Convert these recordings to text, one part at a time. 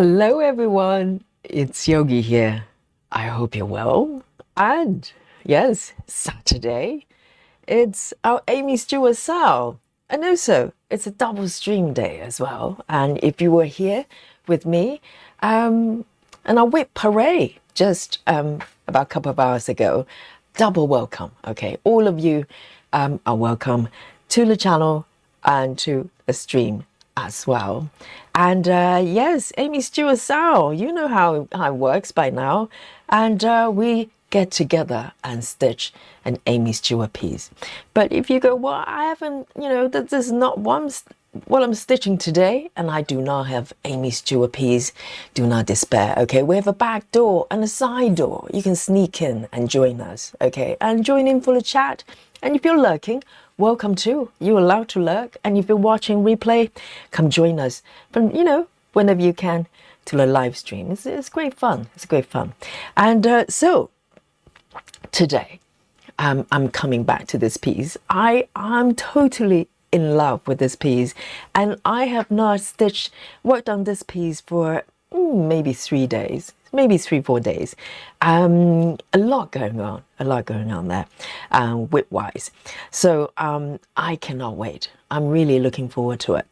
Hello everyone, it's Yogi here. I hope you're well. And yes, Saturday, it's our Aimee Stewart SAL. And also, it's a double stream day as well. And if you were here with me, and our whip parade just about a couple of hours ago, double welcome, okay? All of you are welcome to the channel and to the stream as well. And yes, Aimee Stewart SAL, you know how it works by now. And we get together and stitch an Aimee Stewart piece. But if you go, well, I haven't, this is not what I'm stitching today, and I do not have Aimee Stewart piece, do not despair, okay? We have a back door and a side door. You can sneak in and join us, okay? And join in for the chat. And if you're lurking, welcome too. You're allowed to lurk. And if you're watching replay, come join us from, whenever you can to the live stream. It's great fun. It's great fun. And so today, I'm coming back to this piece. I'm totally in love with this piece, and I have not worked on this piece for maybe 3 days, maybe 3-4 days. A lot going on there, whip wise. So I cannot wait. I'm really looking forward to it.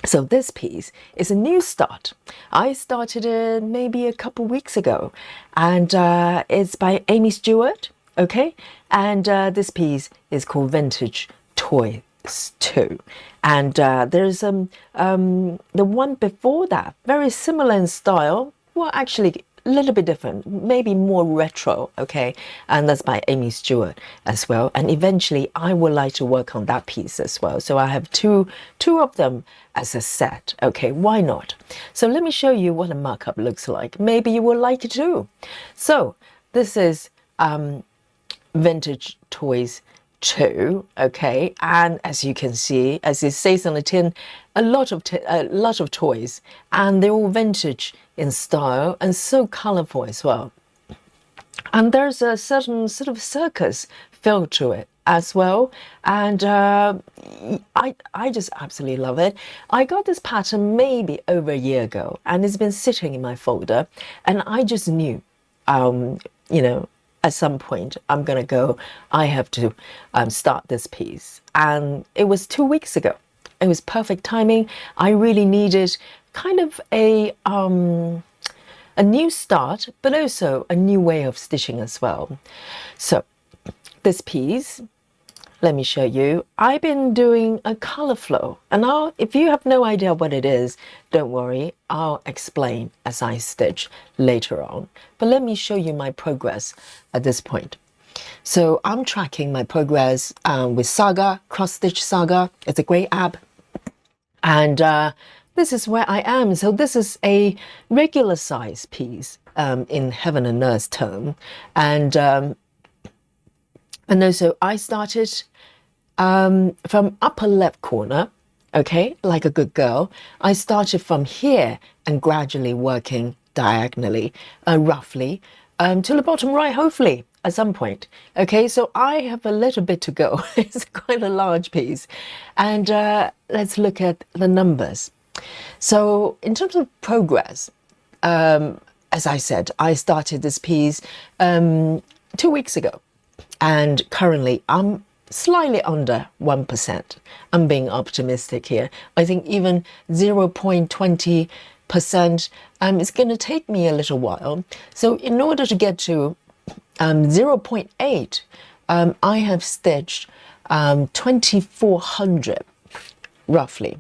So this piece is a new start. I started it maybe a couple weeks ago, and it's by Aimee Stewart, okay? And this piece is called Vintage Toys 2. And there's the one before that, very similar in style. Well, actually a little bit different, maybe more retro, okay? And that's by Aimee Stewart as well. And eventually I would like to work on that piece as well. So I have two of them as a set, okay? Why not? So let me show you what a markup looks like. Maybe you will like it too. So this is Vintage Toys 2, okay? And as you can see, as it says on the tin, a lot of toys, and they're all vintage in style and so colorful as well. And there's a certain sort of circus feel to it as well. And I just absolutely love it. I got this pattern maybe over a year ago, and it's been sitting in my folder, and I just knew, at some point I have to start this piece. And it was 2 weeks ago. It was perfect timing. I really needed kind of a new start, but also a new way of stitching as well. So this piece, let me show you. I've been doing a color flow, and if you have no idea what it is, don't worry, I'll explain as I stitch later on. But let me show you my progress at this point. So I'm tracking my progress with Saga, Cross Stitch Saga. It's a great app. And this is where I am. So this is a regular size piece in Heaven and Earth tone. And also I started from upper left corner, okay, like a good girl. I started from here and gradually working diagonally, roughly, to the bottom right, hopefully, at some point. Okay, so I have a little bit to go. It's quite a large piece. And let's look at the numbers. So in terms of progress, as I said, I started this piece 2 weeks ago. And currently I'm slightly under 1%. I'm being optimistic here. I think even 0.20%, it's going to take me a little while. So in order to get to 0.8, I have stitched 2,400 roughly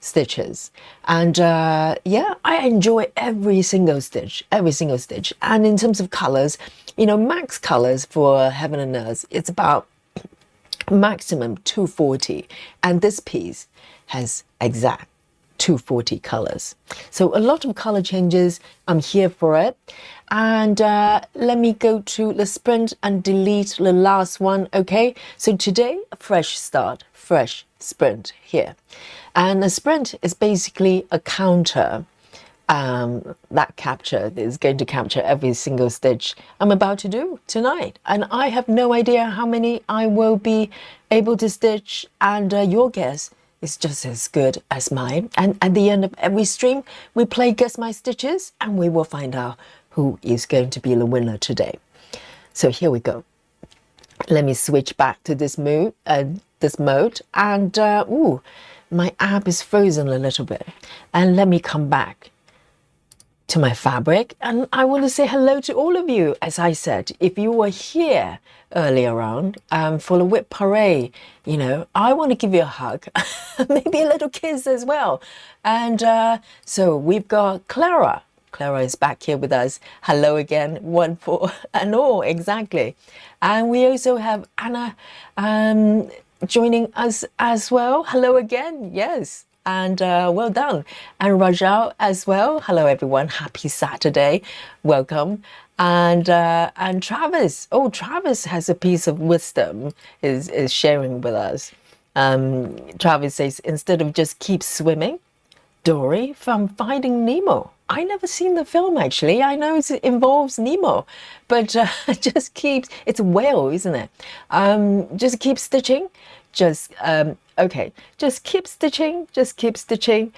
stitches. And yeah, I enjoy every single stitch. And in terms of colors, max colors for Heaven and Earth, it's about maximum 240, and this piece has exact 240 colors. So a lot of color changes. I'm here for it. And let me go to the sprint and delete the last one. Okay, so today a fresh start, fresh sprint here. And a sprint is basically a counter that is going to capture every single stitch I'm about to do tonight. And I have no idea how many I will be able to stitch, and your guess is just as good as mine. And at the end of every stream, we play Guess My Stitches, and we will find out who is going to be the winner today. So here we go. Let me switch back to this mode, and ooh, my app is frozen a little bit. And let me come back to my fabric, and I want to say hello to all of you. As I said, if you were here earlier on for the whip parade, you know, I want to give you a hug, maybe a little kiss as well. And so we've got Clara. Clara is back here with us. Hello again, one for and all, exactly. And we also have Anna joining us as well. Hello again, yes. And well done. And Rajal as well. Hello everyone, happy Saturday, welcome. And Travis, oh, Travis has a piece of wisdom, is sharing with us. Travis says, instead of just keep swimming, Dory from Finding Nemo. I never seen the film actually. I know it involves Nemo, but just keep, it's a whale, isn't it? Just keep stitching. Just, okay, just keep stitching, stitching.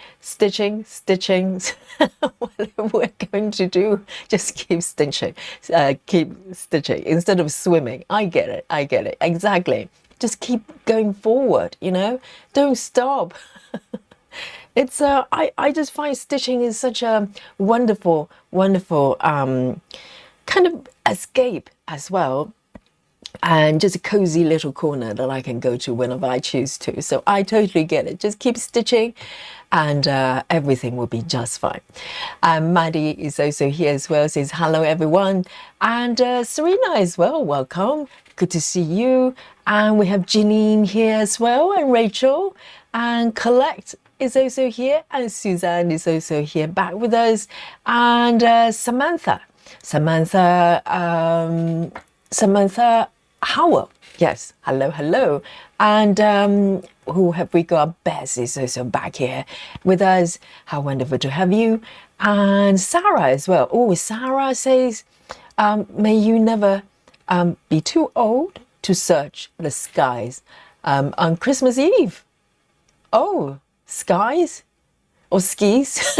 What we're going to do, just keep stitching, instead of swimming. I get it, exactly. Just keep going forward, you know, don't stop. It's I just find stitching is such a wonderful kind of escape as well, and just a cozy little corner that I can go to whenever I choose to. So I totally get it. Just keep stitching and everything will be just fine. Maddie is also here as well, says hello everyone. And Serena as well, welcome. Good to see you. And we have Janine here as well, and Rachel, and Colette is also here, and Suzanne is also here back with us, and Samantha Howell, yes, hello. And who have we got? Bess is also back here with us. How wonderful to have you. And Sarah as well. Oh, Sarah says, may you never be too old to search the skies on Christmas Eve. Oh, skies or skis?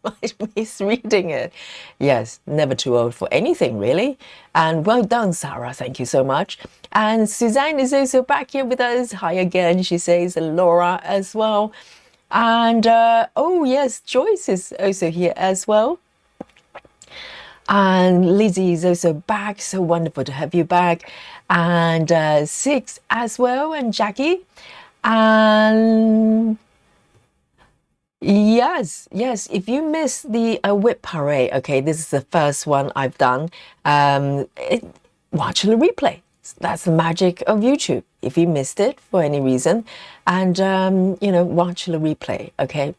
I misreading it. Yes, never too old for anything really. And well done, Sarah, thank you so much. And Suzanne is also back here with us. Hi again, she says, and Laura as well. And oh yes, Joyce is also here as well. And Lizzie is also back, so wonderful to have you back. And Six as well, and Jackie. And yes, if you missed the whip parade, okay, this is the first one I've done. Watch the replay. That's the magic of YouTube. If you missed it for any reason, and you know, watch the replay, okay.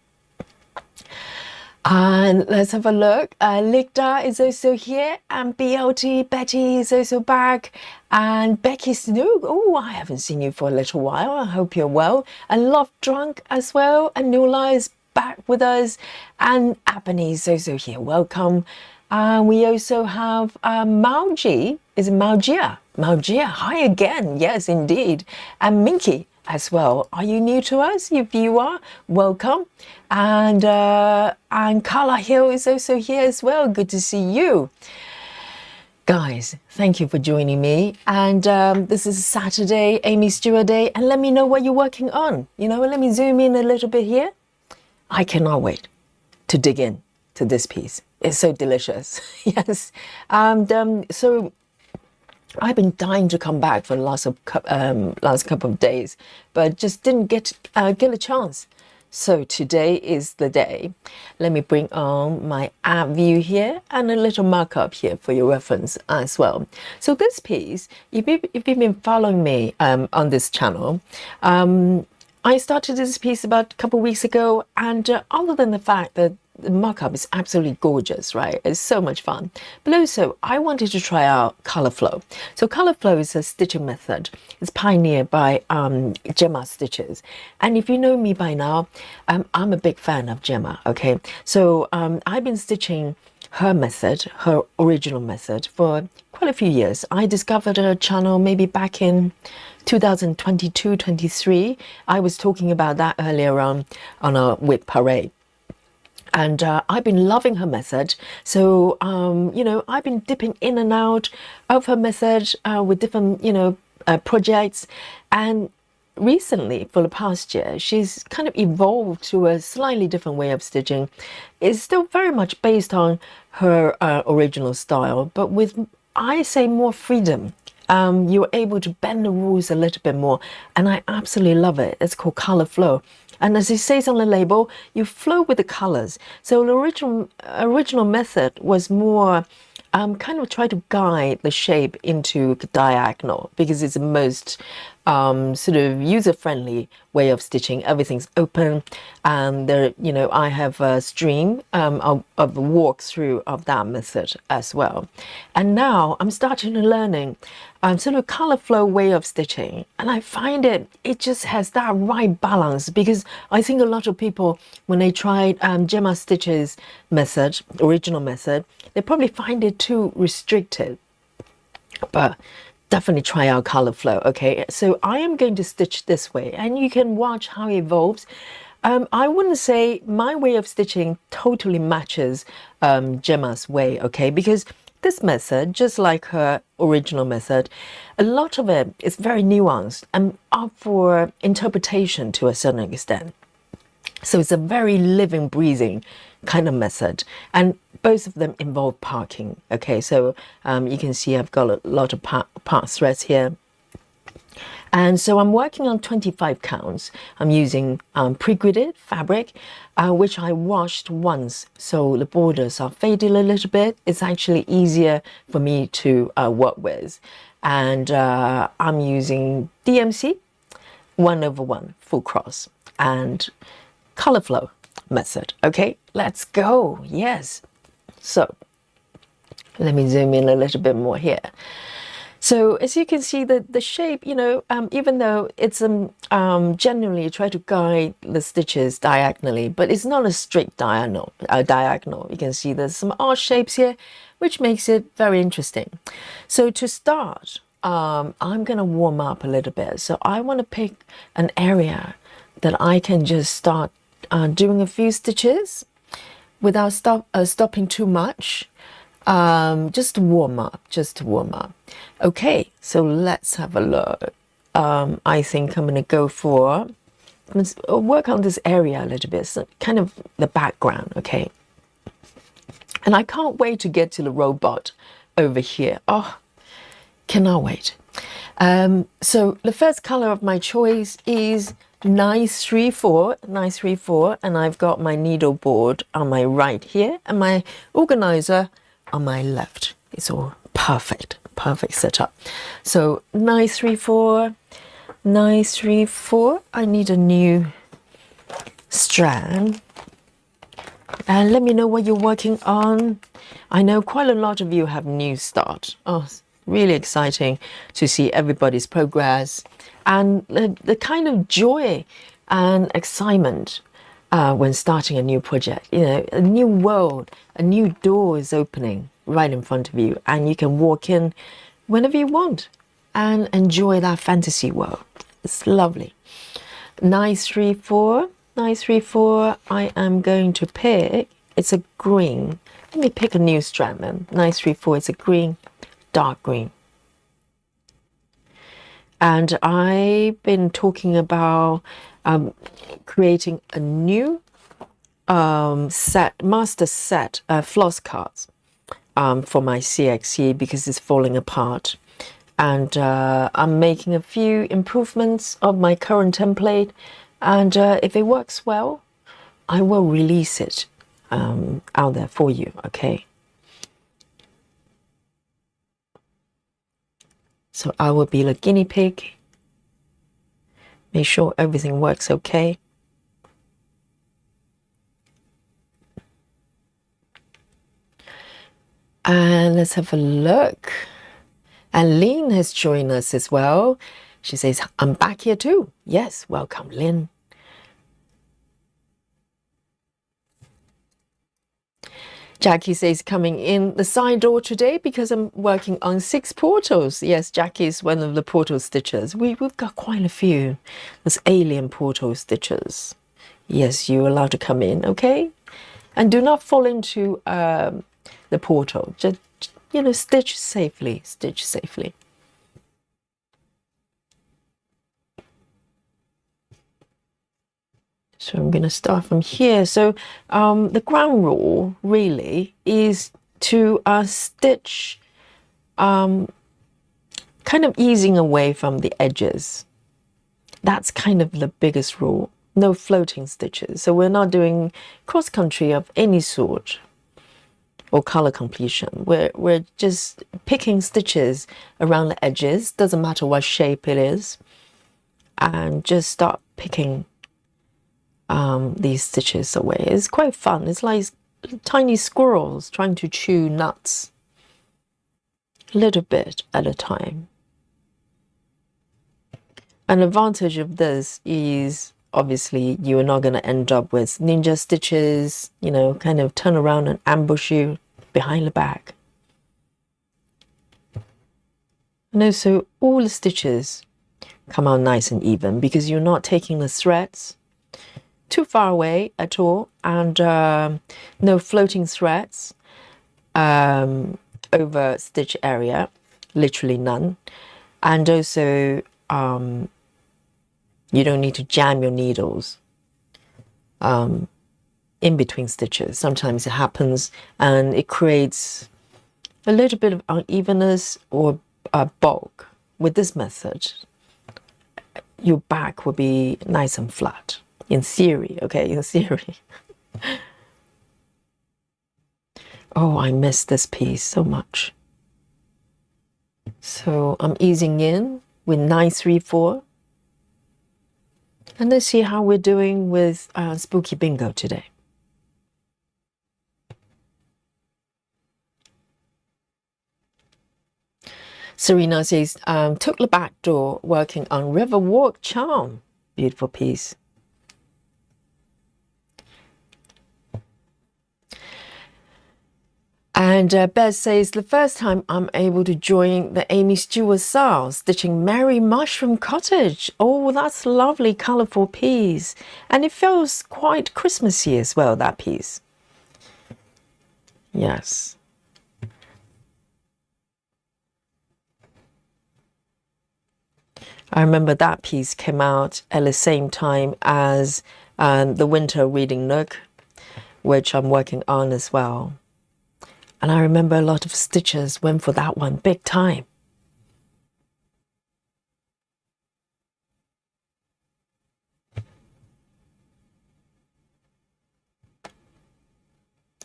And let's have a look. Ligda is also here, and BLT Betty is also back, and Becky Snook. Oh, I haven't seen you for a little while. I hope you're well. And Love Drunk as well, and Nula is back with us, and Abony is also here. Welcome. We also have Mauji. Is it Maugia? Maugia, hi again. Yes, indeed. And Minky as well. Are you new to us? If you are, welcome. And Carla Hill is also here as well. Good to see you. Guys, thank you for joining me. And this is Saturday, Aimee Stewart Day. And let me know what you're working on. You know, let me zoom in a little bit here. I cannot wait to dig in to this piece. It's so delicious. Yes. And so I've been dying to come back for the last couple of days, but just didn't get a chance. So today is the day. Let me bring on my app view here and a little markup here for your reference as well. So this piece, if you've been following me on this channel, I started this piece about a couple of weeks ago, and other than the fact that the markup is absolutely gorgeous, right? It's so much fun. But also, I wanted to try out Color Flow. So Color Flow is a stitching method. It's pioneered by Gemma Stitches. And if you know me by now, I'm a big fan of Gemma, okay? So I've been stitching her method, her original method, for quite a few years. I discovered her channel maybe back in 2022-23. I was talking about that earlier on a whip parade. And I've been loving her method. So, you know, I've been dipping in and out of her method with different, you know, projects. And recently, for the past year, she's kind of evolved to a slightly different way of stitching. It's still very much based on her original style, but with, I say, more freedom. You're able to bend the rules a little bit more, and I absolutely love it. It's called color flow. And as it says on the label, you flow with the colors. So the original method was more kind of try to guide the shape into diagonal, because it's the most sort of user-friendly way of stitching. Everything's open, and there, you know, I have a stream of a walkthrough of that method as well. And now I'm starting to learning sort of color flow way of stitching, and I find it just has that right balance, because I think a lot of people, when they tried Gemma Stitch's method, original method, they probably find it too restricted. But definitely try out color flow. Okay, so I am going to stitch this way, and you can watch how it evolves. I wouldn't say my way of stitching totally matches Gemma's way, okay, because this method, just like her original method, a lot of it is very nuanced and up for interpretation to a certain extent. So it's a very living, breathing kind of method, and both of them involve parking. Okay, so you can see I've got a lot of part threads here. And so I'm working on 25 counts. I'm using pre-gridded fabric, which I washed once, so the borders are faded a little bit. It's actually easier for me to work with. And I'm using DMC 1/1 full cross and color flow method. Okay, let's go. Yes. So let me zoom in a little bit more here. So as you can see, the shape, you know, even though it's generally try to guide the stitches diagonally, but it's not a straight diagonal. You can see there's some odd shapes here, which makes it very interesting. So to start, I'm going to warm up a little bit. So I want to pick an area that I can just start doing a few stitches without stopping too much. Just to warm up, Okay, so let's have a look. I think I'm going to go for, let's work on this area a little bit, so kind of the background, okay? And I can't wait to get to the robot over here. Oh, cannot wait. So the first color of my choice is 934, and I've got my needle board on my right here, and my organizer on my left. It's all perfect setup. So 934, I need a new strand. And let me know what you're working on. I know quite a lot of you have new start. Oh, it's really exciting to see everybody's progress and the kind of joy and excitement when starting a new project. You know, a new world, a new door is opening right in front of you, and you can walk in whenever you want and enjoy that fantasy world. It's lovely. 934, I am going to pick, it's a green. Let me pick a new strand, man. 934, it's a green, dark green. And I've been talking about creating a new master set floss cards for my CXC, because it's falling apart. And I'm making a few improvements of my current template, and if it works well, I will release it out there for you, okay? So I will be the guinea pig. Make sure everything works okay. And let's have a look. And Lynn has joined us as well. She says, I'm back here too. Yes, welcome, Lynn. Jackie says coming in the side door today because I'm working on 6 portals. Yes, Jackie is one of the portal stitchers. We've got quite a few. There's alien portal stitchers. Yes, you're allowed to come in, okay? And do not fall into the portal. Just, you know, stitch safely, stitch safely. So I'm going to start from here. So the ground rule really is to stitch kind of easing away from the edges. That's kind of the biggest rule. No floating stitches. So we're not doing cross country of any sort or color completion. We're just picking stitches around the edges. Doesn't matter what shape it is. And just start picking these stitches away. It's quite fun. It's like tiny squirrels trying to chew nuts, a little bit at a time. An advantage of this is obviously you are not going to end up with ninja stitches, you know, kind of turn around and ambush you behind the back. And also all the stitches come out nice and even because you're not taking the threads too far away at all, and no floating threads over stitch area, literally none. And also you don't need to jam your needles in between stitches. Sometimes it happens and it creates a little bit of unevenness or bulk. With this method, your back will be nice and flat. In theory, okay, in theory. Oh, I miss this piece so much. So I'm easing in with 934. And let's see how we're doing with Spooky Bingo today. Serena says, took the back door working on River Walk Charm. Beautiful piece. And Beth says, the first time I'm able to join the Aimee Stewart SAL, stitching Merry Mushroom Cottage. Oh, that's lovely, colourful piece. And it feels quite Christmassy as well, that piece. Yes. I remember that piece came out at the same time as the Winter Reading Nook, which I'm working on as well. And I remember a lot of stitchers went for that one big time.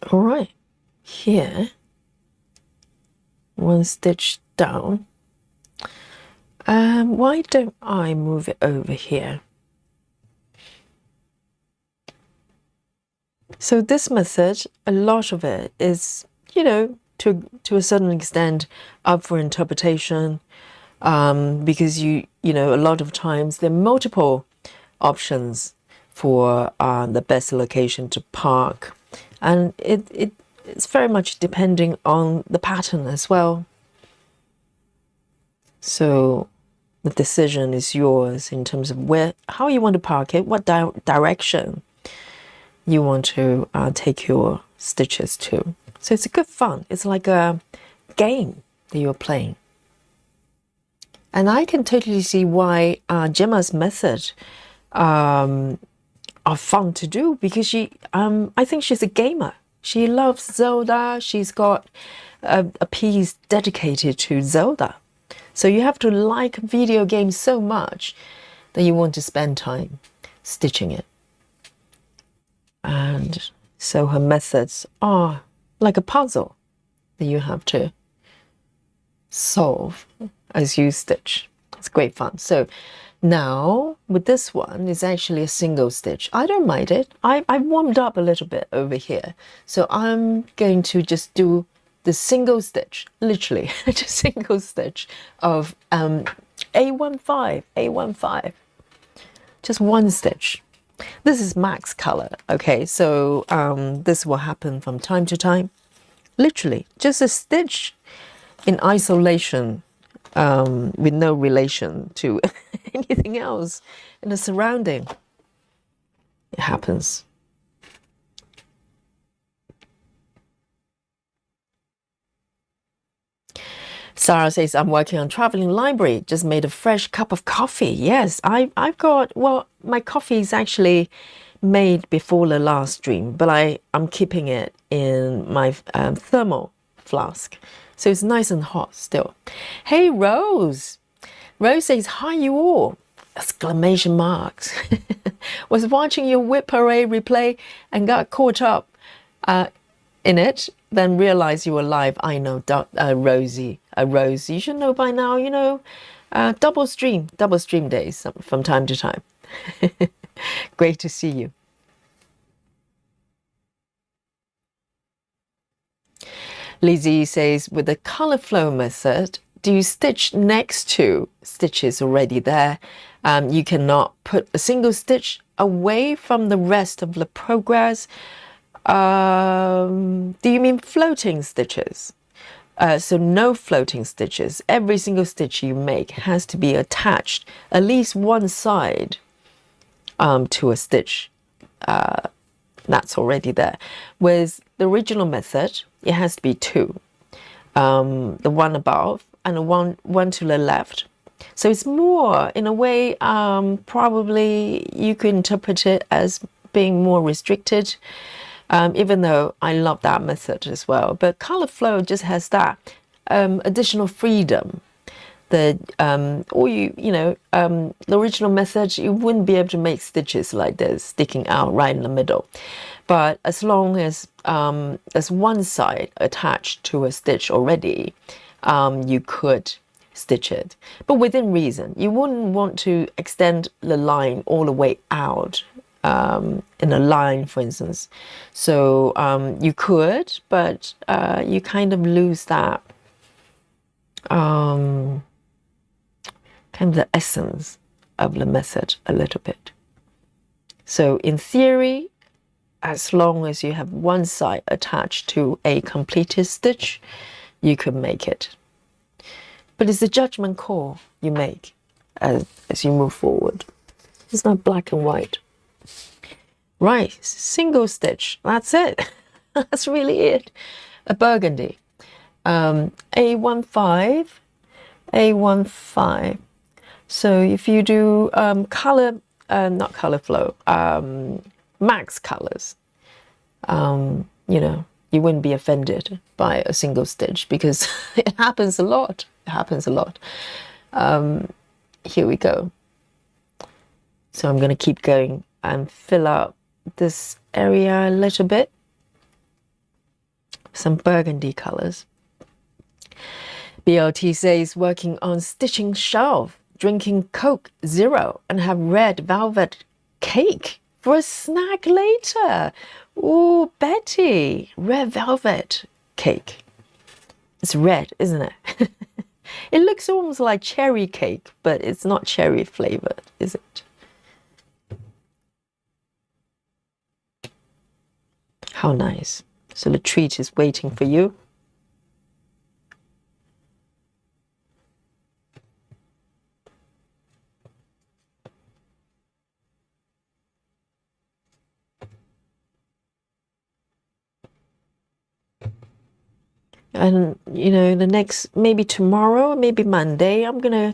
All right, here, one stitch down. Why don't I move it over here? So this method, a lot of it is, you know, to a certain extent up for interpretation, because you know, a lot of times there are multiple options for the best location to park, and it's very much depending on the pattern as well. So the decision is yours in terms of how you want to park it, what direction you want to take your stitches to. So it's a good fun. It's like a game that you're playing. And I can totally see why Gemma's method are fun to do, because she, I think she's a gamer. She loves Zelda. She's got a piece dedicated to Zelda. So you have to like video games so much that you want to spend time stitching it. And so her methods are like a puzzle that you have to solve as you stitch. It's great fun. So now with this one, it's actually a single stitch. I don't mind it. I warmed up a little bit over here. So I'm going to just do the single stitch, literally just single stitch of A15, just one stitch. This is max color, okay? So this will happen from time to time. Literally, just a stitch in isolation, with no relation to anything else in the surrounding. It happens. Sarah says, I'm working on traveling library. Just made a fresh cup of coffee. Yes, I've got, well, my coffee is actually made before the last stream, but I'm keeping it in my thermal flask. So it's nice and hot still. Hey, Rose. Rose says, hi, you all. Exclamation marks. Was watching your whip parade replay and got caught up in it, then realized you were live. I know, Rosie. Rose, you should know by now, you know, double stream days from time to time. Great to see you. Lizzie says, with the color flow method, do you stitch next to stitches already there? You cannot put a single stitch away from the rest of the progress. Do you mean floating stitches? So no floating stitches. Every single stitch you make has to be attached at least one side to a stitch that's already there. With the original method, it has to be two. The one above and the one to the left. So it's more, in a way, probably you could interpret it as being more restricted, even though I love that method as well. But color flow just has that additional freedom. The original method, you wouldn't be able to make stitches like this sticking out right in the middle. But as long as one side attached to a stitch already, you could stitch it, but within reason. You wouldn't want to extend the line all the way out in a line, for instance. So you could, but you kind of lose that kind of the essence of the method a little bit. So in theory, as long as you have one side attached to a completed stitch, you could make it. But it's a judgment call you make as you move forward. It's not black and white. Right, single stitch, that's it. That's really it. A burgundy. A15, A15. So if you do not color flow, max colors, you wouldn't be offended by a single stitch, because it happens a lot. It happens a lot. Here we go. So I'm going to keep going and fill out this area a little bit. Some burgundy colors. BLT says, working on stitching shelf, drinking Coke Zero, and have red velvet cake for a snack later. Ooh, Betty, red velvet cake. It's red, isn't it? It looks almost like cherry cake, but it's not cherry flavored, is it? How nice. So the treat is waiting for you. And the next, maybe tomorrow, maybe Monday, I'm gonna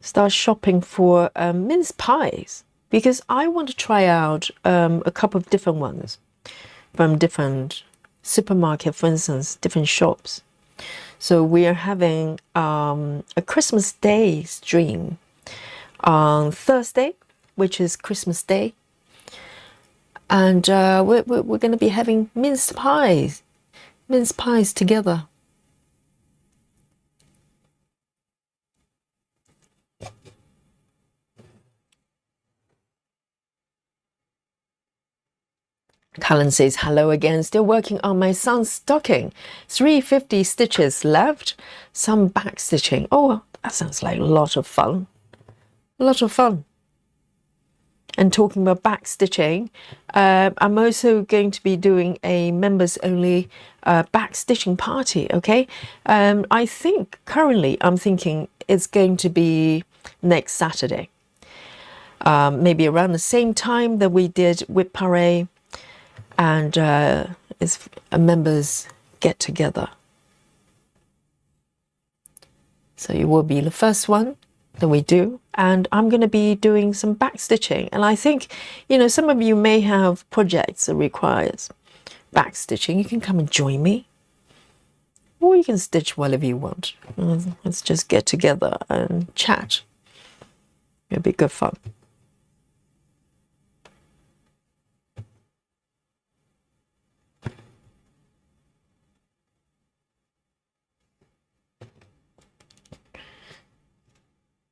start shopping for mince pies, because I want to try out a couple of different ones from different supermarket, for instance, different shops. So we are having a Christmas Day stream on Thursday, which is Christmas Day. And we're going to be having mince pies together. Cullen says, hello again, still working on my son's stocking. 350 stitches left, some back stitching. Oh, that sounds like a lot of fun. A lot of fun. And talking about back stitching, I'm also going to be doing a members only back stitching party. Okay, I think currently I'm thinking it's going to be next Saturday, maybe around the same time that we did Whip Parade, and it's a members get together. So it will be the first one that we do, and I'm going to be doing some back stitching. And I think, you know, some of you may have projects that requires back stitching. You can come and join me, or you can stitch whatever you want. Let's just get together and chat. It'll be good fun.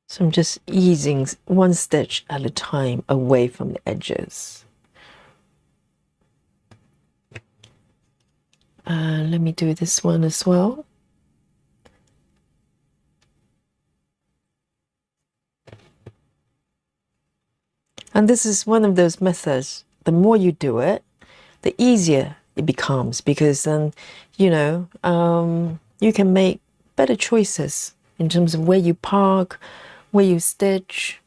So I'm just easing one stitch at a time away from the edges. Let me do this one as well. And this is one of those methods. The more you do it, the easier it becomes, because then, you know, you can make better choices in terms of where you park, where you stitch.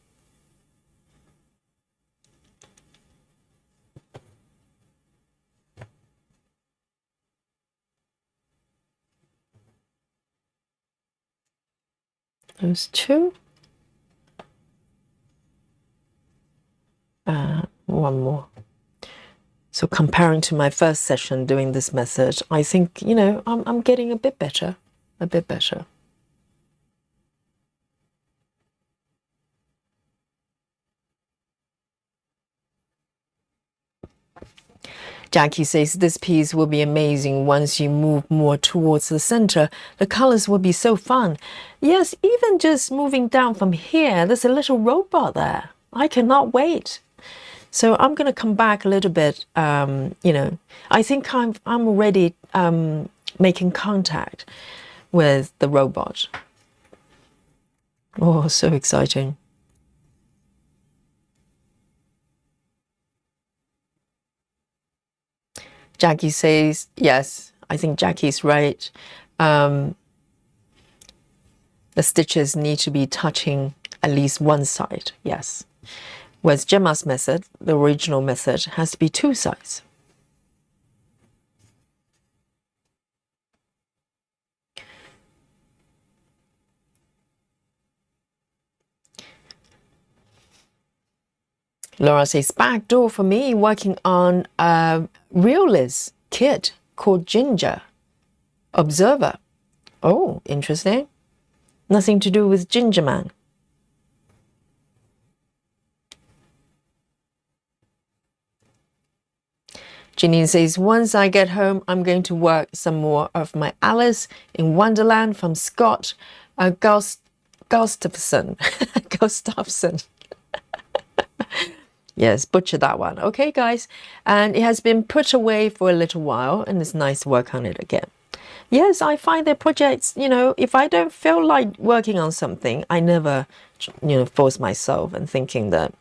Those two. One more. So comparing to my first session doing this method, I think, you know, I'm getting a bit better, a bit better. Jackie says this piece will be amazing once you move more towards the center. The colors will be so fun. Yes, even just moving down from here, there's a little robot there. I cannot wait. So I'm going to come back a little bit. You know, I think I'm already making contact with the robot. Oh, so exciting. Jackie says, yes, I think Jackie's right. The stitches need to be touching at least one side, yes. Whereas Gemma's method, the original method, has to be two sides. Laura says, back door for me, working on a realist kit called Ginger Observer. Oh, interesting. Nothing to do with Ginger Man. Janine says, once I get home, I'm going to work some more of my Alice in Wonderland from Scott Gustafson. Gustafson. Yes, butcher that one. Okay, guys. And it has been put away for a little while, and it's nice to work on it again. Yes, I find that projects, you know, if I don't feel like working on something, I never, you know, force myself and thinking that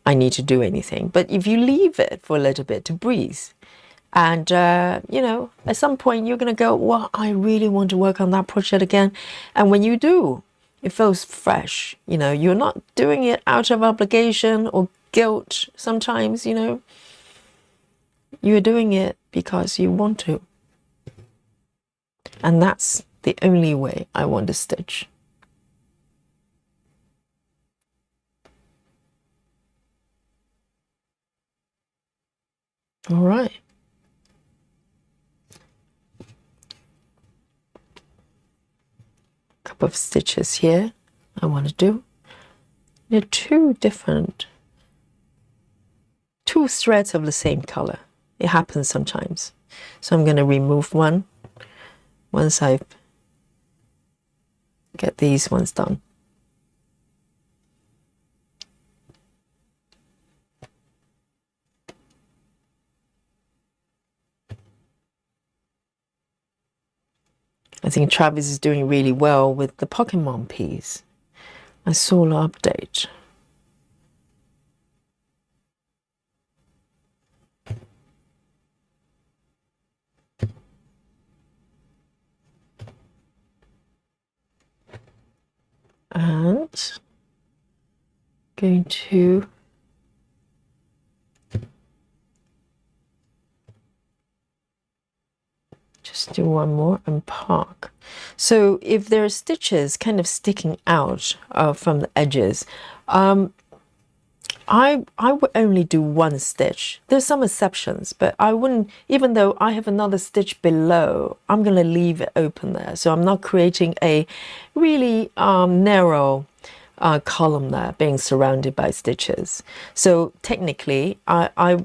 I need to do anything. But if you leave it for a little bit to breathe, and, you know, at some point you're going to go, well, I really want to work on that project again. And when you do, it feels fresh. You know, you're not doing it out of obligation or guilt. Sometimes, you know, you're doing it because you want to. And that's the only way I want to stitch. All right. Couple of stitches here I want to do. They're two threads of the same color. It happens sometimes. So I'm going to remove one once I get these ones done. I think Travis is doing really well with the Pokemon piece. I saw the update. And going to just do one more and park. So if there are stitches kind of sticking out from the edges, I would only do one stitch. There's some exceptions, but I wouldn't, even though I have another stitch below, I'm going to leave it open there. So I'm not creating a really narrow column there being surrounded by stitches. So technically I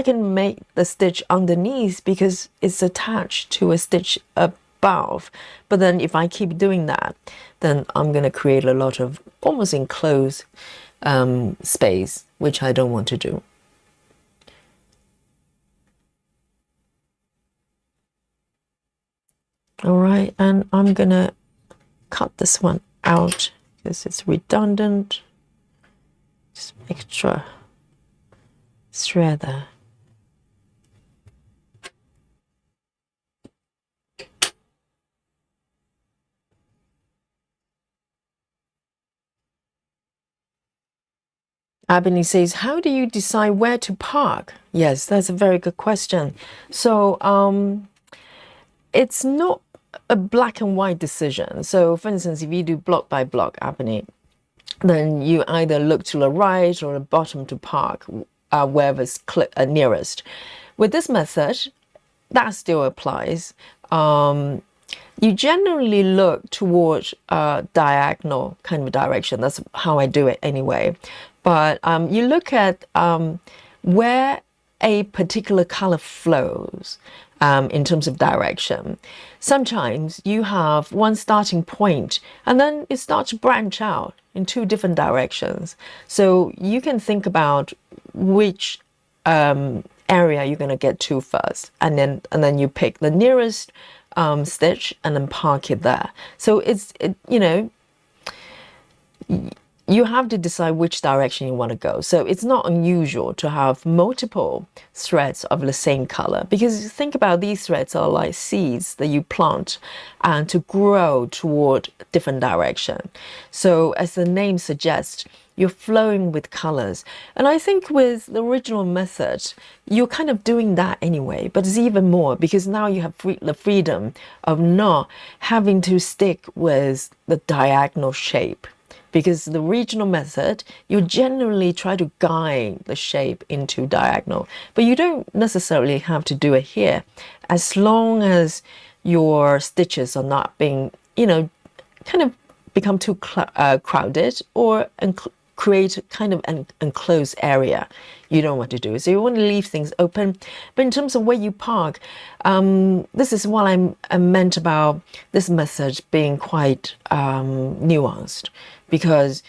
can make the stitch underneath because it's attached to a stitch above. But then if I keep doing that, then I'm going to create a lot of almost enclosed space, which I don't want to do. All right, and I'm gonna cut this one out because it's redundant. Just extra thread there. Aimee says, how do you decide where to park? Yes, that's a very good question. So it's not a black and white decision. So for instance, if you do block by block, Aimee, then you either look to the right or the bottom to park wherever's nearest. With this method, that still applies. You generally look toward diagonal kind of direction. That's how I do it anyway. But you look at where a particular color flows in terms of direction. Sometimes you have one starting point and then it starts to branch out in two different directions. So you can think about which area you're going to get to first, and then you pick the nearest stitch and then park it there. So you have to decide which direction you want to go. So it's not unusual to have multiple threads of the same color, because think about, these threads are like seeds that you plant and to grow toward different direction. So as the name suggests, you're flowing with colors. And I think with the original method, you're kind of doing that anyway, but it's even more because now you have the freedom of not having to stick with the diagonal shape. Because the regional method, you generally try to guide the shape into diagonal, but you don't necessarily have to do it here, as long as your stitches are not being, kind of become too crowded or create kind of an enclosed area. You don't want to do it. So you want to leave things open. But in terms of where you park, this is what I meant about this method being quite nuanced, because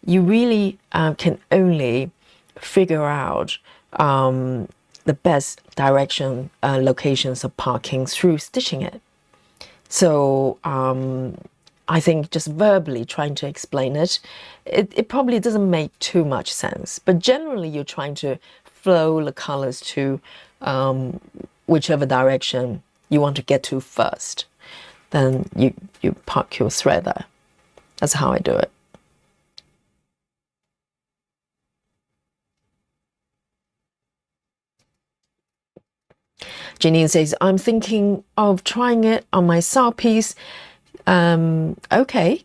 you really can only figure out the best direction, locations of parking through stitching it. So I think just verbally trying to explain it, it probably doesn't make too much sense. But generally, you're trying to flow the colors to whichever direction you want to get to first. Then you park your thread there. That's how I do it. Janine says, I'm thinking of trying it on my SAL piece. Okay.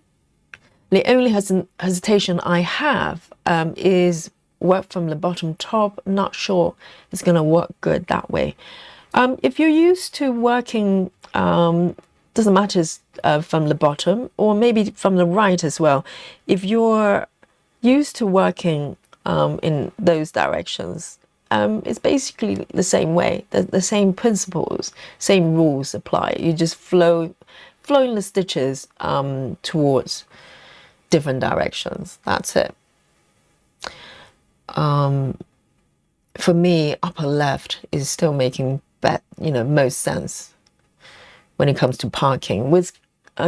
The only hesitation I have is work from the bottom top. Not sure it's going to work good that way. If you're used to working, doesn't matter from the bottom or maybe from the right as well. If you're used to working in those directions, it's basically the same way. The same principles, same rules apply. You just flowing the stitches towards different directions. That's it. For me, upper left is still making most sense when it comes to parking. With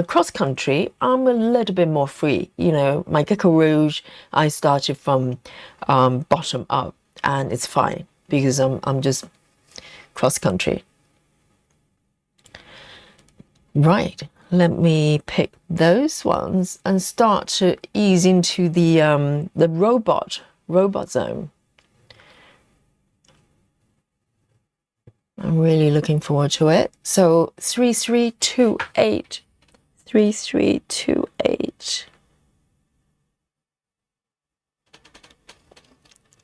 cross country, I'm a little bit more free. My Gecko Rouge, I started from bottom up, and it's fine because I'm just cross country. Right, let me pick those ones and start to ease into the robot zone. I'm really looking forward to it. So 3328, 3328.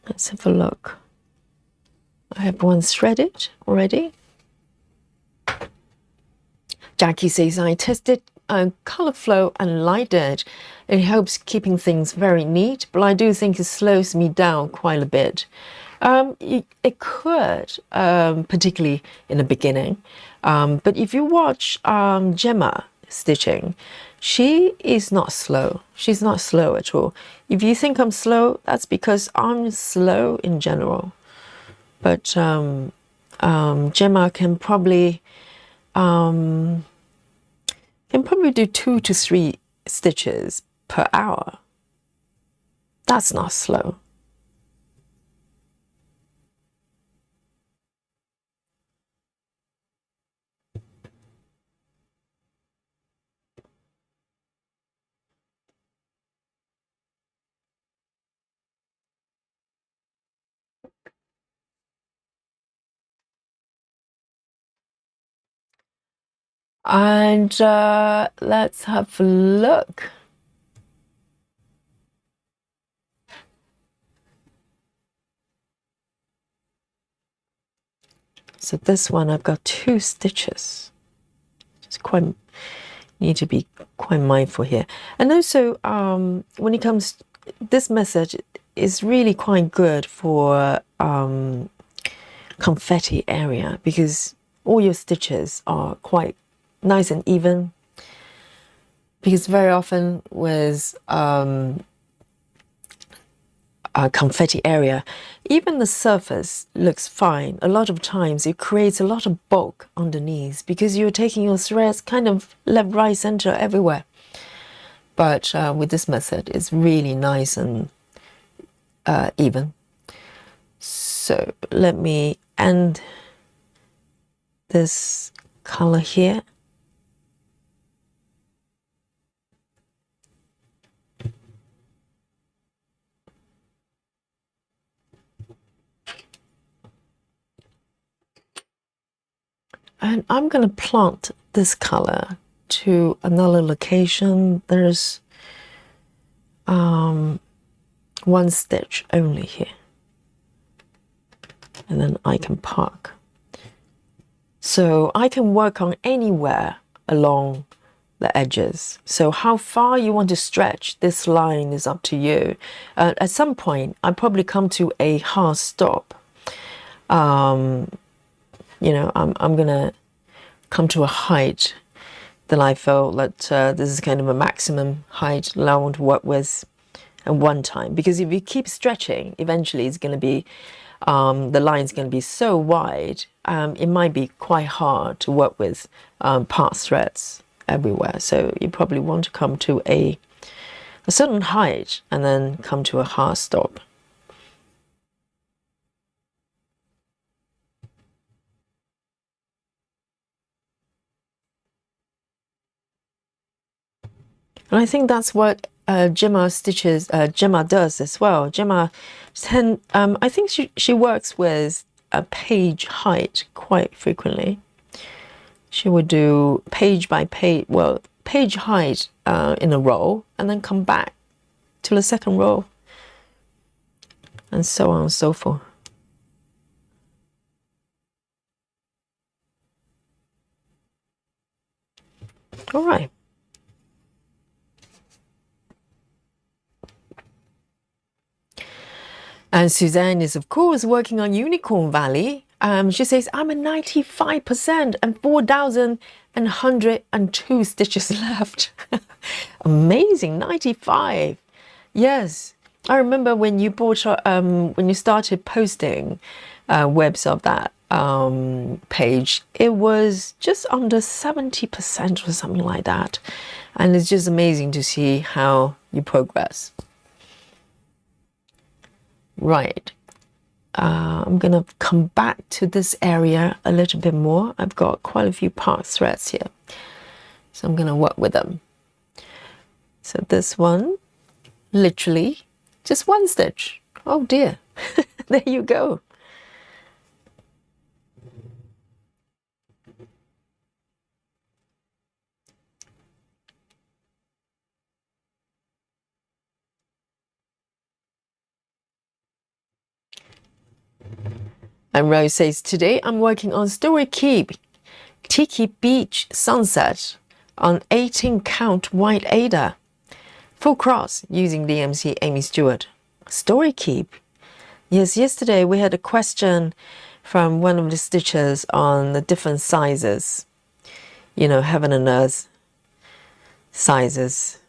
Let's have a look. I have one threaded already. Jackie says, I tested color flow and light edge. It helps keeping things very neat, but I do think it slows me down quite a bit. It could, particularly in the beginning. But if you watch Gemma stitching, she is not slow. She's not slow at all. If you think I'm slow, that's because I'm slow in general. But Gemma can probably do 2 to 3 stitches per hour. That's not slow. And let's have a look. So this one I've got 2 stitches. Just quite need to be quite mindful here. And also when it comes, this method is really quite good for confetti area, because all your stitches are quite nice and even, because very often with confetti area, even the surface looks fine. A lot of times it creates a lot of bulk underneath because you're taking your threads kind of left, right, center, everywhere. But with this method, it's really nice and even. So let me end this color here. And I'm going to plant this color to another location. There's 1 stitch only here. And then I can park. So I can work on anywhere along the edges. So how far you want to stretch this line is up to you. At some point, I probably come to a hard stop. You know, I'm gonna come to a height that I felt that this is kind of a maximum height that I want to work with at one time. Because if you keep stretching, eventually it's going to be, the line's going to be so wide, it might be quite hard to work with part threads everywhere. So you probably want to come to a certain height and then come to a hard stop. And I think that's what Gemma does as well. Gemma, I think she works with a page height quite frequently. She would do page by page, well, page height in a row, and then come back to the second row, and so on and so forth. All right. And Suzanne is, of course, working on Unicorn Valley. She says, I'm at 95% and 4,102 stitches left. Amazing, 95. Yes, I remember when you bought, when you started posting webs of that page, it was just under 70% or something like that. And it's just amazing to see how you progress. Right, I'm gonna come back to this area a little bit more. I've got quite a few part threads here. So I'm going to work with them. So this one, literally just one stitch. Oh dear. There you go. And Rose says, today I'm working on Story Keep Tiki Beach Sunset on 18 count white Ada. Full cross using DMC Aimee Stewart. Story Keep. Yes, yesterday we had a question from one of the stitchers on the different sizes. You know, heaven and earth sizes.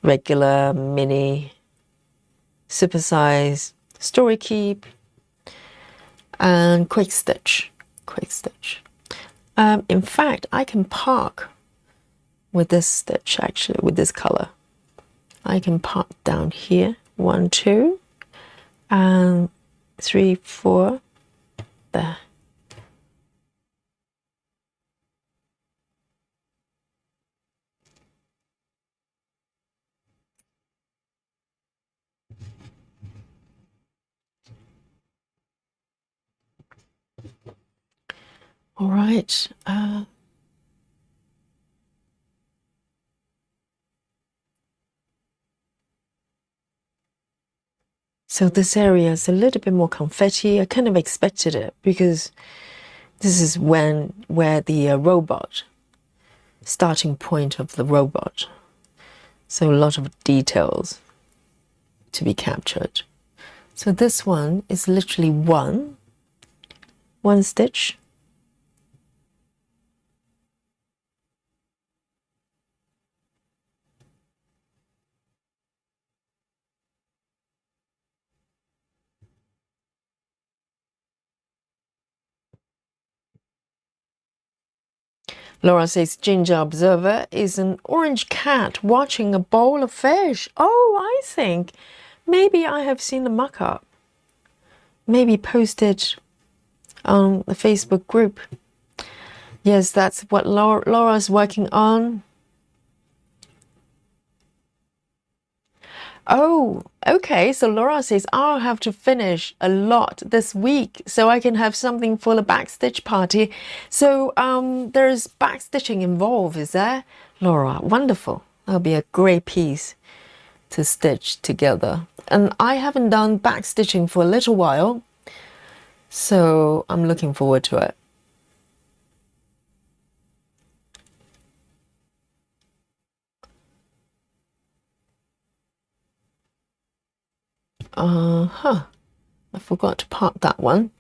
Regular, mini, super size, Story Keep, and quick stitch. Quick stitch. In fact, I can park with this stitch, actually, with this color. I can park down here. 1, 2, and 3, 4, there. All right. So this area is a little bit more confetti. I kind of expected it because this is where the robot, starting point of the robot. So a lot of details to be captured. So this one is literally one stitch. Laura says, Ginger Observer is an orange cat watching a bowl of fish. Oh, I think maybe I have seen the mock-up. Maybe posted on the Facebook group. Yes, that's what Laura's working on. Oh, okay. So Laura says, I'll have to finish a lot this week so I can have something for the backstitch party. So there's backstitching involved, is there? Laura, wonderful. That'll be a great piece to stitch together. And I haven't done backstitching for a little while, so I'm looking forward to it. I forgot to part that one.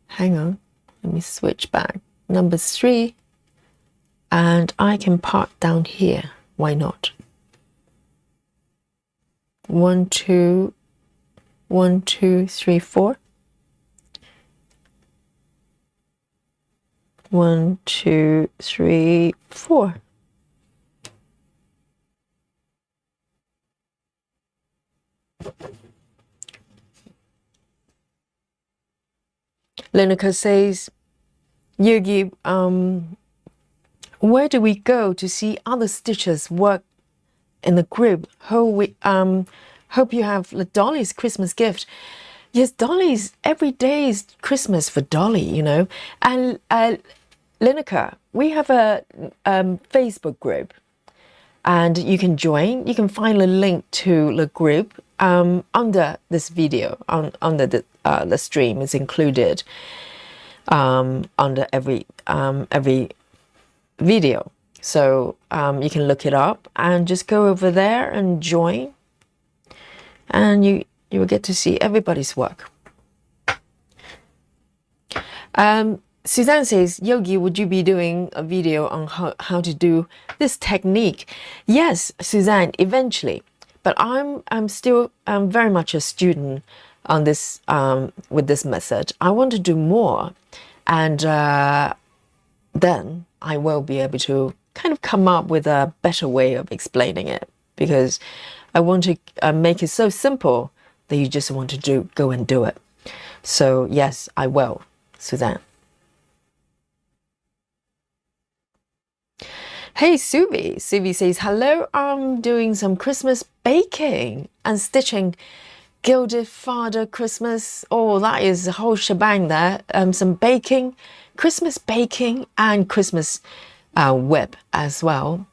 Hang on, let me switch back. Number 3, and I can part down here. Why not? 1, 2, 1, 2, 3, 4. 1, 2, 3, 4. Lineker says, Yogi, where do we go to see other stitchers work in the group? Hope you have Dolly's Christmas gift. Yes, Dolly's, every day is Christmas for Dolly, you know. And Lineker, we have a Facebook group, and you can join. You can find a link to the group under this video, under the stream is included under every video. So you can look it up and just go over there and join, and you will get to see everybody's work. Suzanne says, Yogi, would you be doing a video on how to do this technique? Yes, Suzanne, eventually. But I'm still very much a student on this with this method. I want to do more, and then I will be able to kind of come up with a better way of explaining it, because I want to make it so simple that you just want to go and do it. So yes, I will, Suzanne. Hey Suvi. Suvi says, hello, I'm doing some Christmas baking and stitching Gilded Father Christmas. Oh, that is a whole shebang there. Some baking, Christmas baking and Christmas web as well.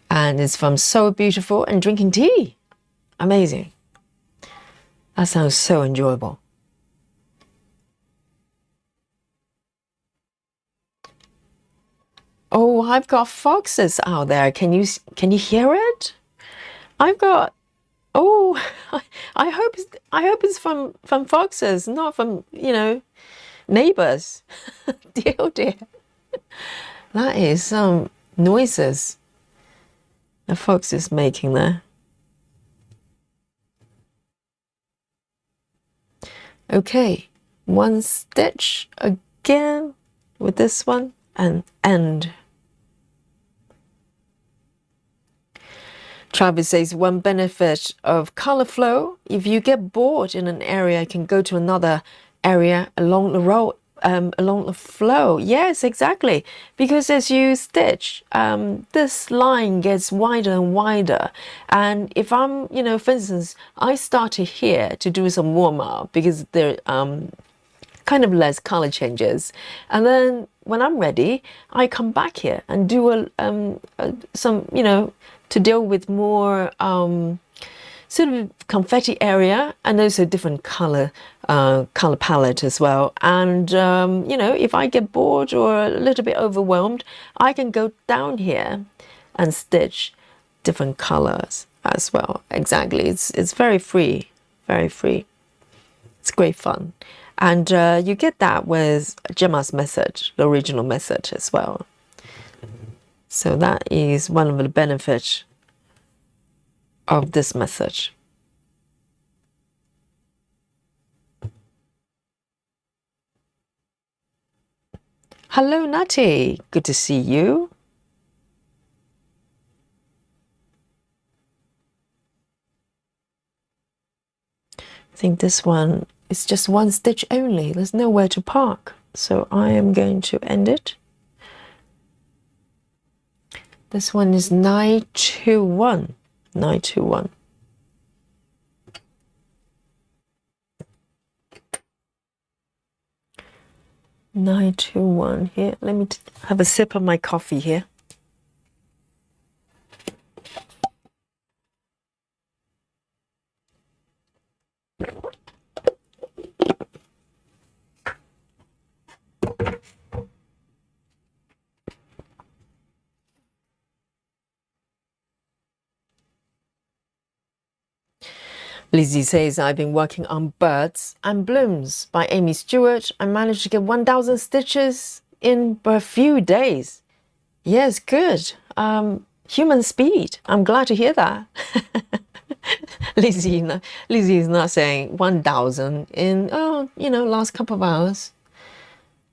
And it's from So Beautiful and drinking tea. Amazing. That sounds so enjoyable. Oh, I've got foxes out there. Can you hear it? I've got oh, I hope it's from foxes, not from, neighbors. Dear, oh dear. That is some noises the fox is making there. Okay, one stitch again with this one and end. Travis says one benefit of color flow, if you get bored in an area, you can go to another area along the road, along the flow. Yes, exactly. Because as you stitch, this line gets wider and wider. And if I'm, for instance, I started here to do some warm up because there kind of less color changes, and then when I'm ready, I come back here and do some, to deal with more sort of confetti area and also different color palette as well. And if I get bored or a little bit overwhelmed, I can go down here and stitch different colors as well. Exactly, it's very free, very free. It's great fun. And you get that with Gemma's method, the original method as well. So that is one of the benefits of this method. Hello, Natty. Good to see you. I think this one is just one stitch only. There's nowhere to park. So I am going to end it. This one is 921. 921. Here. Let me have a sip of my coffee here. Lizzie says, I've been working on Birds and Blooms by Aimee Stewart. I managed to get 1,000 stitches in but a few days. Yes, good. Human speed. I'm glad to hear that. Lizzie is not saying 1,000 in, last couple of hours.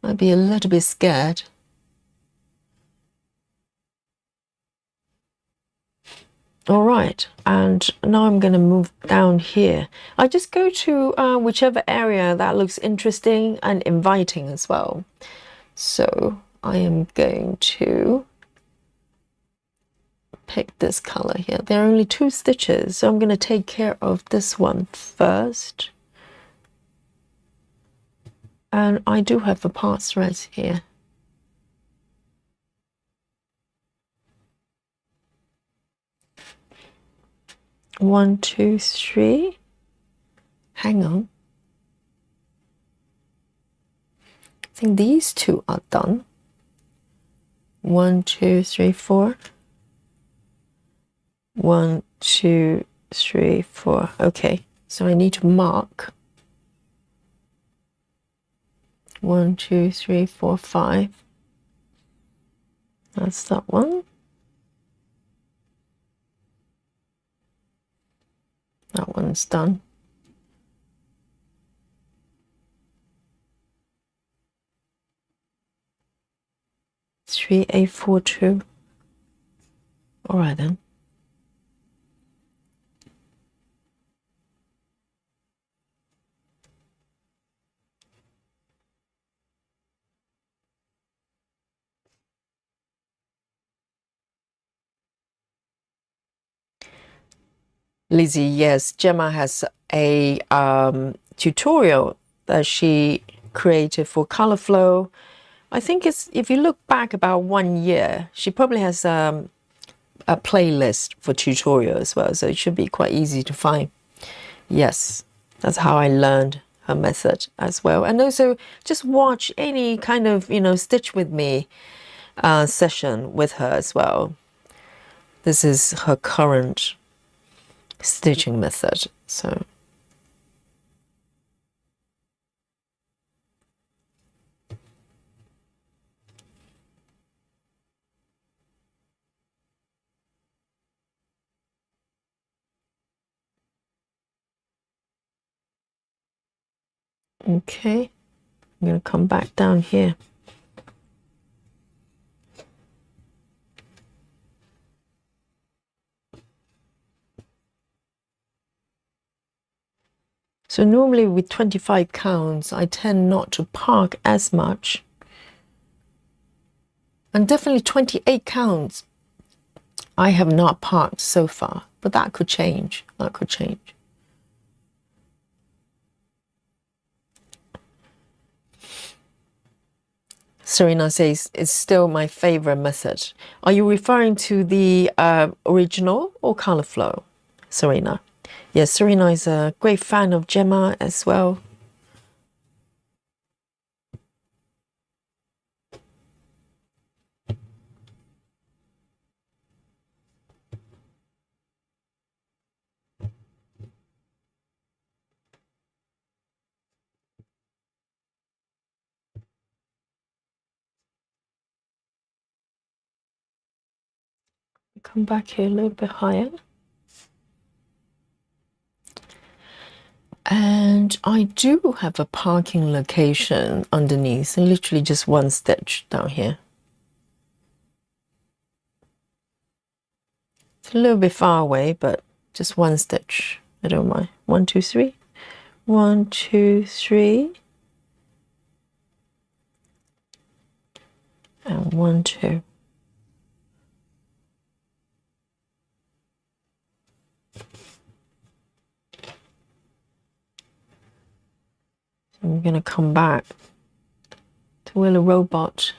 I'd be a little bit scared. All right, and now I'm going to move down here. I just go to whichever area that looks interesting and inviting as well. So I am going to pick this color here. There are only 2 stitches, so I'm going to take care of this one first. And I do have the part threads here. One, two, three. Hang on. I think these 2 are done. 1, 2, 3, 4. 1, 2, 3, 4. Okay, so I need to mark 1, 2, 3, 4, 5. That's that one. That one's done. Three, 8, 4, 2. All right then. Lizzie, yes, Gemma has a tutorial that she created for color flow. I think it's, if you look back about 1 year, she probably has a playlist for tutorial as well, so it should be quite easy to find. Yes, that's how I learned her method as well. And also just watch any kind of, stitch with me session with her as well. This is her current stitching method. So okay, I'm going to come back down here. So normally with 25 counts, I tend not to park as much. And definitely 28 counts, I have not parked so far, but that could change. That could change. Serena says, it's still my favorite method. Are you referring to the original or color flow, Serena? Yes, Serena is a great fan of Gemma as well. Come back here a little bit higher. And I do have a parking location underneath, and literally just one stitch down here. It's a little bit far away, but just one stitch. I don't mind. 1, 2, 3. 1, 2, 3. And 1, 2. I'm going to come back to where the robot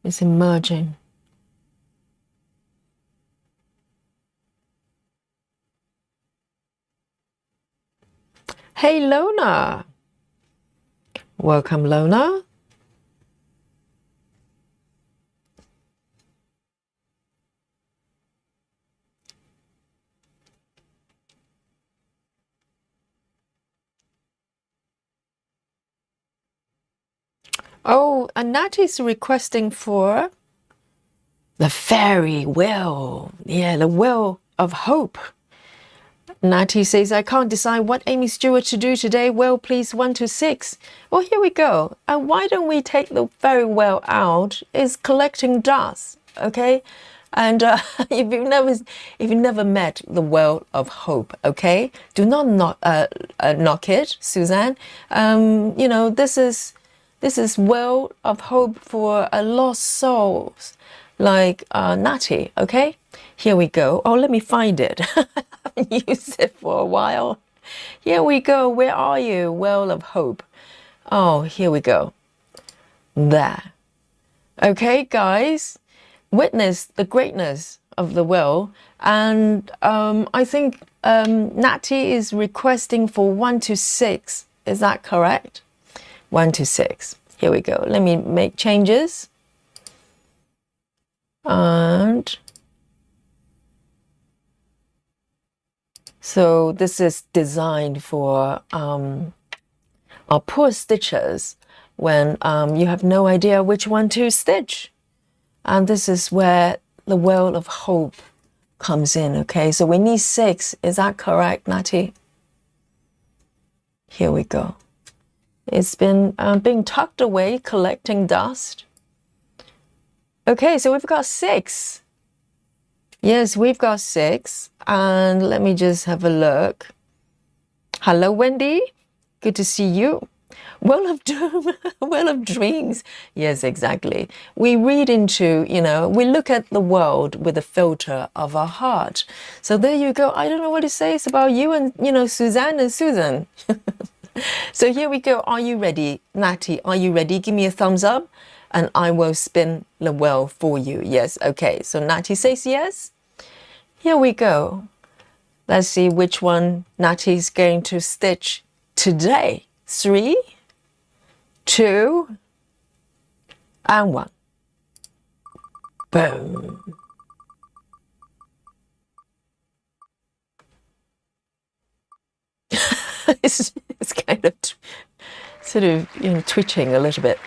is emerging. Hey, Lona. Welcome, Lona. Oh, and Natty's requesting for the fairy wheel. Yeah, the wheel of hope. Natty says, I can't decide what Aimee Stewart to do today. Well, please, 1 to 6. Well, here we go. And why don't we take the fairy wheel out? It's collecting dust, okay? And if you've never met the well of hope, okay, do not knock it, Suzanne. This is well of hope for a lost souls like Natty, okay? Here we go. Oh, let me find it. I haven't used it for a while. Here we go. Where are you? Well of hope. Oh, here we go. There. Okay, guys. Witness the greatness of the well. And I think Natty is requesting for 1 to 6. Is that correct? 1 to 6. Here we go. Let me make changes. And so this is designed for our poor stitchers when you have no idea which one to stitch. And this is where the well of hope comes in, okay? So we need 6. Is that correct, Natty? Here we go. It's been being tucked away, collecting dust. Okay, so we've got 6. Yes, we've got 6. And let me just have a look. Hello, Wendy. Good to see you. Well of doom, well of dreams. Yes, exactly. We read into, we look at the world with a filter of our heart. So there you go. I don't know what it says about you and, Suzanne and Susan. So here we go. Are you ready? Natty, are you ready? Give me a thumbs up and I will spin the wheel for you. Yes, okay. So Natty says yes. Here we go. Let's see which one Natty's going to stitch today. 3, 2, and 1. Boom. it's kind of sort of twitching a little bit.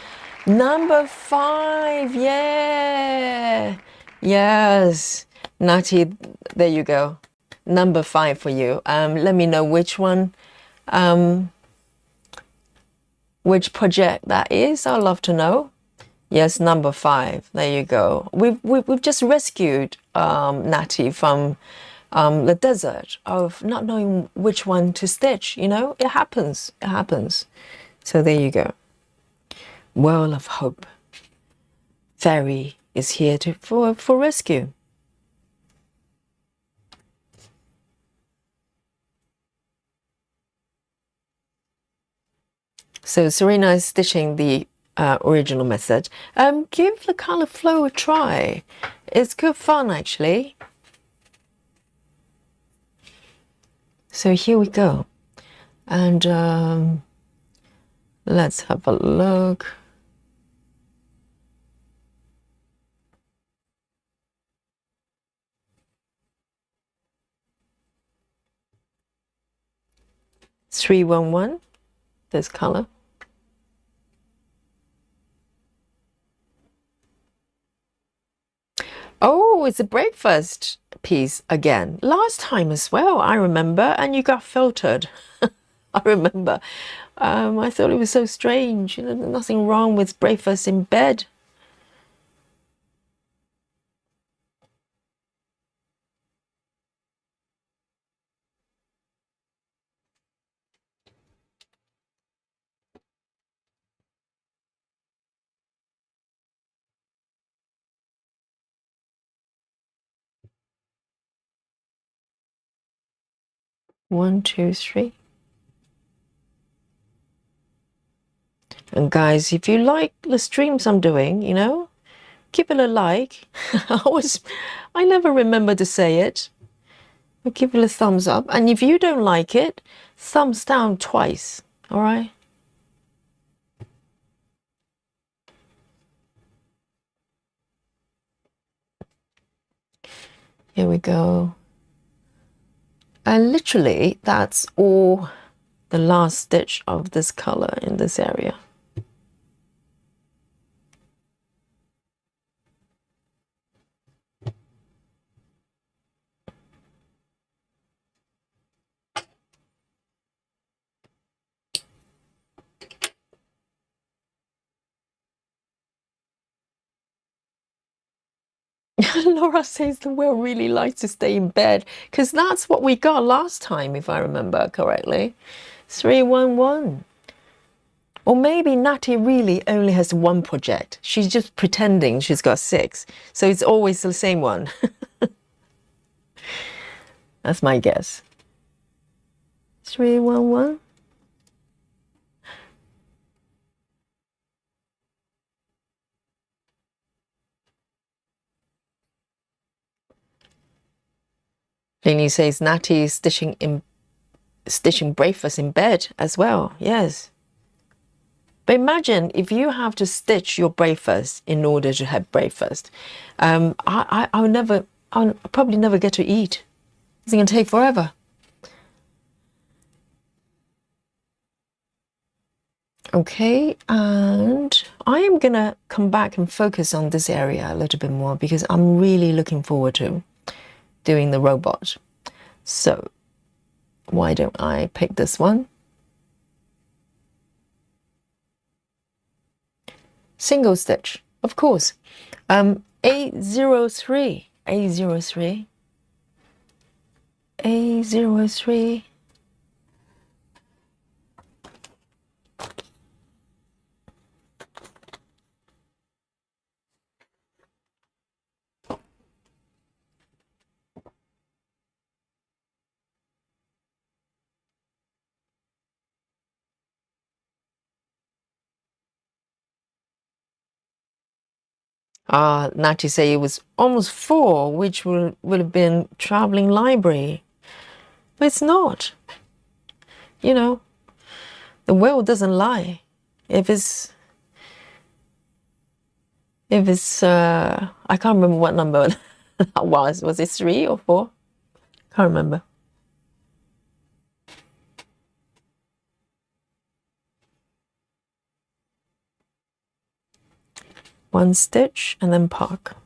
Number 5, yeah. Yes. Natty, there you go. Number 5 for you. Let me know which one, which project that is. I'd love to know. Yes, number 5. There you go. We've just rescued Natty from the desert of not knowing which one to stitch. It happens. It happens. So there you go. World of Hope. Fairy is here for rescue. So Serena is stitching the original method. Give the color flow a try. It's good fun, actually. So here we go. And let's have a look. (311), this color. Oh, it's a breakfast piece again. Last time as well, I remember, and you got filtered. I remember. I thought it was so strange. Nothing wrong with breakfast in bed. One, two, three. And guys, if you like the streams I'm doing, give it a like. I never remember to say it. But give it a thumbs up. And if you don't like it, thumbs down twice. All right? Here we go. And literally, that's all the last stitch of this color in this area. Laura says the whale really likes to stay in bed because that's what we got last time, if I remember correctly. 311. Or maybe Natty really only has one project. She's just pretending she's got 6. So it's always the same one. That's my guess. 311. Lainey says Natty is stitching breakfast in bed as well. Yes. But imagine if you have to stitch your breakfast in order to have breakfast. I'll probably never get to eat. It's going to take forever. Okay, and I am going to come back and focus on this area a little bit more because I'm really looking forward to doing the robot. So why don't I pick this one? Single stitch, of course. A03, A03, A03. Not to say it was almost 4, which would have been traveling library. But it's not. You know, the world doesn't lie. If it's I can't remember what number that was. Was it 3 or 4? Can't remember. One stitch and then park.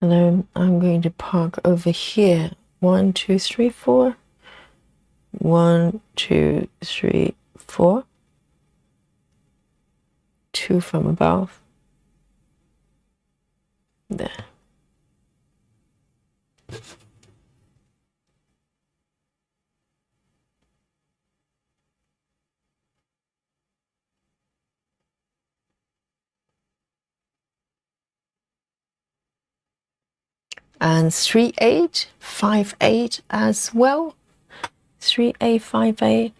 And then I'm going to park over here. 1, 2, 3, 4. 1, 2, 3, 4. 2 from above. There. And 3, 8, 5, 8 as well. 3, 8, 5, 8.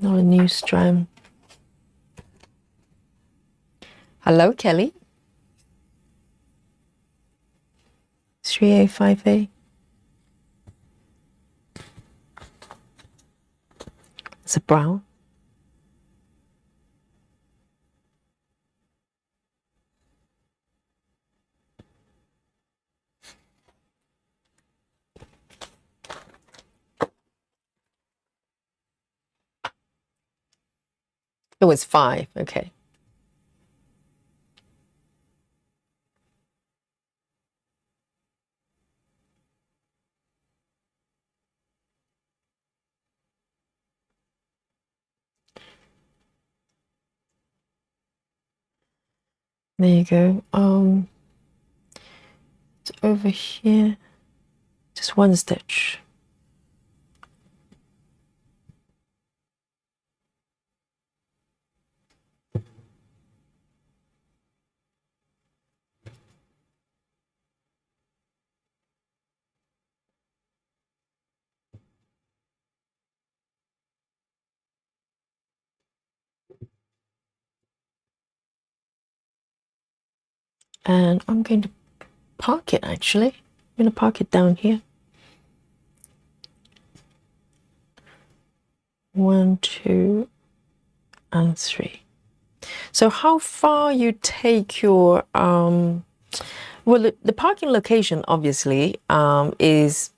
Not a new strand. Hello, Kelly. 3, 8, 5, 8. It's a brown. It was 5, okay. There you go. It's over here. Just one stitch. And I'm going to park it actually. I'm going to park it down here. 1, 2, and 3. So how far you take your well, the parking location obviously is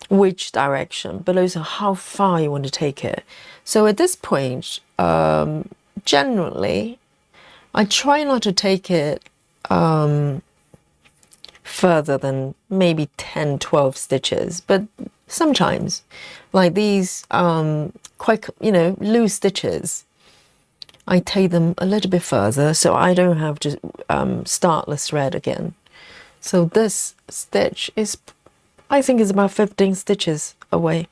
which direction, but also how far you want to take it. So at this point, generally, I try not to take it further than maybe 10, 12 stitches, but sometimes, like these quite, loose stitches, I take them a little bit further so I don't have to start the thread again. So this stitch is, I think, is about 15 stitches away.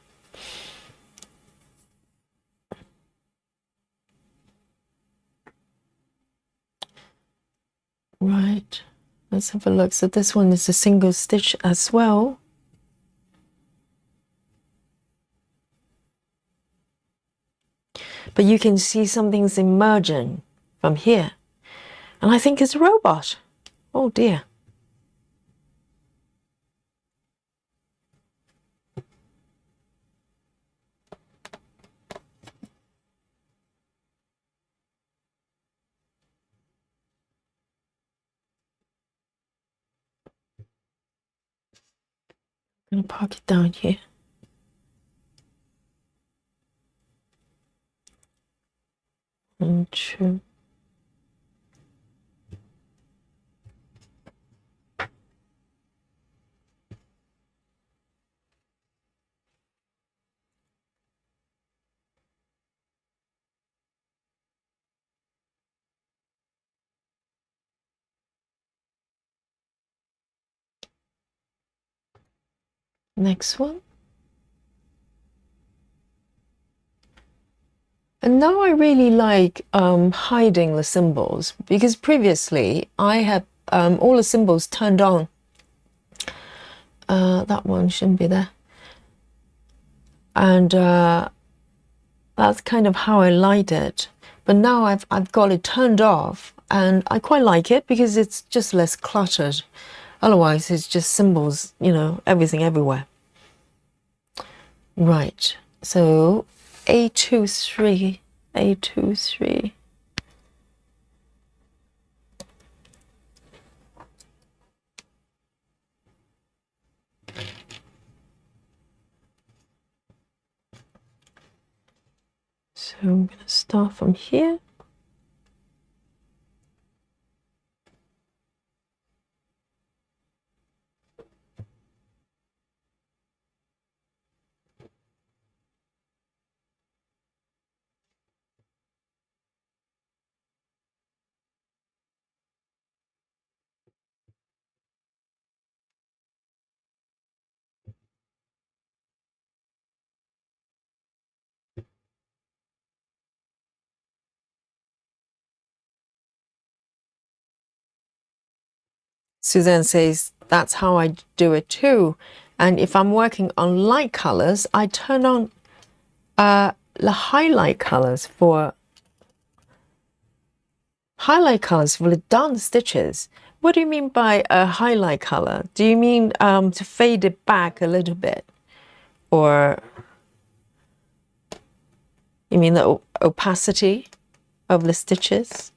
Right, let's have a look. So this one is a single stitch as well. But you can see something's emerging from here. And I think it's a robot. Oh dear. I'm gonna park it down here. And 2. Next one. And now I really like hiding the symbols, because previously I had all the symbols turned on. That one shouldn't be there. And that's kind of how I liked it. But now I've got it turned off, and I quite like it because it's just less cluttered. Otherwise, it's just symbols, you know, everything everywhere. Right, so A23, A23. So I'm going to start from here. Suzanne says that's how I do it too. And if I'm working on light colors, I turn on the highlight colors for the done stitches. What do you mean by a highlight color? Do you mean to fade it back a little bit? Or you mean the opacity of the stitches?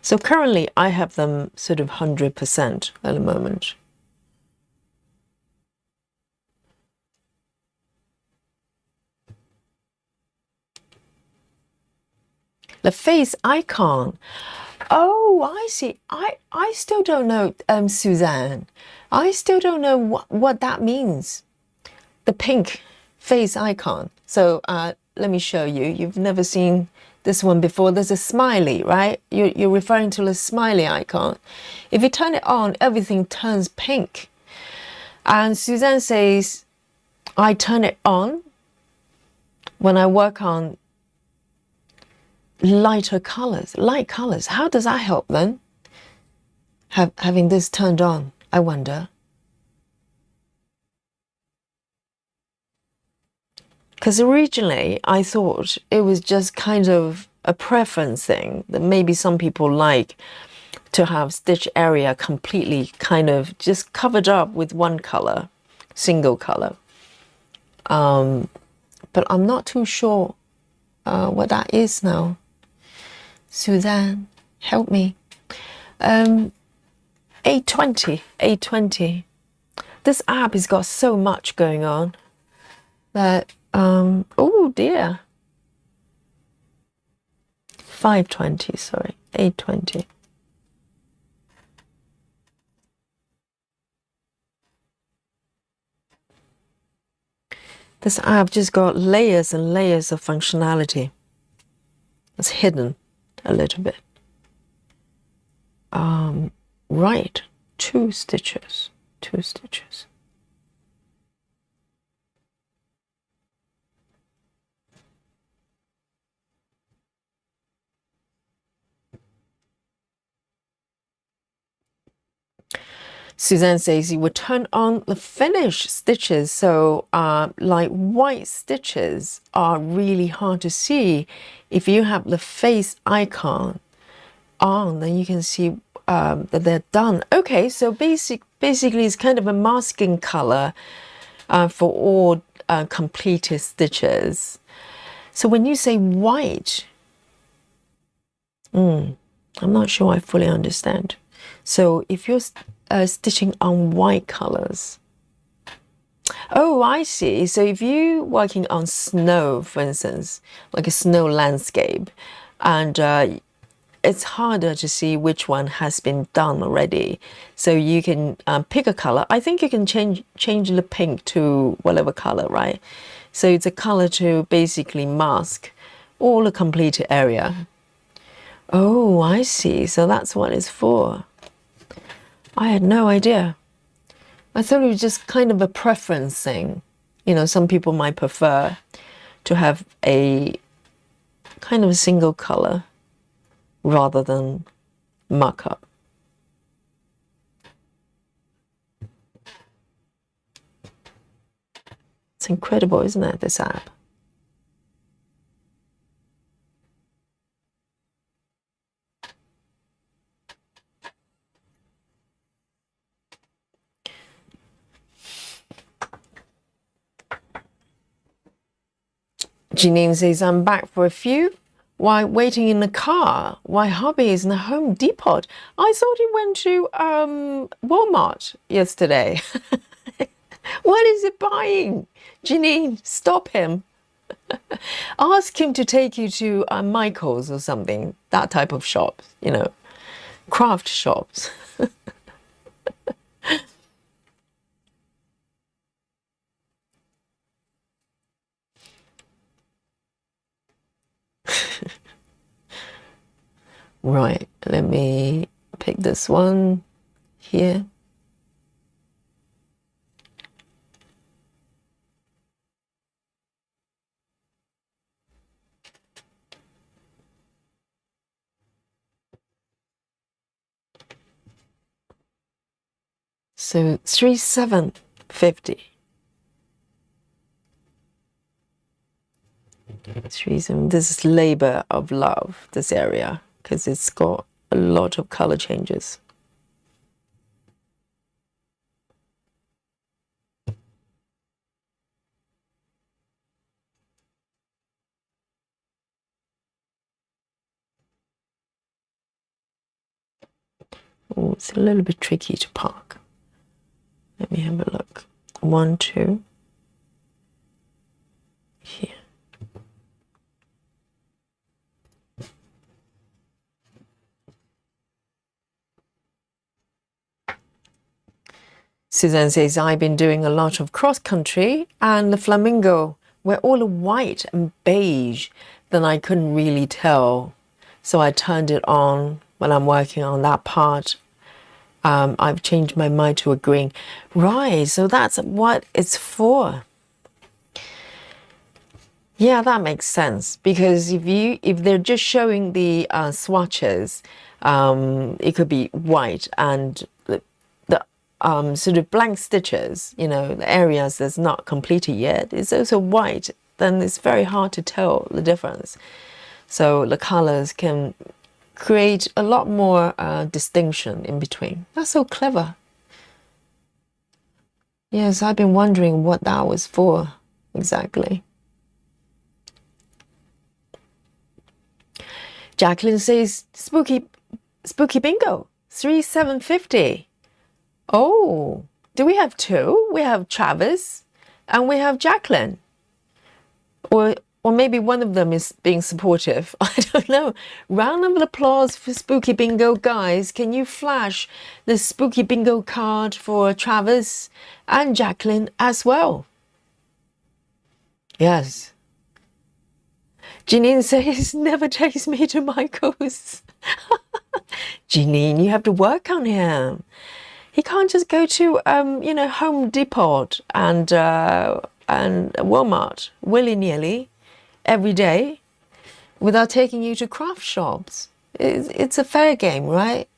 So currently I have them sort of 100% at the moment. The face icon. Oh, I see. I still don't know, Suzanne. I still don't know what that means. The pink face icon. So let me show you. You've never seen this one before. There's a smiley, right? You're referring to the smiley icon. If you turn it on, everything turns pink. And Suzanne says, I turn it on when I work on lighter colors, light colors. How does that help then? Having this turned on, I wonder. Because originally I thought it was just kind of a preference thing, that maybe some people like to have stitch area completely kind of just covered up with one color, single color. But I'm not too sure what that is now. Suzanne, help me. 820. This app has got so much going on that, oh dear. 520, sorry, 820. This app just got layers and layers of functionality. It's hidden a little bit. Right, two stitches. Suzanne says you would turn on the finish stitches. So like white stitches are really hard to see. If you have the face icon on, then you can see that they're done. Okay, so basically it's kind of a masking color for all completed stitches. So when you say white, I'm not sure I fully understand. So if you're stitching on white colors, oh, I see. So if you're working on snow, for instance, like a snow landscape, and it's harder to see which one has been done already. So you can pick a color. I think you can change the pink to whatever color, right? So it's a color to basically mask all the completed area. Oh, I see. So that's what it's for. I had no idea. I thought it was just kind of a preference thing. You know, some people might prefer to have a kind of a single color rather than markup. It's incredible, isn't it, this app? Janine says, I'm back for a few. While waiting in the car, while hubby is in the Home Depot. I thought he went to Walmart yesterday. What is it buying? Janine, stop him. Ask him to take you to Michael's or something, that type of shop, you know, craft shops. Right, let me pick this one here. So 3,750. 3,7. This is labor of love, this area, because it's got a lot of color changes. Oh, it's a little bit tricky to park. Let me have a look. 1, 2. Here. Suzanne says, I've been doing a lot of cross country and the flamingo were all white and beige. Then I couldn't really tell. So I turned it on when I'm working on that part. I've changed my mind to a green. Right, so that's what it's for. Yeah, that makes sense, because if they're just showing the swatches, it could be white, and the sort of blank stitches, you know, the areas that's not completed yet, it's also white. Then it's very hard to tell the difference. So the colors can create a lot more distinction in between. That's so clever. Yes, I've been wondering what that was for exactly. Jacqueline says, spooky bingo, 3,750. Oh, do we have two? We have Travis and we have Jacqueline. Or maybe one of them is being supportive. I don't know. Round of applause for Spooky Bingo. Guys, can you flash the Spooky Bingo card for Travis and Jacqueline as well? Yes. Janine says, never takes me to Michael's. Janine, you have to work on him. He can't just go to, you know, Home Depot and Walmart willy-nilly every day without taking you to craft shops. It's a fair game, right?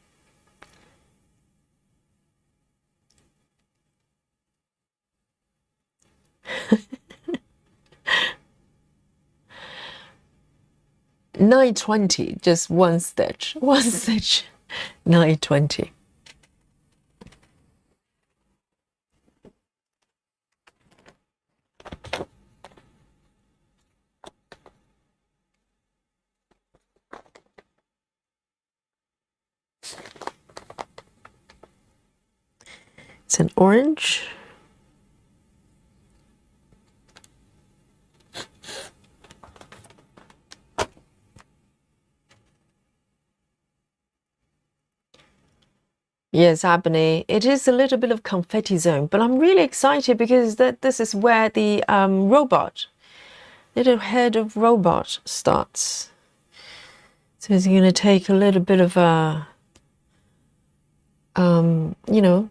$9.20, just one stitch. One stitch. $9.20. It's an orange. Yes, Ebony, it is a little bit of confetti zone, but I'm really excited because this is where the little head of robot starts. So it's going to take a little bit of a, you know,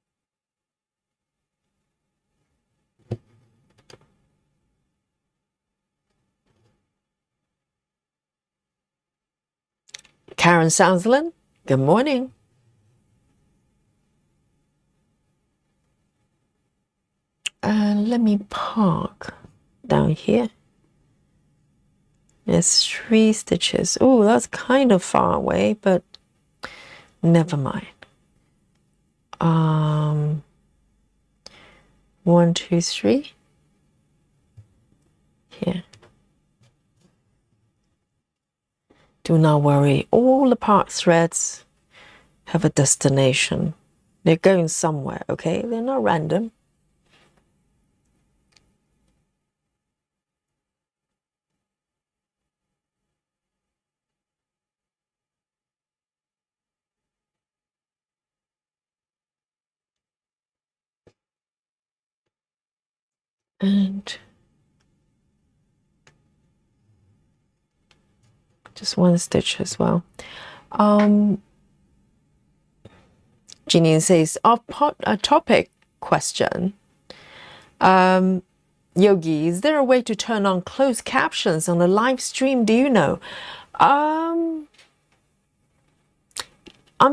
Karen Southland, good morning. Let me park down here. There's 3 stitches. Oh, that's kind of far away, but never mind. 1, 2, 3. Here. Do not worry. All the part threads have a destination. They're going somewhere, okay? They're not random. And just 1 stitch as well. Jeanine says, a topic question. Yogi, is there a way to turn on closed captions on the live stream? Do you know? I'm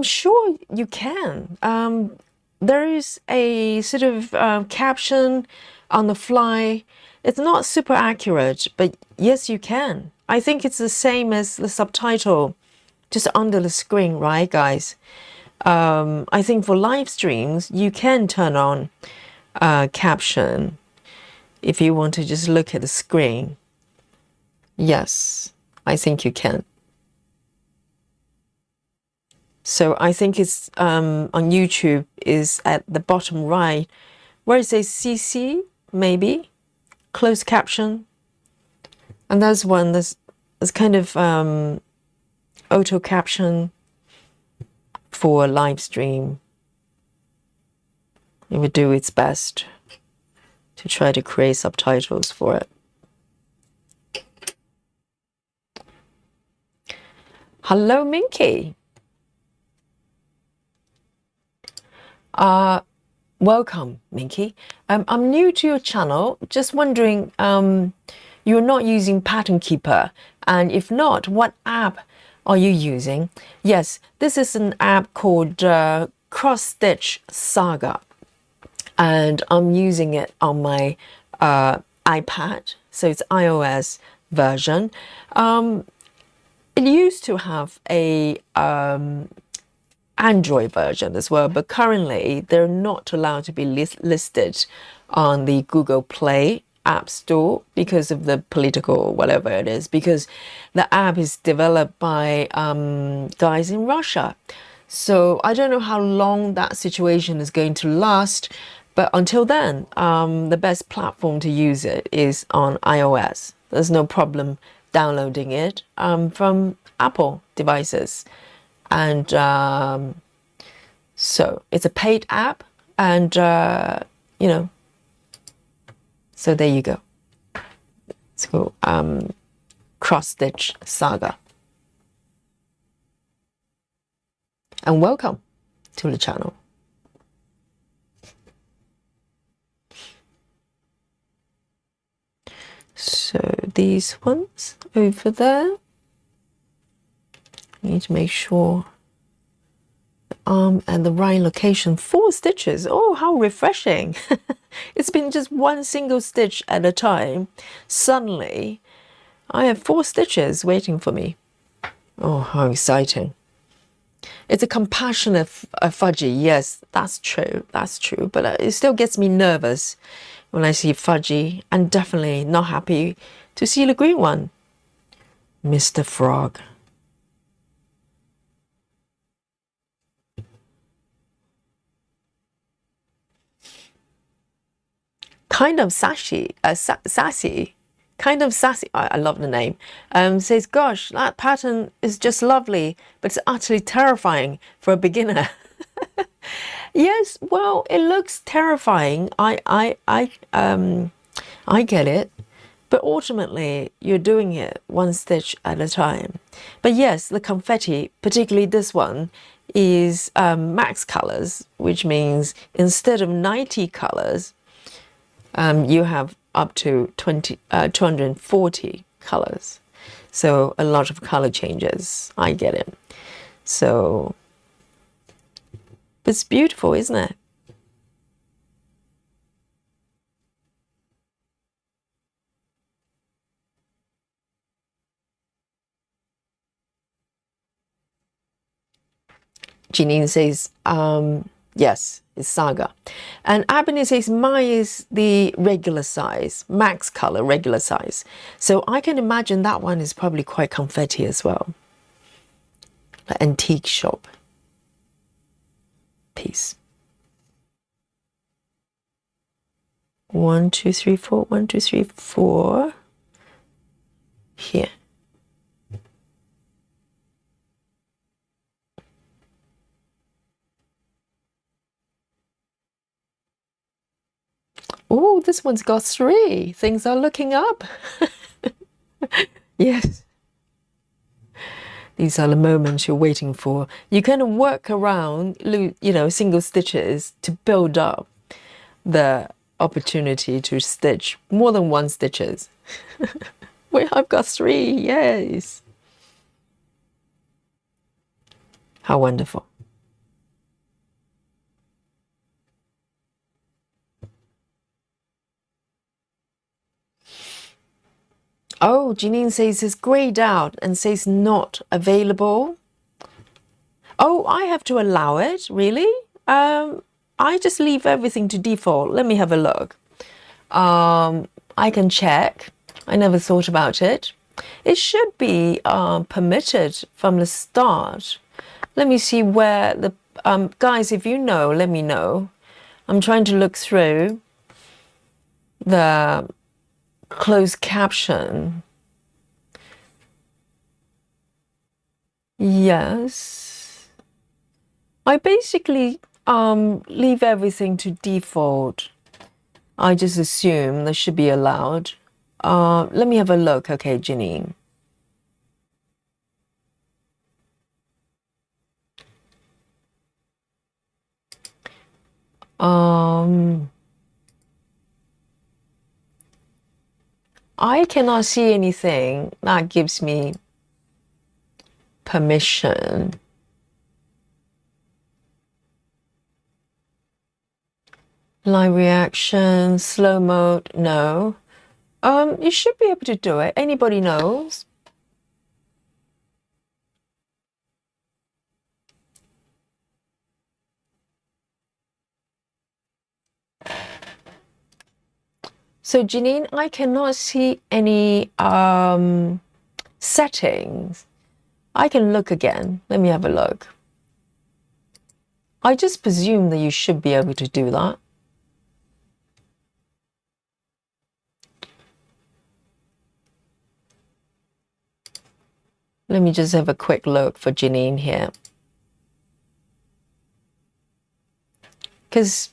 sure you can. There is a sort of caption on the fly. It's not super accurate, but yes, you can. I think it's the same as the subtitle, just under the screen, right, guys? I think for live streams, you can turn on caption if you want to just look at the screen. Yes, I think you can. So I think it's on YouTube is at the bottom right, where it says CC, maybe, closed caption. And there's one that's kind of auto caption for a live stream. It would do its best to try to create subtitles for it. Hello, Minky. Welcome, Minky. I'm new to your channel. Just wondering, you're not using Pattern Keeper, and if not, what app are you using? Yes, this is an app called Cross Stitch Saga, and I'm using it on my iPad, so it's iOS version. It used to have a Android version as well, but currently they're not allowed to be listed on the Google Play App Store because of the political whatever it is, because the app is developed by guys in Russia. So I don't know how long that situation is going to last, but until then, the best platform to use it is on iOS. There's no problem downloading it from Apple devices. And so it's a paid app, and you know, so there you go. So Cross Stitch Saga, and welcome to the channel. So these ones over there, need to make sure the arm and the right location. 4 stitches. Oh, how refreshing. It's been just 1 single stitch at a time. Suddenly I have 4 stitches waiting for me. Oh, how exciting. It's a compassionate fudgy. Yes, that's true. That's true. But it still gets me nervous when I see fudgy, and definitely not happy to see the green one. Mr. Frog. Kind of sassy, kind of sassy. I love the name. Says, gosh, that pattern is just lovely, but it's utterly terrifying for a beginner. Yes, well, it looks terrifying. I get it, but ultimately you're doing it 1 stitch at a time. But yes, the confetti, particularly this one, is max colors, which means instead of 90 colors, you have up to 240 colors. So a lot of color changes. I get it. So it's beautiful, isn't it? Janine says, yes, it's Saga. And Abini says, mine is the regular size, max color, regular size. So I can imagine that one is probably quite confetti as well. An antique shop piece. 1, 2, 3, 4, 1, 2, 3, 4. Here. Oh, this one's got 3. Things are looking up. Yes. These are the moments you're waiting for. You kind of work around, you know, single stitches to build up the opportunity to stitch more than 1 stitches. Wait, I've got 3. Yes. How wonderful. Oh, Janine says it's grayed out and says not available. Oh, I have to allow it, really? I just leave everything to default. Let me have a look. I can check. I never thought about it. It should be permitted from the start. Let me see where the... guys, if you know, let me know. I'm trying to look through the closed caption. Yes. I basically leave everything to default. I just assume that should be allowed. Let me have a look. Okay, Janine. I cannot see anything that gives me permission. Live reaction, slow mode, no. You should be able to do it. Anybody knows? So Janine, I cannot see any settings. I can look again. Let me have a look. I just presume that you should be able to do that. Let me just have a quick look for Janine here. Because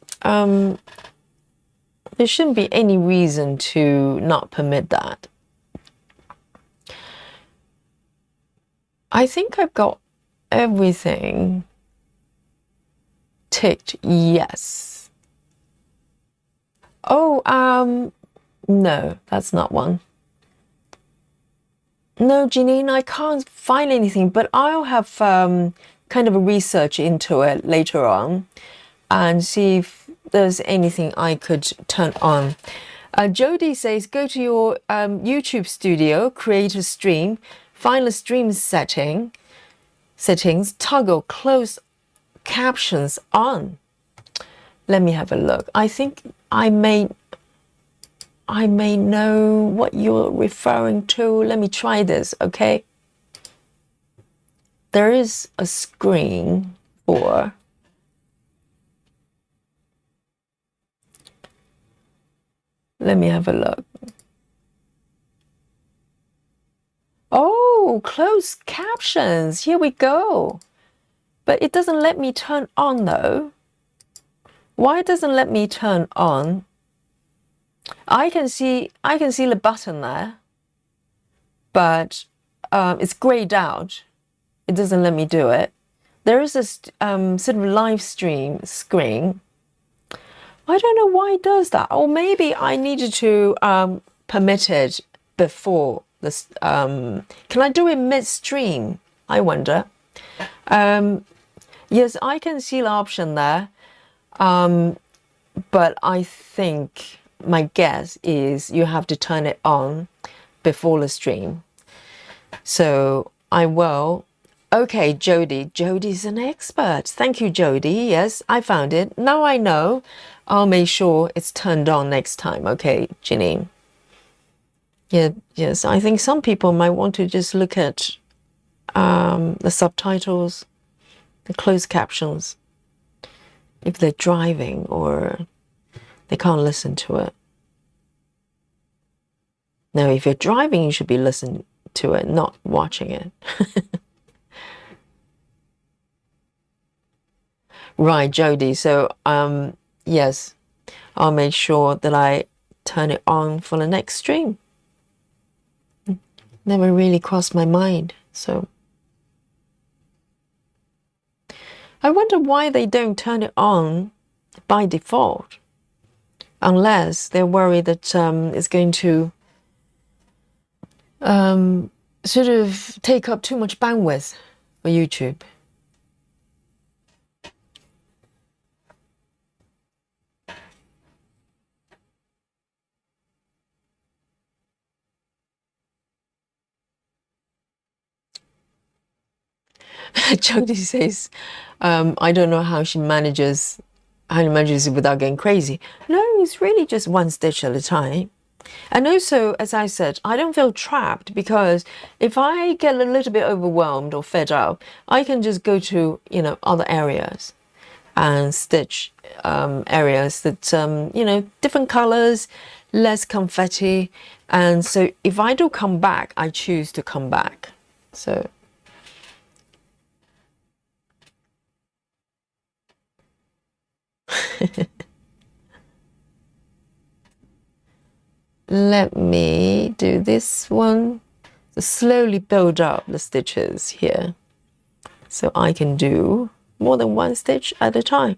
there shouldn't be any reason to not permit that. I think I've got everything ticked yes. Oh, no, that's not one. No, Janine, I can't find anything, but I'll have kind of a research into it later on and see if there's anything I could turn on. Jody says, go to your YouTube studio, create a stream, find the stream settings, toggle closed captions on. Let me have a look. I think I may know what you're referring to. Let me try this, okay? There is a screen for... Let me have a look. Oh, closed captions. Here we go. But it doesn't let me turn on though. Why it doesn't let me turn on? I can see the button there, but it's grayed out. It doesn't let me do it. There is a sort of live stream screen. I don't know why it does that. Or maybe I needed to permit it before this. Can I do it midstream? I wonder. Yes, I can see the option there. But I think my guess is you have to turn it on before the stream. So I will. Okay, Jody. Jody's an expert. Thank you, Jody. Yes, I found it. Now I know. I'll make sure it's turned on next time. Okay, Janine. Yeah, yes. I think some people might want to just look at the subtitles, the closed captions, if they're driving or they can't listen to it. Now, if you're driving, you should be listening to it, not watching it. Right, Jody. So, yes, I'll make sure that I turn it on for the next stream. Never really crossed my mind. So, I wonder why they don't turn it on by default, unless they're worried that it's going to sort of take up too much bandwidth for YouTube. Jody says, I don't know how she manages it without getting crazy. No, it's really just one stitch at a time. And also, as I said, I don't feel trapped, because if I get a little bit overwhelmed or fed up, I can just go to, other areas and stitch areas that, different colors, less confetti. And so if I do come back, I choose to come back. So. Let me do this one to slowly build up the stitches here, so I can do more than one stitch at a time.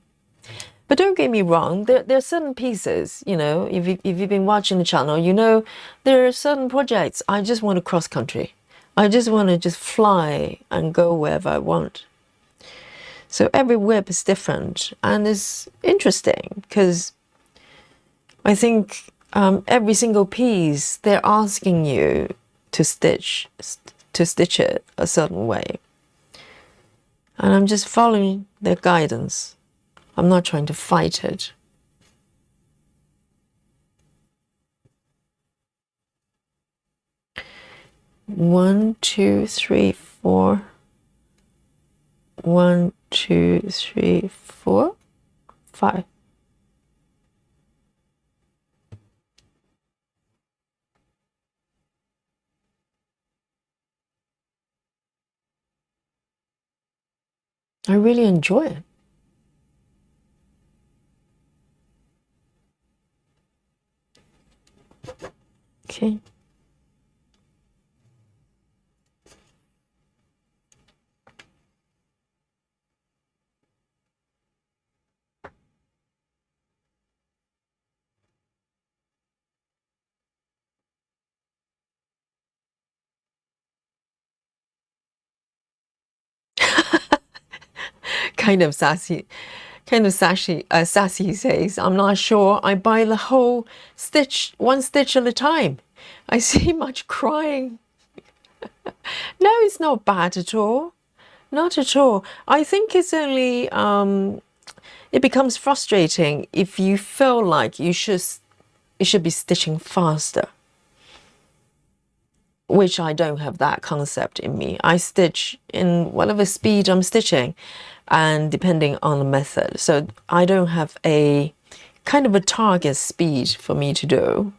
But don't get me wrong, there are certain pieces, if you've been watching the channel, there are certain projects I just want to cross country. I just want to just fly and go wherever I want. So every whip is different, and it's interesting because I think every single piece they're asking you to stitch it a certain way, and I'm just following their guidance. I'm not trying to fight it. One, two, three, four. 1, 2, 3, 4, 5. I really enjoy it. Okay. Kind of sassy says, I'm not sure I buy the whole stitch, one stitch at a time. I see much crying. No, it's not bad at all. Not at all. I think it's only, it becomes frustrating if you feel like you should be stitching faster, which I don't have that concept in me. I stitch in whatever speed I'm stitching, and depending on the method. So I don't have a kind of a target speed for me to do.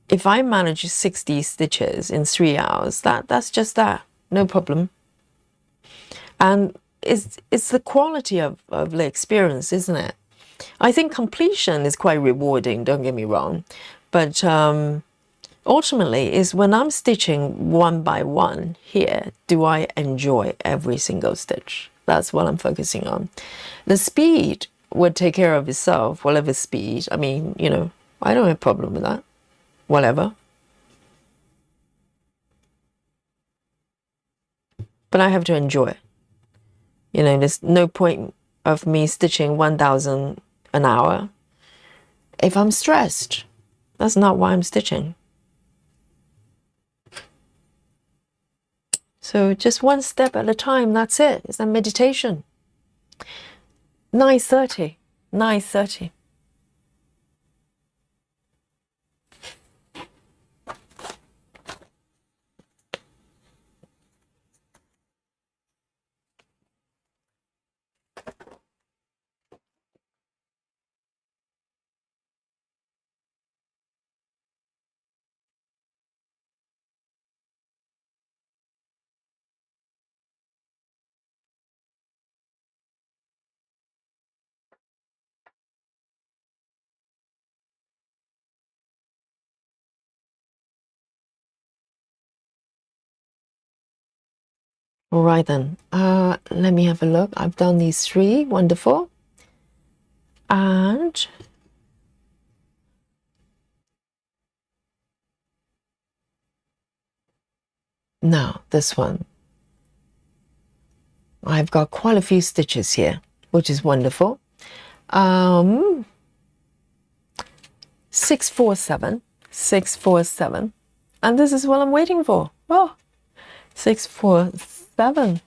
If I manage 60 stitches in 3 hours, that's just that, no problem. And it's the quality of the experience, isn't it? I think completion is quite rewarding, don't get me wrong, but ultimately is when I'm stitching one by one here, do I enjoy every single stitch? That's what I'm focusing on. The speed would take care of itself, whatever speed. I mean, I don't have a problem with that. Whatever. but I have to enjoy it. You know, there's no point of me stitching 1,000 an hour if I'm stressed. That's not why I'm stitching. So just one step at a time, that's it. It's a meditation. 9:30, 9:30. All right then, let me have a look. I've done these 3, wonderful. And now this one. I've got quite a few stitches here, which is wonderful. 647, 647. And this is what I'm waiting for. Oh, 647.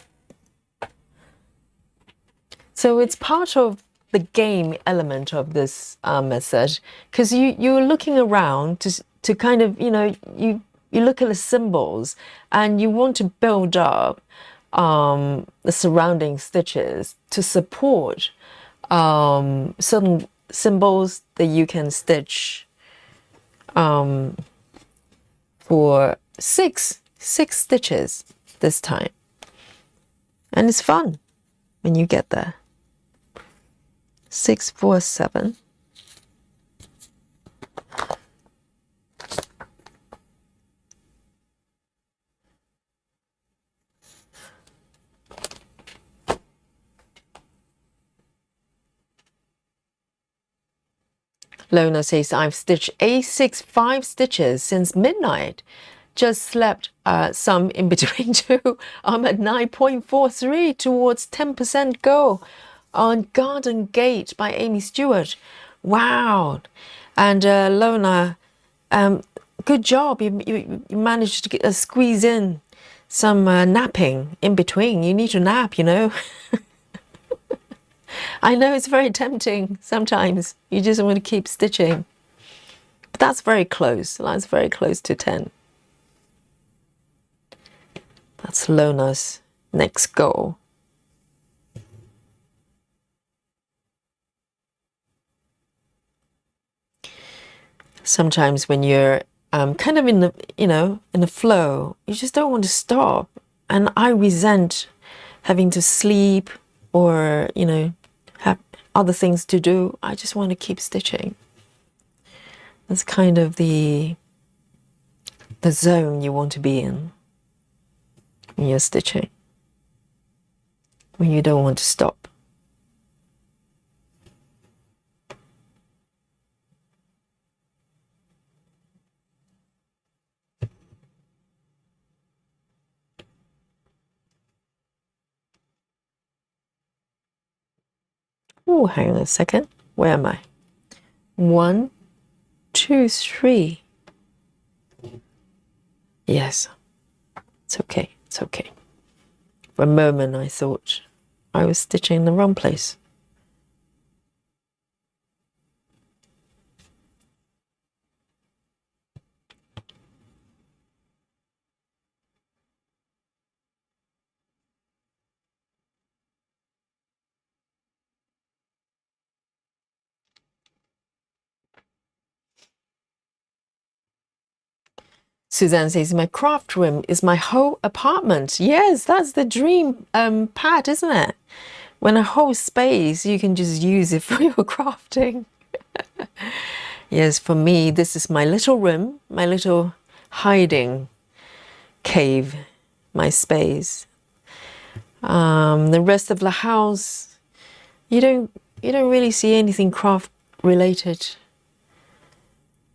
So it's part of the game element of this method, because you're looking around to kind of, you know, you look at the symbols and you want to build up the surrounding stitches to support certain symbols that you can stitch for six stitches this time. And it's fun when you get there. 647. Lona says, I've stitched 5 stitches since midnight. Just slept some in between too. I'm at 9.43 towards 10% goal on Garden Gate by Aimee Stewart. Wow. And Lona, good job. You managed to squeeze in some napping in between. You need to nap, you know. I know it's very tempting sometimes. You just want to keep stitching. But that's very close. That's very close to 10. That's Lona's next goal. Sometimes when you're kind of in the, you know, in the flow, you just don't want to stop. And I resent having to sleep or, you know, have other things to do. I just want to keep stitching. That's kind of the zone you want to be in when you're stitching, when you don't want to stop. Oh, hang on a second. Where am I? 1, 2, 3. Yes, it's okay. It's okay. For a moment, I thought I was stitching in the wrong place. Suzanne says, my craft room is my whole apartment. Yes, that's the dream pad, isn't it? When a whole space, you can just use it for your crafting. Yes, for me, this is my little room, my little hiding cave, my space. The rest of the house, you don't really see anything craft related.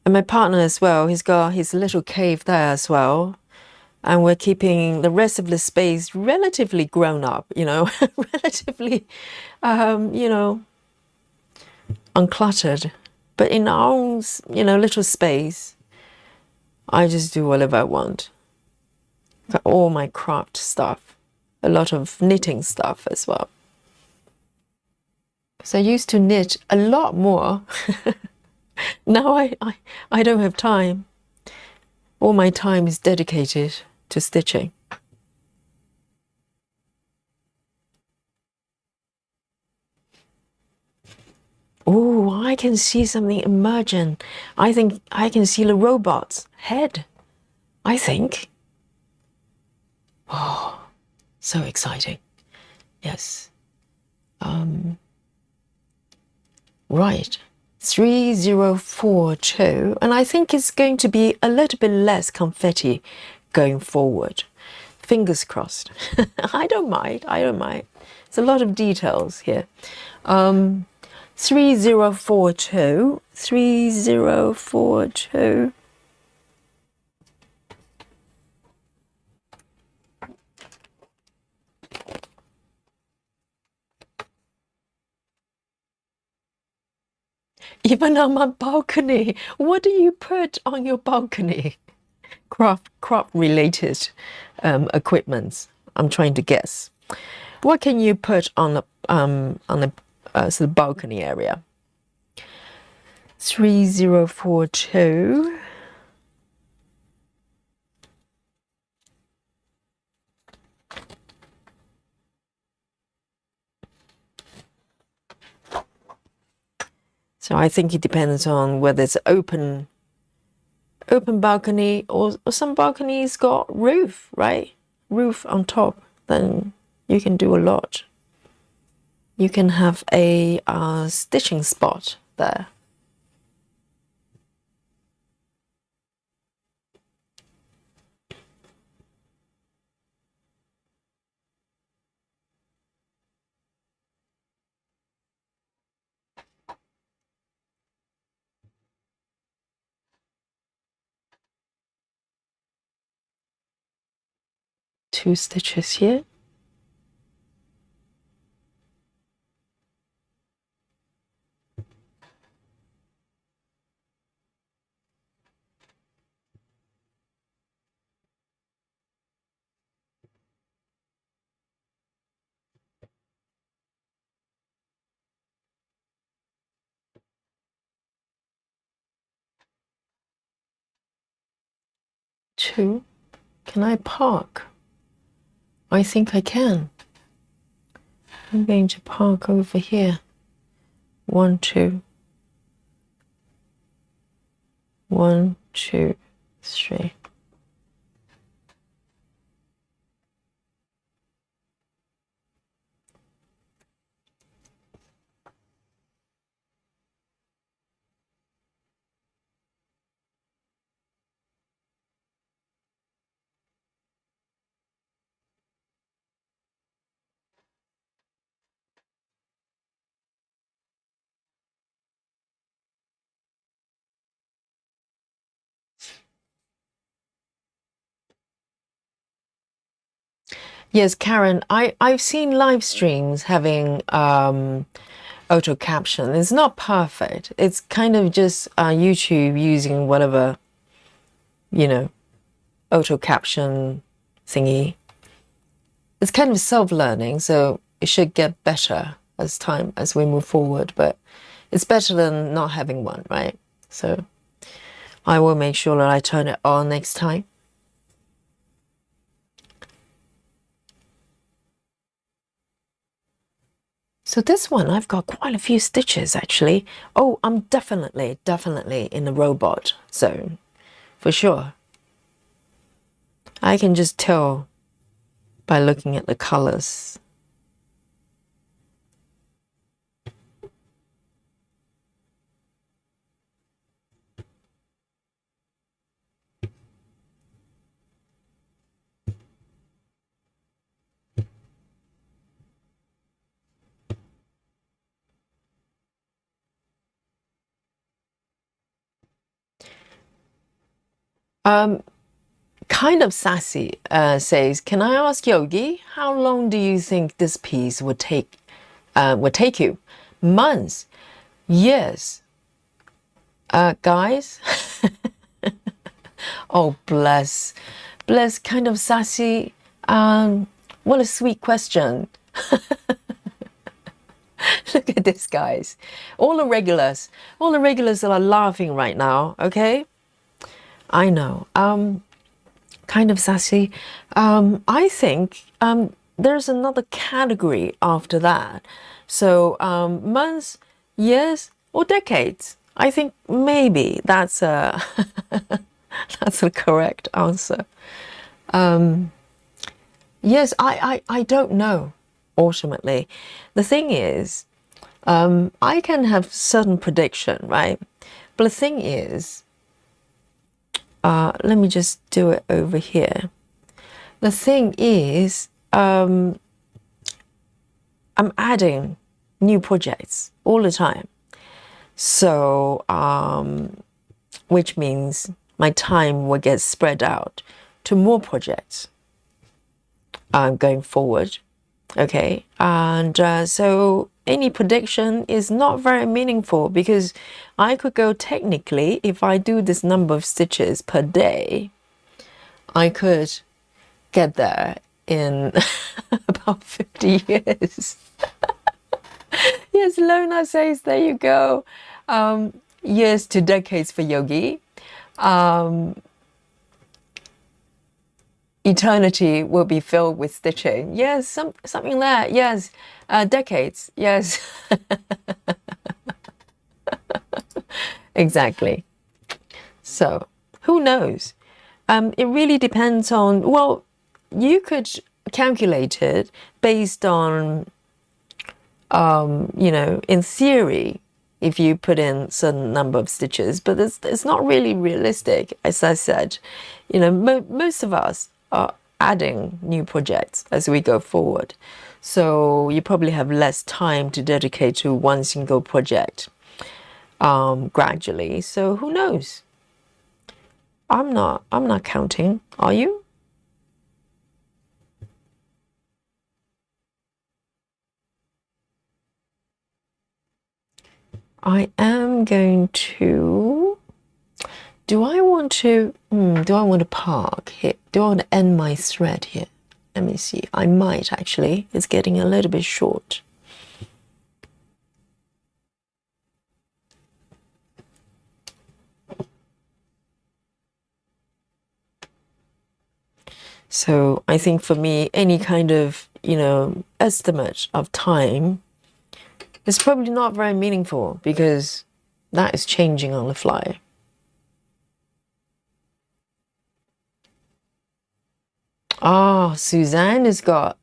And my partner as well, he's got his little cave there as well. and we're keeping the rest of the space relatively grown up, you know, relatively, you know, uncluttered. But in our own, you know, little space, I just do whatever I want. Got all my craft stuff, a lot of knitting stuff as well. So I used to knit a lot more. Now I don't have time. All my time is dedicated to stitching. Oh, I can see something emerging. I think I can see the robot's head. I think. Oh, so exciting. Yes. Right. 3042. And I think it's going to be a little bit less confetti going forward. Fingers crossed. I don't mind. I don't mind. It's a lot of details here. 3042. 3042. Even on my balcony. What do you put on your balcony? Crop related equipments. I'm trying to guess. What can you put on the sort of balcony area? 3042. So I think it depends on whether it's open balcony or some balconies got roof, right? Roof on top. Then you can do a lot. You can have a stitching spot there. Two stitches here. Two. Can I park? I think I can. I'm going to park over here. 1, 2. 1, 2, 3. Yes, Karen, I've seen live streams having auto caption. It's not perfect. It's kind of just YouTube using whatever, you know, auto caption thingy. It's kind of self-learning, so it should get better as we move forward, but it's better than not having one, right? So I will make sure that I turn it on next time. So this one, I've got quite a few stitches actually. Oh, I'm definitely in the robot zone, for sure. I can just tell by looking at the colors. Kind of sassy says, "Can I ask Yogi, how long do you think this piece would take? Would take you? Months, years, guys?" Oh, bless, bless. Kind of sassy. What a sweet question. Look at this, guys. All the regulars are laughing right now. Okay, I know. Kind of sassy. I think there's another category after that. So months, years, or decades. I think maybe that's a that's the correct answer. Yes, I don't know. Ultimately, the thing is, I can have certain prediction, right? But the thing is, let me just do it over here. The thing is, I'm adding new projects all the time. So, which means my time will get spread out to more projects going forward. Okay. And so any prediction is not very meaningful because I could go technically, if I do this number of stitches per day, I could get there in about 50 years. Yes, Lona says, there you go. Years to decades for Yogi. Eternity will be filled with stitching. Yes, something like that. Yes, decades. Yes, exactly. So, who knows? It really depends on, well, you could calculate it based on, you know, in theory, if you put in certain number of stitches, but it's not really realistic. As I said, you know, most of us are adding new projects as we go forward. So you probably have less time to dedicate to one single project gradually. So who knows? I'm not counting. Are you? I am going to. Do I want to park here? Do I want to end my thread here? Let me see. I might actually. It's getting a little bit short. So I think for me, any kind of, you know, estimate of time is probably not very meaningful because that is changing on the fly. Ah, Suzanne has got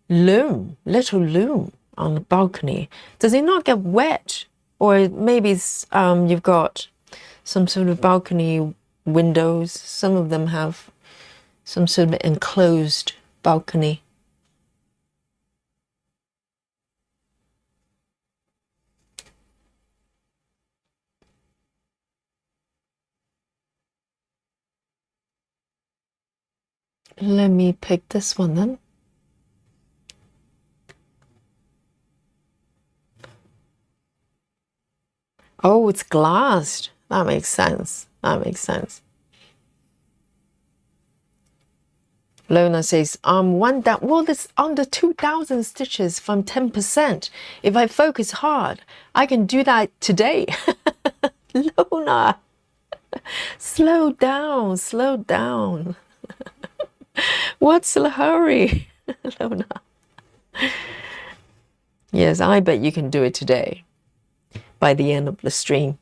little loom on the balcony. Does it not get wet? Or maybe it's, you've got some sort of balcony windows. Some of them have some sort of enclosed balcony. Let me pick this one then. Oh, it's glassed. That makes sense. That makes sense. Lona says, one down. Well, this under 2,000 stitches from 10%. If I focus hard, I can do that today. Lona, slow down, slow down. What's the hurry, Lona? Yes, I bet you can do it today by the end of the stream.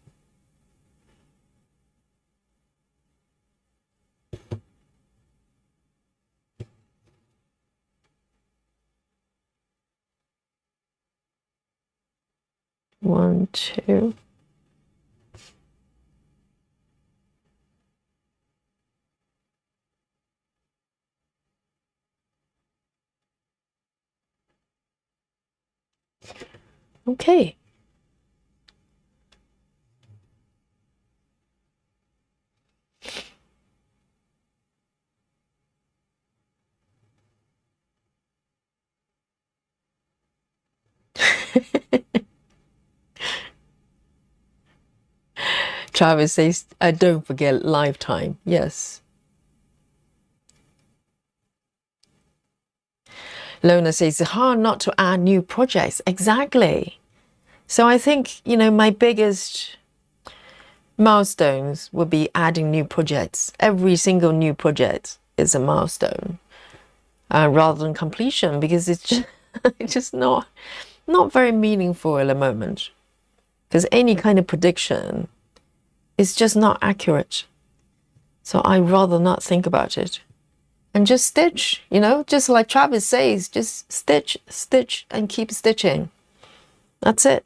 One, two. Okay. Travis says, don't forget lifetime. Yes. Lona says, it's hard not to add new projects. Exactly. So I think, my biggest milestones would be adding new projects. Every single new project is a milestone, rather than completion, because it's just, it's just not very meaningful at the moment. Because any kind of prediction is just not accurate. So I'd rather not think about it. And just stitch, just like Travis says, just stitch, stitch, and keep stitching. That's it.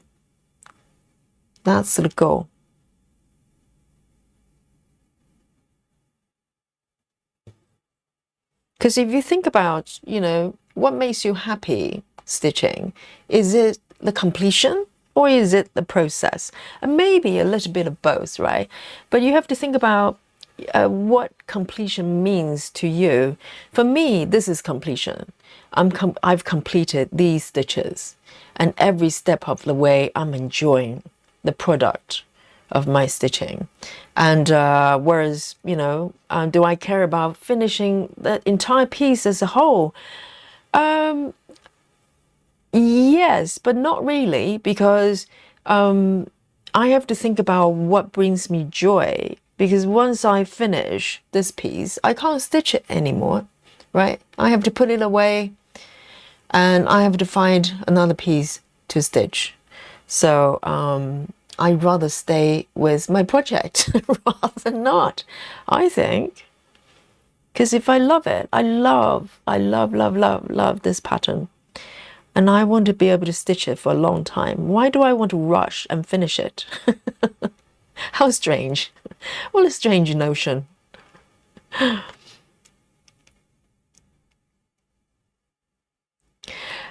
That's the goal. Because if you think about, what makes you happy stitching, is it the completion or is it the process? And maybe a little bit of both, right? But you have to think about what completion means to you. For me, this is completion. I've completed these stitches, and every step of the way I'm enjoying the product of my stitching. And whereas, do I care about finishing the entire piece as a whole? Yes, but not really, because I have to think about what brings me joy. Because once I finish this piece, I can't stitch it anymore, right? I have to put it away, and I have to find another piece to stitch. So I'd rather stay with my project rather than not, I think. Because if I love it, I love this pattern. And I want to be able to stitch it for a long time. Why do I want to rush and finish it? How strange. What a strange notion.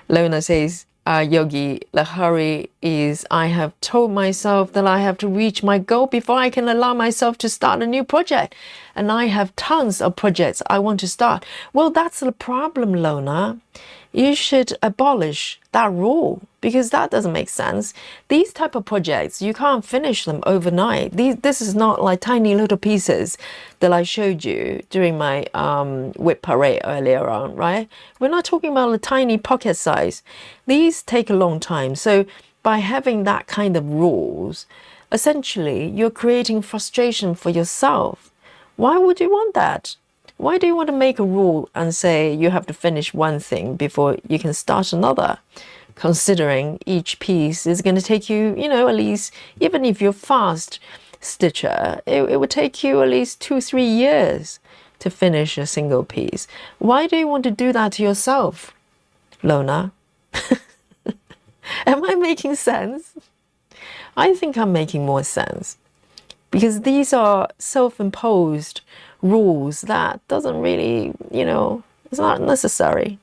Lona says, Yogi, the hurry is I have told myself that I have to reach my goal before I can allow myself to start a new project. And I have tons of projects I want to start. Well, that's the problem, Lona. You should abolish that rule, because that doesn't make sense. These type of projects, you can't finish them overnight. This is not like tiny little pieces that I showed you during my whip parade earlier on, right? We're not talking about a tiny pocket size. These take a long time. So by having that kind of rules, essentially you're creating frustration for yourself. Why would you want that? Why do you want to make a rule and say you have to finish one thing before you can start another? Considering each piece is going to take you, at least, even if you're fast stitcher, it would take you at least 2-3 years to finish a single piece. Why do you want to do that to yourself, Lona? Am I making sense? I think I'm making more sense, because these are self-imposed rules that doesn't really, it's not necessary.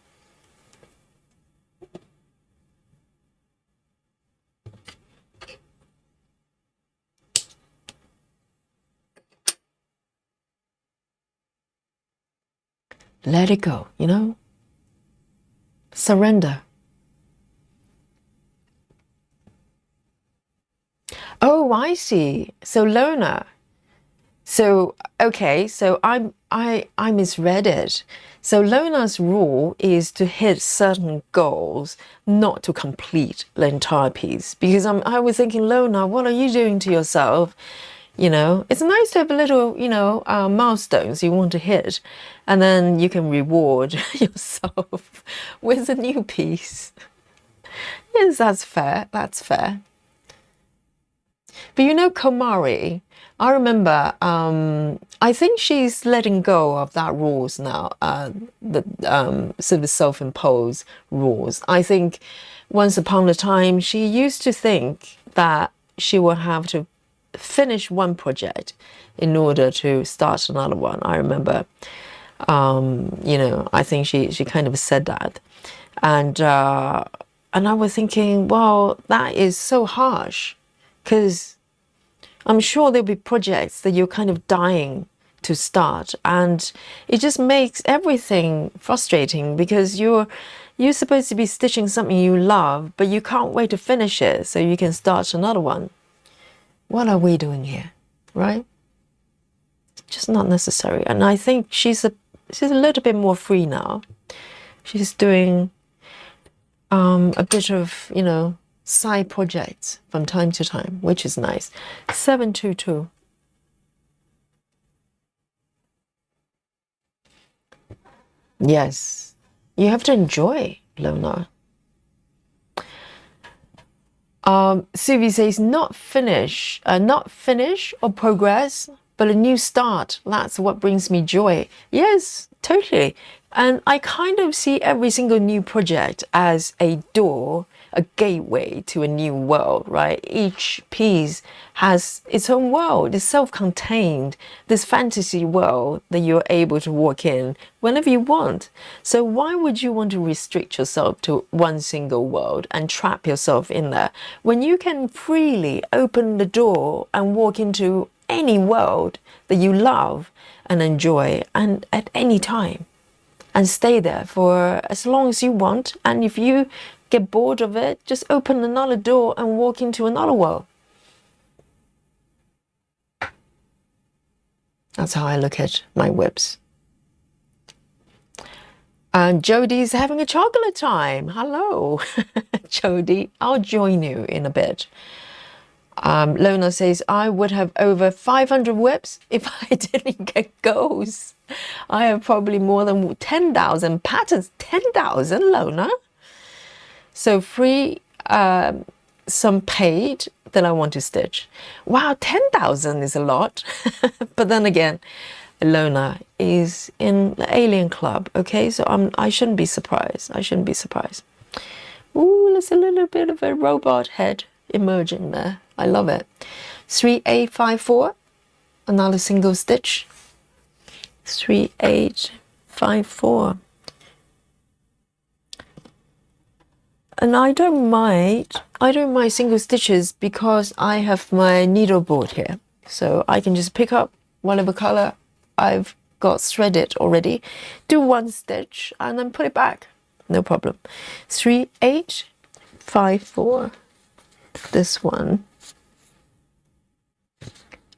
Let it go, surrender. Oh, I see. So Lona, okay, so I misread it. So Lona's rule is to hit certain goals, not to complete the entire piece. Because I was thinking, Lona, what are you doing to yourself? It's nice to have a little, milestones you want to hit, and then you can reward yourself with a new piece. Yes, that's fair. That's fair. But Komari, I remember, I think she's letting go of that rules now, the sort of self-imposed rules. I think once upon a time, she used to think that she will have to finish one project in order to start another one. I remember, I think she kind of said that. And I was thinking, well, that is so harsh, because I'm sure there'll be projects that you're kind of dying to start, and it just makes everything frustrating, because you're You're supposed to be stitching something you love, but you can't wait to finish it so you can start another one. What are we doing here, right? Just not necessary. And I think she's a little bit more free now. She's doing a bit of, you know, side projects from time to time, which is nice. 722. Yes, you have to enjoy, Lona. Suvi says not finish or progress, but a new start. That's what brings me joy. Yes, totally. And I kind of see every single new project as a door, a gateway to a new world, right? Each piece has its own world. It's self-contained, this fantasy world that you're able to walk in whenever you want. So why would you want to restrict yourself to one single world and trap yourself in there when you can freely open the door and walk into any world that you love and enjoy, and at any time, and stay there for as long as you want? And if you get bored of it, just open another door and walk into another world. That's how I look at my whips. And Jodie's having a chocolate time. Hello, Jodie. I'll join you in a bit. Lona says, I would have over 500 whips if I didn't get goals. I have probably more than 10,000 patterns. 10,000, Lona? So free, some paid that I want to stitch. Wow, 10,000 is a lot. But then again, Lona is in the Alien Club, okay? So I shouldn't be surprised. I shouldn't be surprised. Ooh, there's a little bit of a robot head emerging there. I love it. 3854, another single stitch. 3854. And I don't mind single stitches because I have my needle board here. So I can just pick up whatever color I've got threaded already, do one stitch and then put it back. No problem. 3854. This one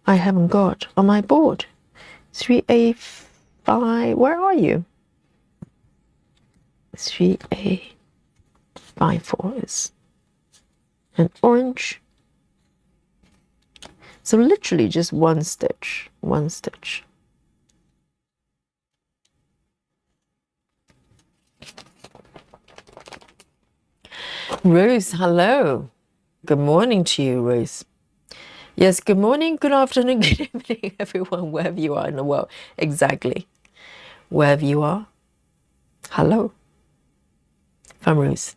I haven't got on my board. 385, where are you? 3854 is an orange. So literally just one stitch, one stitch. Rose, hello. Good morning to you, Rose. Yes, good morning, good afternoon, good evening, everyone, wherever you are in the world. Exactly. Wherever you are. Hello. From Rose.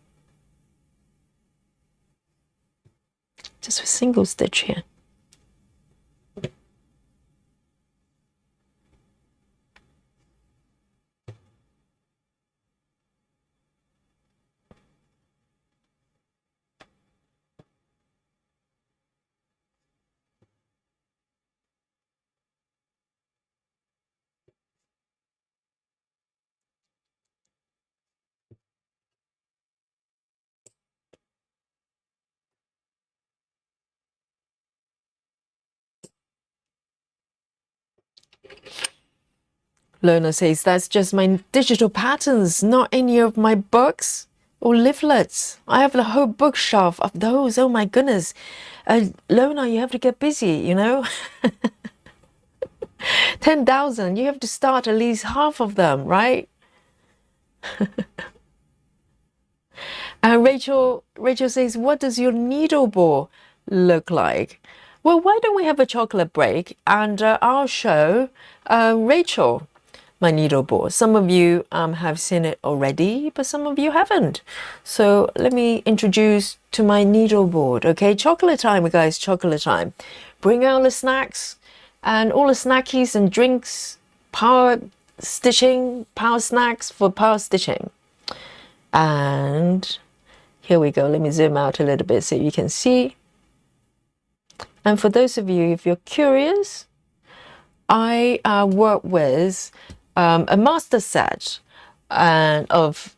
Just a single stitch here. Lona says, that's just my digital patterns, not any of my books or leaflets. I have the whole bookshelf of those. Oh my goodness. Lona, you have to get busy, you know. 10,000, you have to start at least half of them, right? And Rachel says, what does your needle bore look like? Well, why don't we have a chocolate break and I'll show Rachel my needle bore. Some of you have seen it already, but some of you haven't. So let me introduce to my needle board. Okay, chocolate time, guys, chocolate time. Bring out the snacks and all the snackies and drinks, power stitching, power snacks for power stitching. And here we go. Let me zoom out a little bit so you can see. And for those of you, if you're curious, I work with a master set and of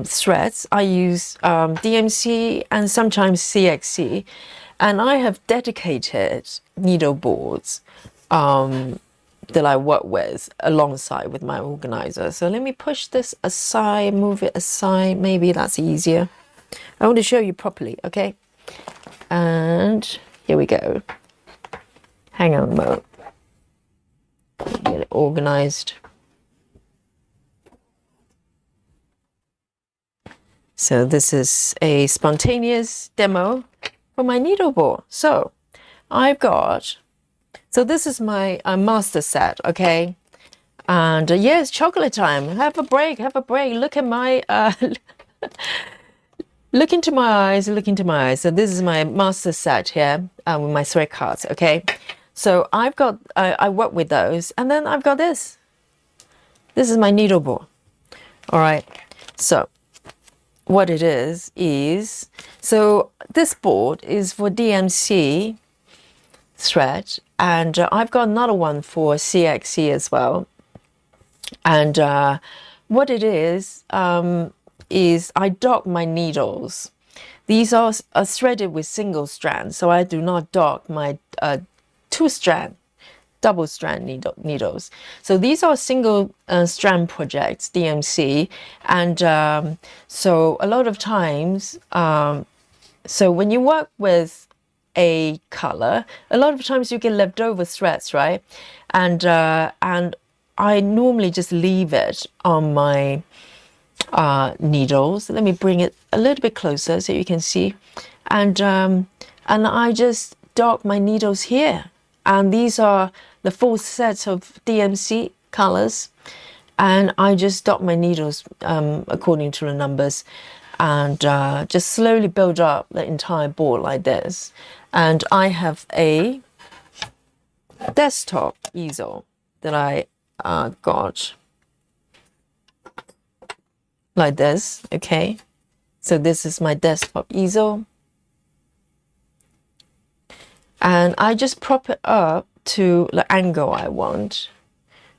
threads. I use DMC and sometimes CXC, and I have dedicated needle boards that I work with alongside with my organizer. So let me push this aside, move it aside. Maybe that's easier. I want to show you properly, okay? And here we go. Hang on a moment. Get it organized. So this is a spontaneous demo for my needle board. So I've got, so this is my master set, okay? And yes, chocolate time. Have a break, have a break. Look at my, look into my eyes, look into my eyes. So this is my master set here with my thread cards, okay? So I've got, I work with those. And then I've got this. This is my needle board. All right. So what it is, so this board is for DMC thread. And I've got another one for CXC as well. And what it is I dock my needles. These are threaded with single strand, so I do not dock my two-strand, double-strand needles. So these are single strand projects, DMC, and so a lot of times, so when you work with a color, a lot of times you get leftover threads, right? And I normally just leave it on my needles. Let me bring it a little bit closer so you can see. And I just dock my needles here. And these are the full sets of DMC colors. And I just dock my needles according to the numbers and just slowly build up the entire board like this. And I have a desktop easel that I got like this, okay? So this is my desktop easel. And I just prop it up to the angle I want.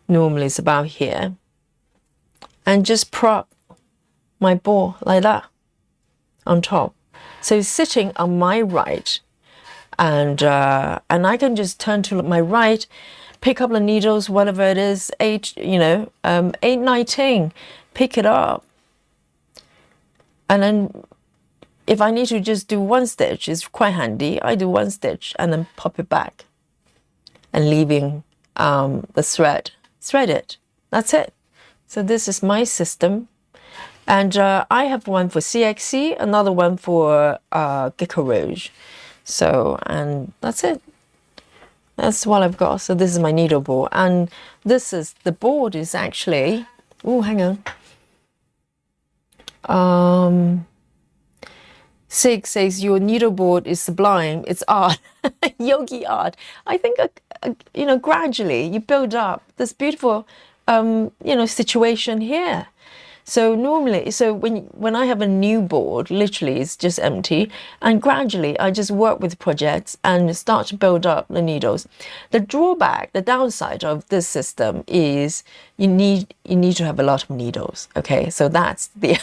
Normally it's about here. And just prop my board like that on top. So it's sitting on my right. And I can just turn to my right, pick up the needles, whatever it is, 819, pick it up. And then if I need to just do one stitch, it's quite handy. I do one stitch and then pop it back and leaving the thread threaded. That's it. So this is my system. And I have one for CXC, another one for Gecko Rouge. So, and that's it. That's what I've got. So this is my needle board. And this is, the board is actually, oh, hang on. Sig says your needle board is sublime. It's art, yogi art. I think, gradually you build up this beautiful, situation here. So normally, when I have a new board, literally it's just empty, and gradually I just work with projects and start to build up the needles. The drawback, the downside of this system is you need to have a lot of needles. Okay, so that's the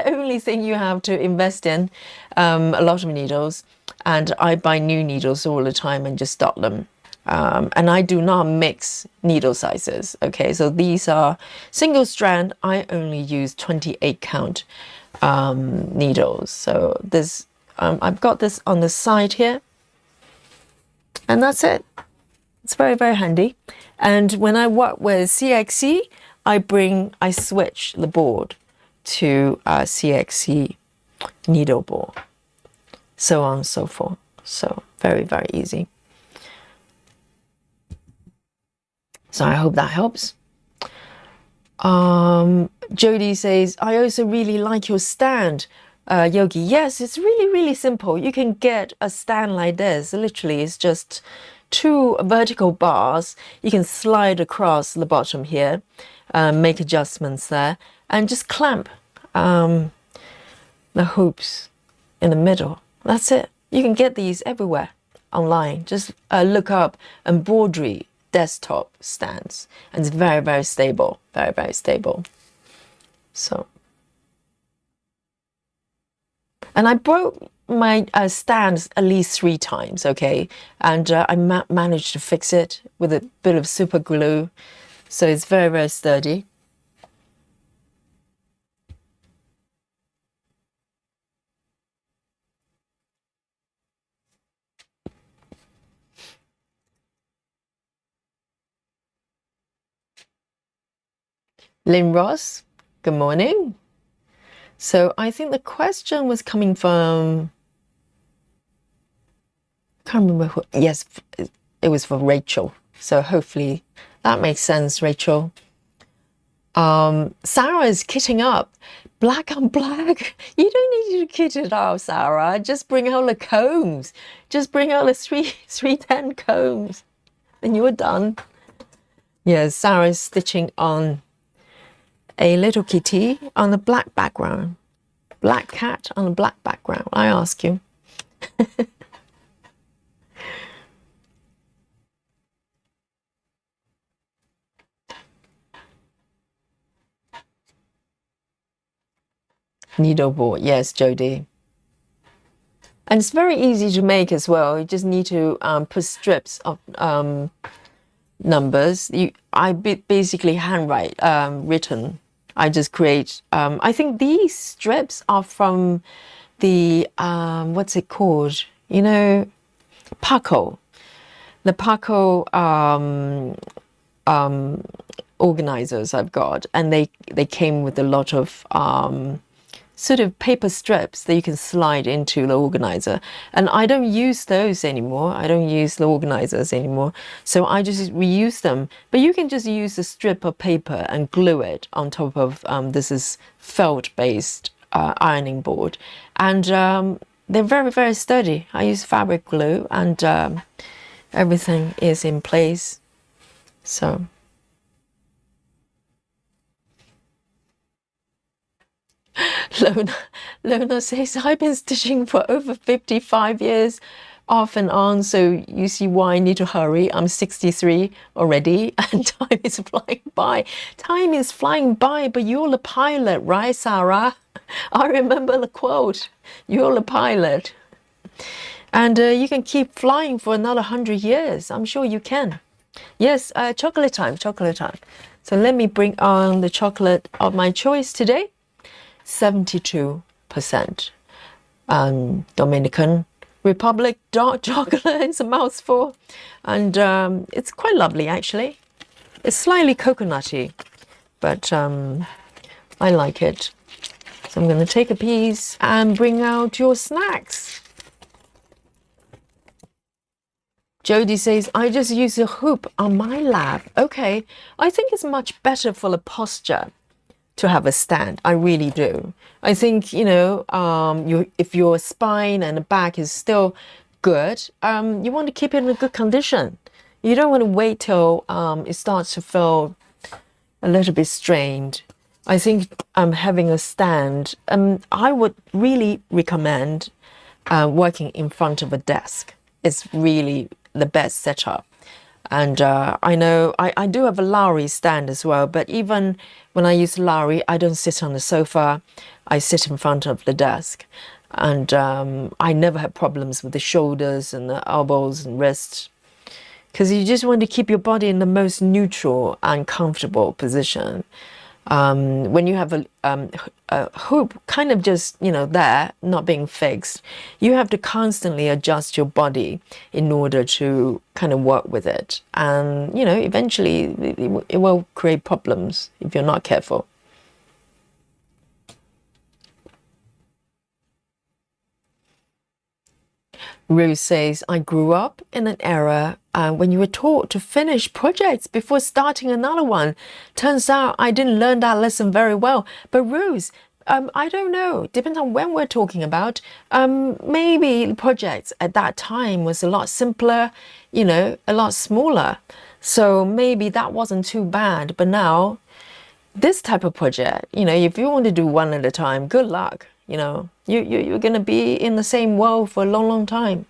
only thing you have to invest in, a lot of needles, and I buy new needles all the time and just stock them. And I do not mix needle sizes. Okay, so these are single strand. I only use 28 count needles. So this, I've got this on the side here, and that's it. It's very, very handy. And when I work with CXC, I switch the board to CXC needle board, so on and so forth. So very, very easy. So I hope that helps. Jody says, I also really like your stand, Yogi. Yes, it's really, really simple. You can get a stand like this. Literally, it's just 2 vertical bars. You can slide across the bottom here, make adjustments there, and just clamp the hoops in the middle. That's it. You can get these everywhere online. Just look up embroidery desktop stands, and it's very, very stable, very, very stable. So, and I broke my stands at least 3 times, okay? And I managed to fix it with a bit of super glue. So it's very, very sturdy. Lynn Ross, good morning. So I think the question was coming from, can't remember who, yes, it was for Rachel. So hopefully that makes sense, Rachel. Sarah is kitting up. Black on black. You don't need to kit it out, Sarah. Just bring out the combs. Just bring out the 310 combs. And you're done. Yes, Sarah is stitching on a little kitty on a black background. Black cat on a black background, I ask you. Needleboard, yes, Jodie. And it's very easy to make as well. You just need to put strips of numbers. I basically handwrite written. I just create. I think these strips are from the what's it called? You know, Paco. The Paco organizers I've got, and they came with a lot of sort of paper strips that you can slide into the organizer, and I don't use those anymore. I don't use the organizers anymore, so I just reuse them. But you can just use a strip of paper and glue it on top of this is felt based ironing board, and they're very, very sturdy. I use fabric glue, and everything is in place. So Lona says, I've been stitching for over 55 years, off and on, so you see why I need to hurry. I'm 63 already, and time is flying by. Time is flying by, but you're the pilot, right, Sarah? I remember the quote, you're the pilot. And you can keep flying for another 100 years. I'm sure you can. Yes, chocolate time, chocolate time. So let me bring on the chocolate of my choice today. 72% Dominican Republic dark chocolate. It's a mouthful, and it's quite lovely actually. It's slightly coconutty, but I like it. So I'm going to take a piece and bring out your snacks. Jody says, I just use a hoop on my lap. Okay, I think it's much better for the posture to have a stand. I really do. I think, you know, if your spine and the back is still good, you want to keep it in a good condition. You don't want to wait till it starts to feel a little bit strained. I think having a stand, I would really recommend working in front of a desk. It's really the best setup. And I know I do have a Lowry stand as well, but even when I use Lowry, I don't sit on the sofa. I sit in front of the desk. And I never had problems with the shoulders and the elbows and wrists, because you just want to keep your body in the most neutral and comfortable position. When you have a hoop kind of just, you know, there, not being fixed, you have to constantly adjust your body in order to kind of work with it. And, you know, eventually it will create problems if you're not careful. Rose says, I grew up in an era when you were taught to finish projects before starting another one. Turns out I didn't learn that lesson very well. But Rose, I don't know. Depends on when we're talking about. Maybe projects at that time was a lot simpler, you know, a lot smaller. So maybe that wasn't too bad. But now, this type of project, you know, if you want to do one at a time, good luck. You know, you're going to be in the same world for a long, long time.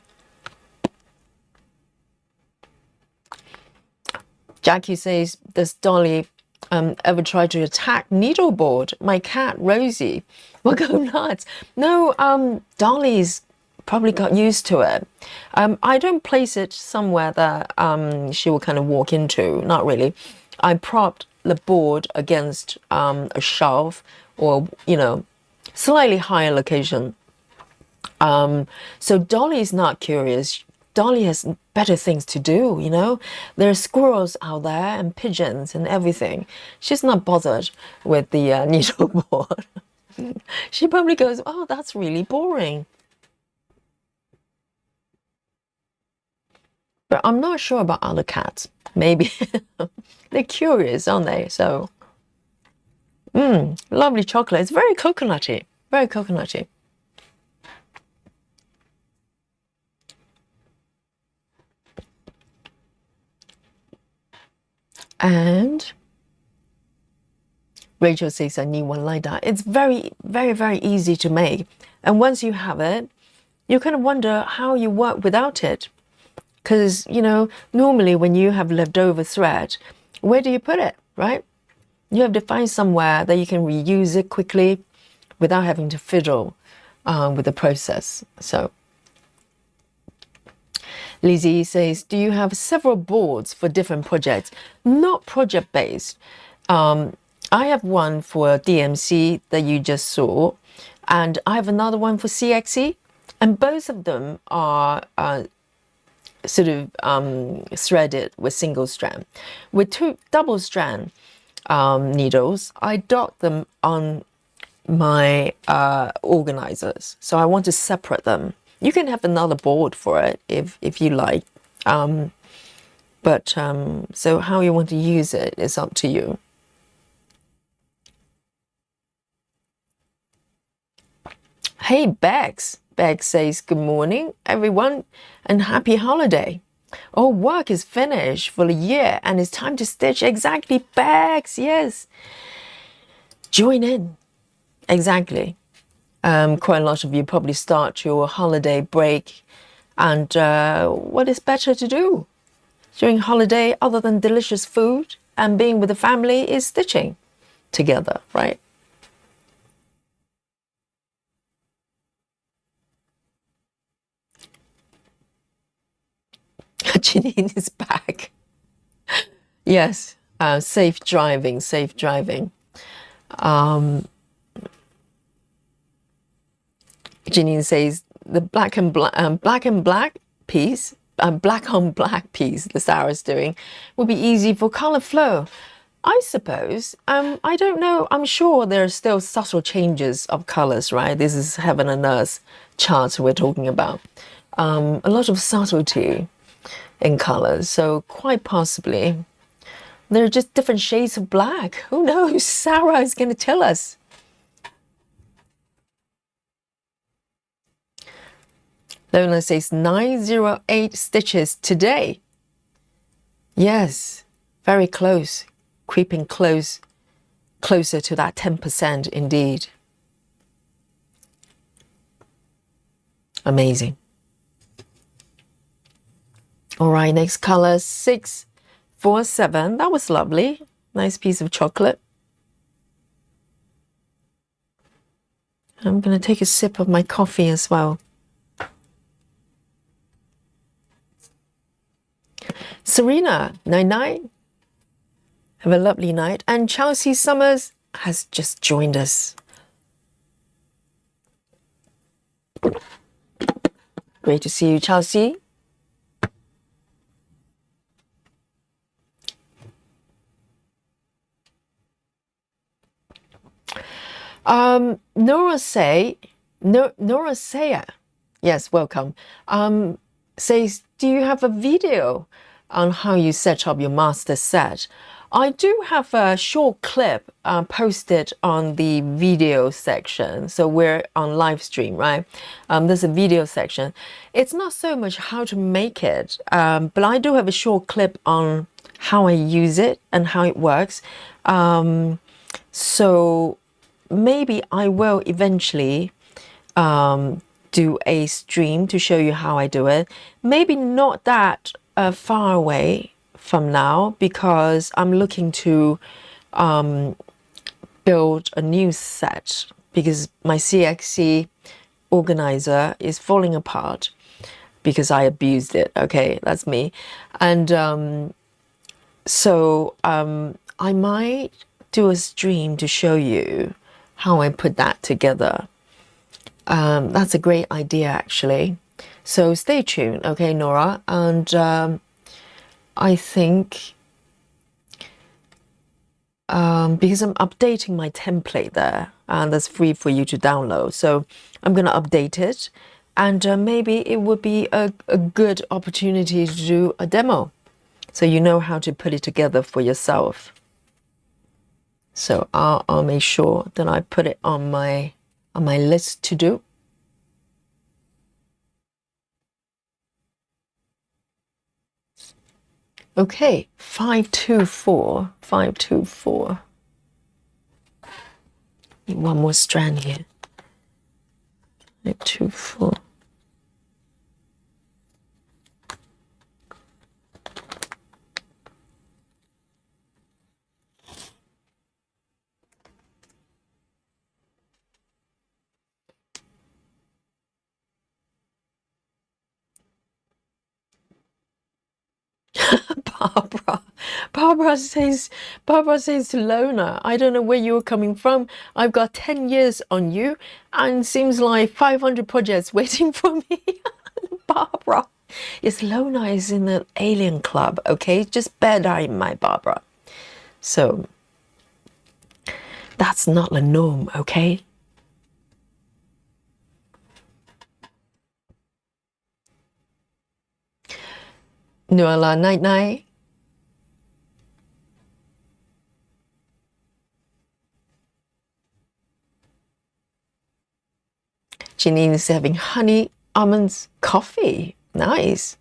Jackie says, does Dolly ever tried to attack needleboard? My cat Rosie will go nuts. No, Dolly's probably got used to it. I don't place it somewhere that she will kind of walk into. Not really. I propped the board against a shelf, or slightly higher location. So Dolly's not curious. Dolly has better things to do. There are squirrels out there and pigeons and everything. She's not bothered with the needleboard. She probably goes, oh, that's really boring. But I'm not sure about other cats. Maybe they're curious, aren't they? So, lovely chocolate. It's very coconutty. Very coconutty. And Rachel says, I need one like that. It's very, very, very easy to make. And once you have it, you kind of wonder how you work without it. Because, normally when you have leftover thread, where do you put it, right? You have to find somewhere that you can reuse it quickly without having to fiddle with the process. So Lizzie says, do you have several boards for different projects? Not project-based. I have one for DMC that you just saw, and I have another one for CXE, and both of them are sort of threaded with single strand. With two double strand needles, I dot them on my organizers, so I want to separate them. You can have another board for it if you like, so how you want to use it is up to you. Hey Bex says, good morning everyone and happy holiday. Oh, work is finished for the year and it's time to stitch. Exactly, Bex, yes, join in. Exactly. Quite a lot of you probably start your holiday break, and what is better to do during holiday other than delicious food and being with the family is stitching together, right? Janine is back. Yes, safe driving. Janine says the black on black piece, the Sarah's doing, will be easy for color flow. I suppose. I don't know. I'm sure there are still subtle changes of colors, right? This is heaven and earth charts we're talking about. A lot of subtlety in colors, so quite possibly there are just different shades of black. Who knows? Sarah is going to tell us. Lola says 908 stitches today. Yes, very close, creeping closer to that 10% indeed. Amazing. All right, next color 647. That was lovely. Nice piece of chocolate. I'm going to take a sip of my coffee as well. Serena, 99. Have a lovely night. And Chelsea Summers has just joined us. Great to see you, Chelsea. Nora Saya, yes, welcome, says, do you have a video on how you set up your master set? I do have a short clip posted on the video section. So we're on live stream, right? There's a video section. It's not so much how to make it, but I do have a short clip on how I use it and how it works. So maybe I will eventually do a stream to show you how I do it. Maybe not that far away from now, because I'm looking to build a new set because my CXC organizer is falling apart because I abused it. Okay, that's me. And so I might do a stream to show you how I put that together. That's a great idea, actually. So stay tuned, okay, Nora? And I think because I'm updating my template there, and that's free for you to download. So I'm going to update it, and maybe it would be a good opportunity to do a demo, so you know how to put it together for yourself. So I'll make sure that I put it on my list to do. Okay, 524, 524. Need one more strand here. 524. Barbara says to Lona, I don't know where you're coming from. I've got 10 years on you and seems like 500 projects waiting for me. Barbara. Yes, Lona is in the alien club, okay? Just bear that in mind, Barbara. So, that's not the norm, okay? Nuala, night night. Janine is having honey, almonds, coffee. Nice.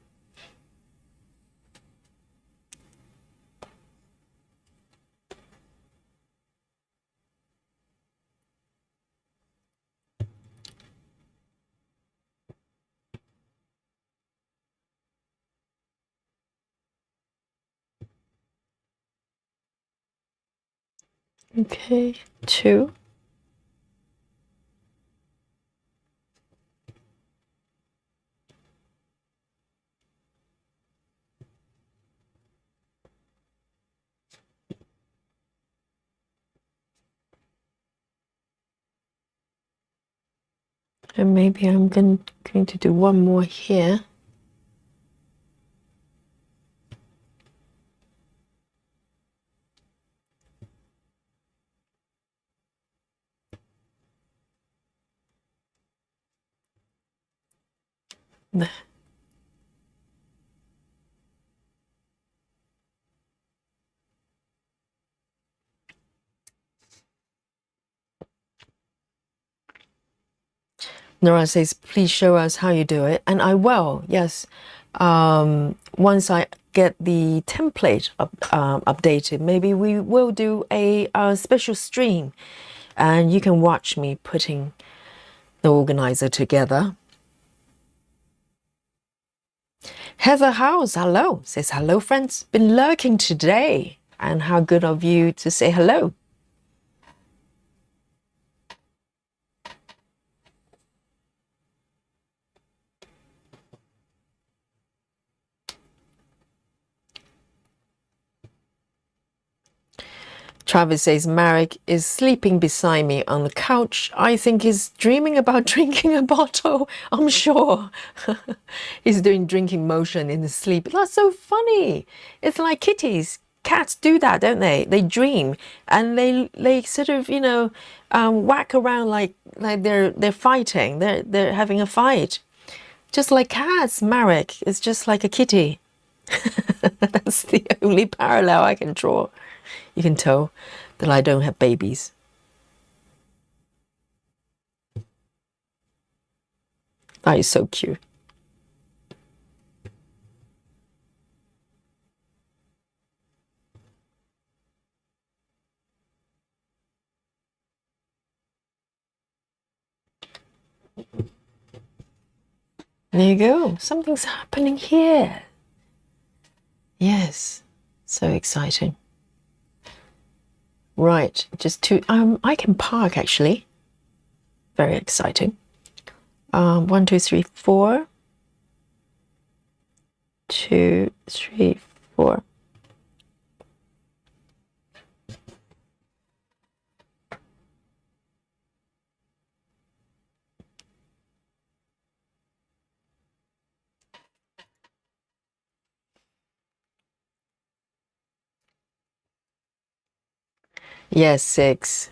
Okay, 2. And maybe I'm going to do one more here. There. Nora says, please show us how you do it. And I will, yes. Once I get the template updated, maybe we will do a special stream. And you can watch me putting the organizer together. Heather House, hello. Says, hello, friends. Been lurking today. And how good of you to say hello. Travis says, Marek is sleeping beside me on the couch. I think he's dreaming about drinking a bottle. I'm sure. He's doing drinking motion in his sleep. That's so funny. It's like kitties. Cats do that, don't they? They dream and they sort of, you know, whack around like they're fighting. They're having a fight. Just like cats, Marek is just like a kitty. That's the only parallel I can draw. You can tell that I don't have babies. That is so cute. There you go. Something's happening here. Yes, so exciting. Right, just two. I can park actually. Very exciting. 1, 2, 3, 4. 2, 3, 4. Yes, 6.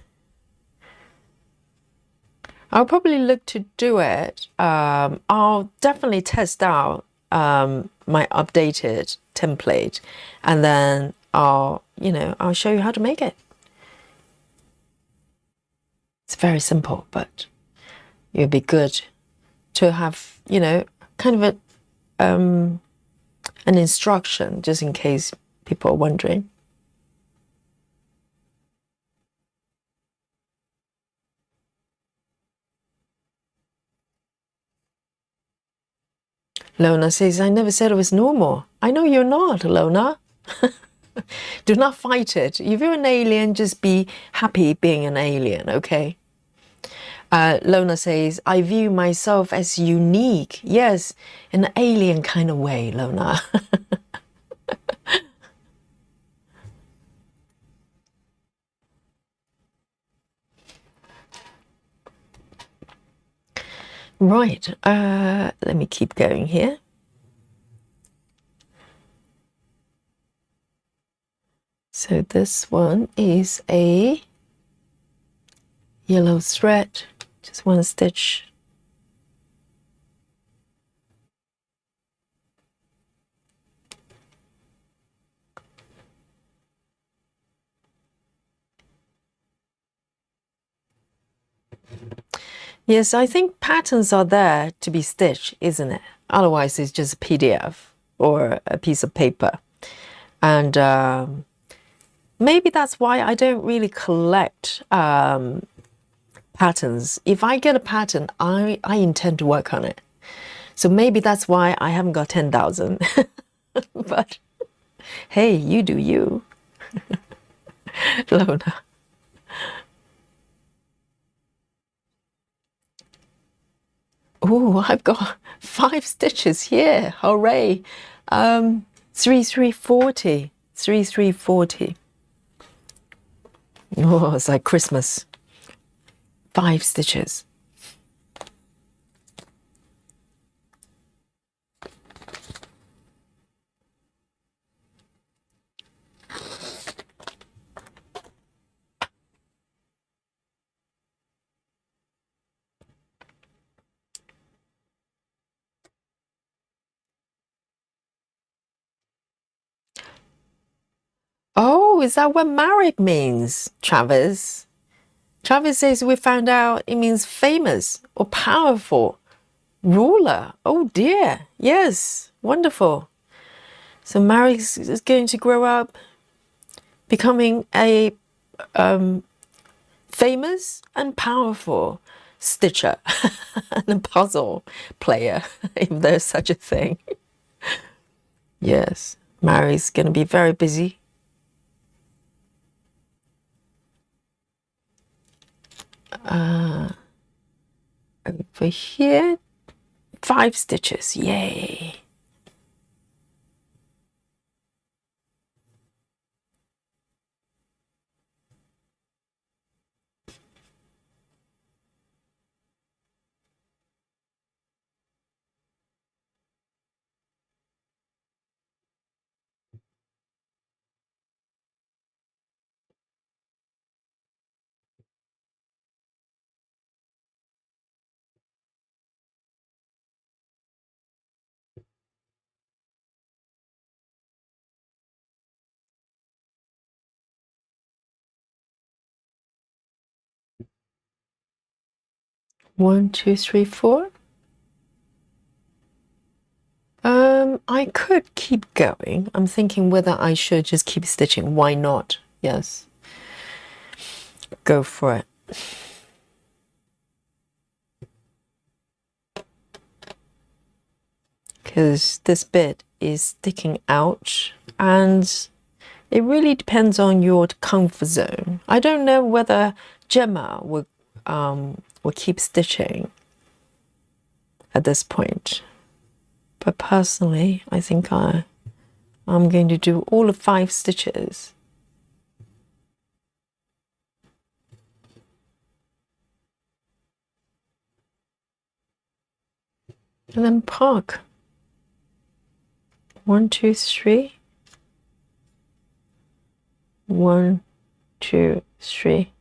I'll probably look to do it. I'll definitely test out my updated template, and then I'll show you how to make it. It's very simple, but it would be good to have, kind of an instruction just in case people are wondering. Lona says, I never said it was normal. I know you're not, Lona. Do not fight it. If you're an alien, just be happy being an alien, okay? Lona says, I view myself as unique. Yes, in an alien kind of way, Lona. Right, let me keep going here. So this one is a yellow thread, just 1 stitch. Yes, I think patterns are there to be stitched, isn't it? Otherwise, it's just a PDF or a piece of paper. And maybe that's why I don't really collect patterns. If I get a pattern, I intend to work on it. So maybe that's why I haven't got 10,000. But hey, you do you. Lona. Oh, I've got 5 stitches here. Hooray. 3, 3, 40. 3, 3, 40. Oh, it's like Christmas. 5 stitches. Oh, is that what Marek means, Travis? Travis says we found out it means famous or powerful. Ruler. Oh dear. Yes. Wonderful. So Marek is going to grow up becoming a famous and powerful stitcher and a puzzle player, if there's such a thing. Yes. Marek's going to be very busy. Over here, 5 stitches. Yay. One, two, three, 4. I could keep going. I'm thinking whether I should just keep stitching. Why not? Yes. Go for it. Because this bit is sticking out and It really depends on your comfort zone. I don't know whether Gemma will keep stitching at this point, but personally, I think I'm going to do all of 5 stitches. And then park. 1, 2, 3. 1, 2, 3.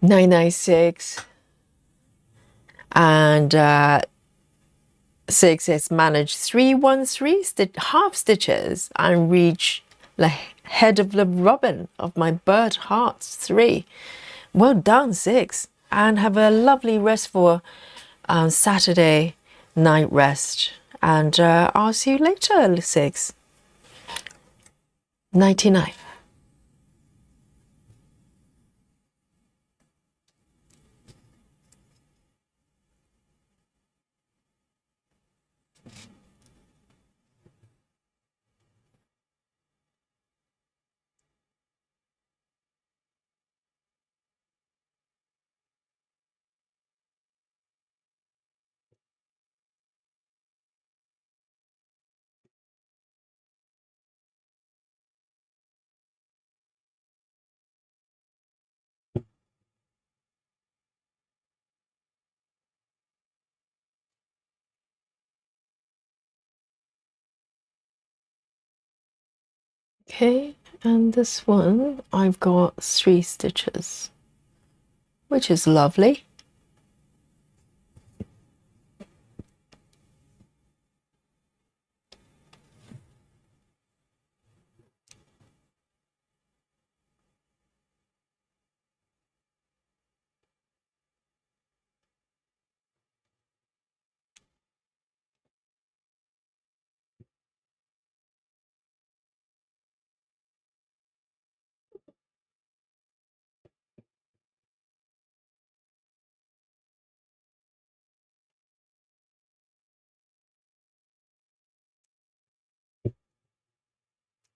(996) and 6 is manage 313 half stitches and reach the head of the robin of my bird hearts 3. Well done, 6, and have a lovely restful Saturday night rest, and I'll see you later, 6. 99. Okay, and this one I've got 3 stitches, which is lovely.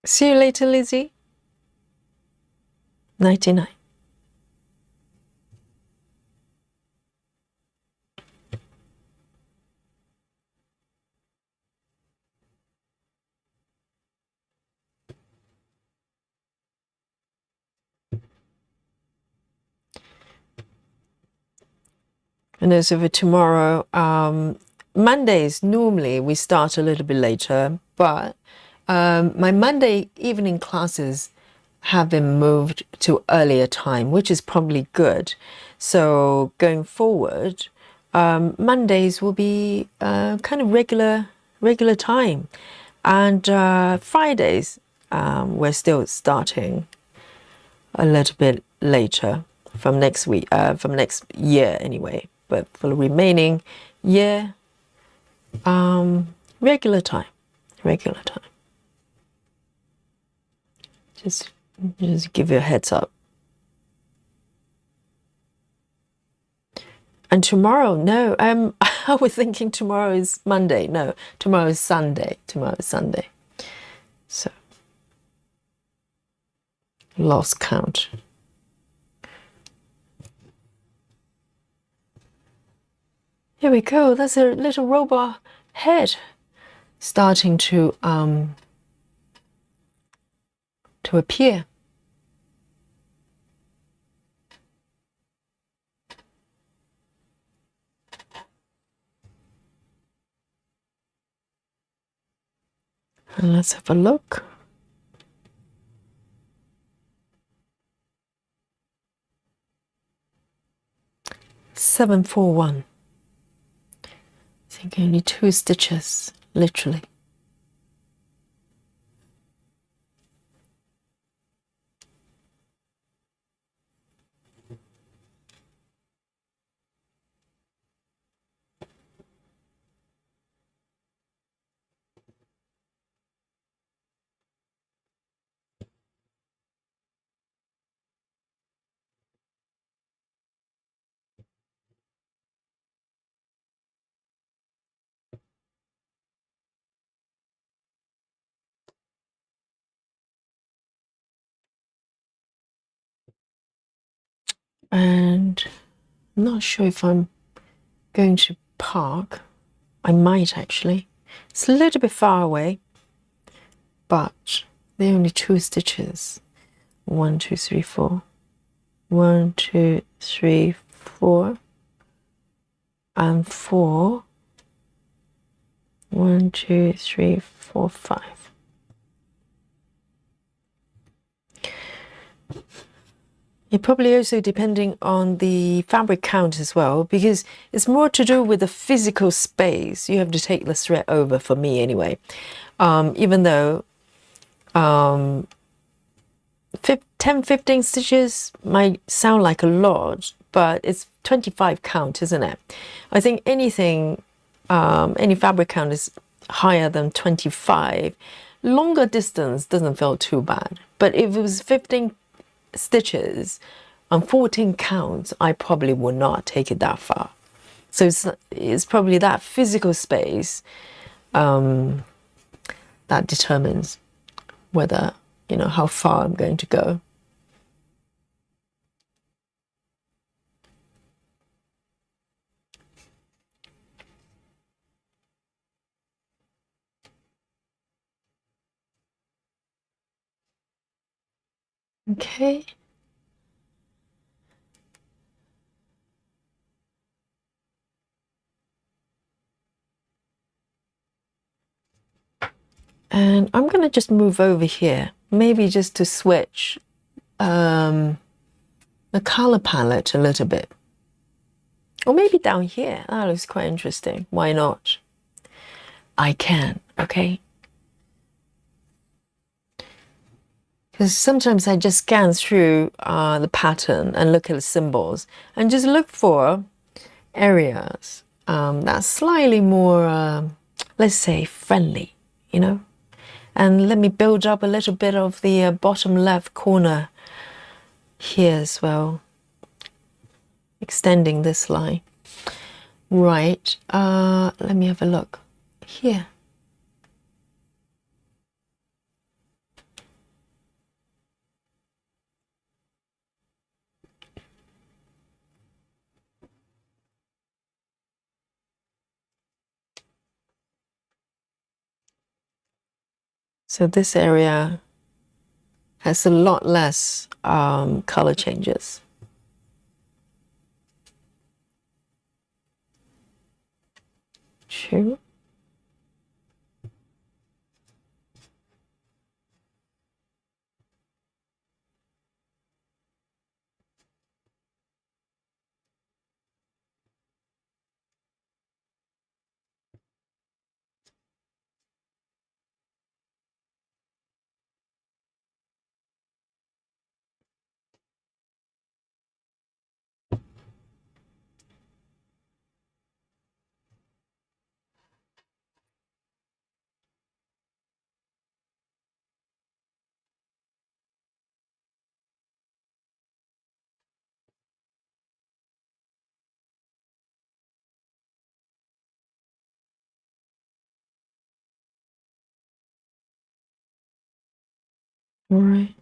See you later, Lizzie. 99. And as for tomorrow, Mondays, normally we start a little bit later, but my Monday evening classes have been moved to earlier time, which is probably good. So going forward, Mondays will be kind of regular time, and Fridays we're still starting a little bit later from next week, from next year anyway. But for the remaining year, regular time. Just give you a heads up. And tomorrow, no, I was thinking tomorrow is Monday. No, tomorrow is Sunday. So, lost count. Here we go. That's a little robot head starting to appear. And let's have a look. Seven, 4, 1. I think only 2 stitches, literally. And I'm not sure if I'm going to park. I might actually. It's a little bit far away, but there are only 2 stitches. 1, 2, 3, 4. 1, 2, 3, 4, and 4. 1, 2, 3, 4, 5. It probably also depending on the fabric count as well, because it's more to do with the physical space. You have to take the thread over, for me anyway. Even though 10, 15 stitches might sound like a lot, but it's 25 count, isn't it? I think anything, any fabric count is higher than 25. Longer distance doesn't feel too bad. But if it was 15 stitches and 14 counts, I probably would not take it that far. So it's probably that physical space that determines whether, you know, how far I'm going to go. Okay. And I'm going to just move over here, maybe just to switch the color palette a little bit. Or maybe down here. That looks quite interesting. Why not? I can, okay? Because sometimes I just scan through the pattern and look at the symbols and just look for areas that's slightly more, let's say, friendly, you know? And let me build up a little bit of the bottom left corner here as well, extending this line. Right, let me have a look here. So this area has a lot less color changes. Two. All right.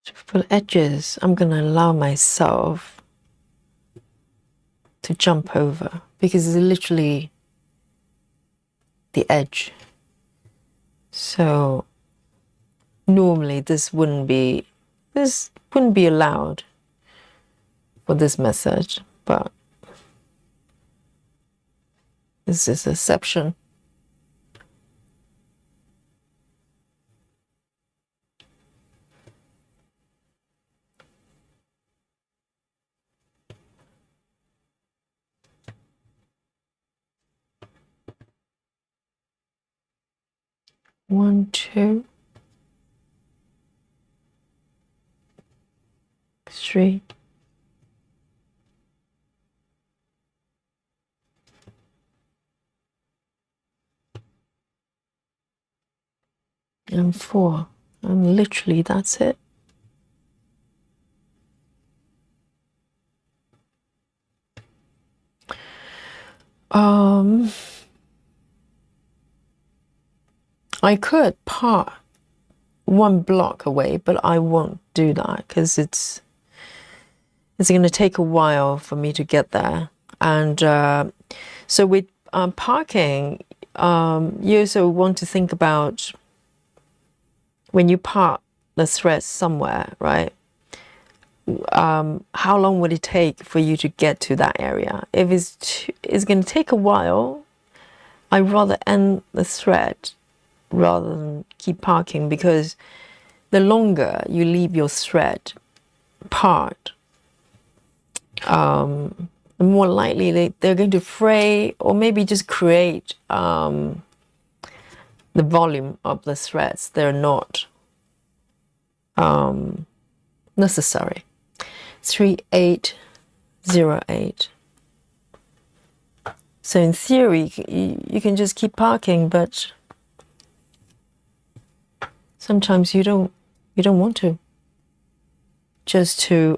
So for the edges, I'm going to allow myself to jump over because it's literally the edge. So normally this wouldn't be allowed for this method, but this is an exception. One, two, three, and 4. And literally that's it. I could part one block away, but I won't do that because it's going to take a while for me to get there. And so with parking, you also want to think about when you part the threads somewhere, right? How long would it take for you to get to that area? If it's going to take a while, I'd rather end the thread rather than keep parking, because the longer you leave your thread part, the more likely they're going to fray, or maybe just create the volume of the threads. They're not necessary. 3808. So in theory, you can just keep parking, but sometimes you don't want to. Just to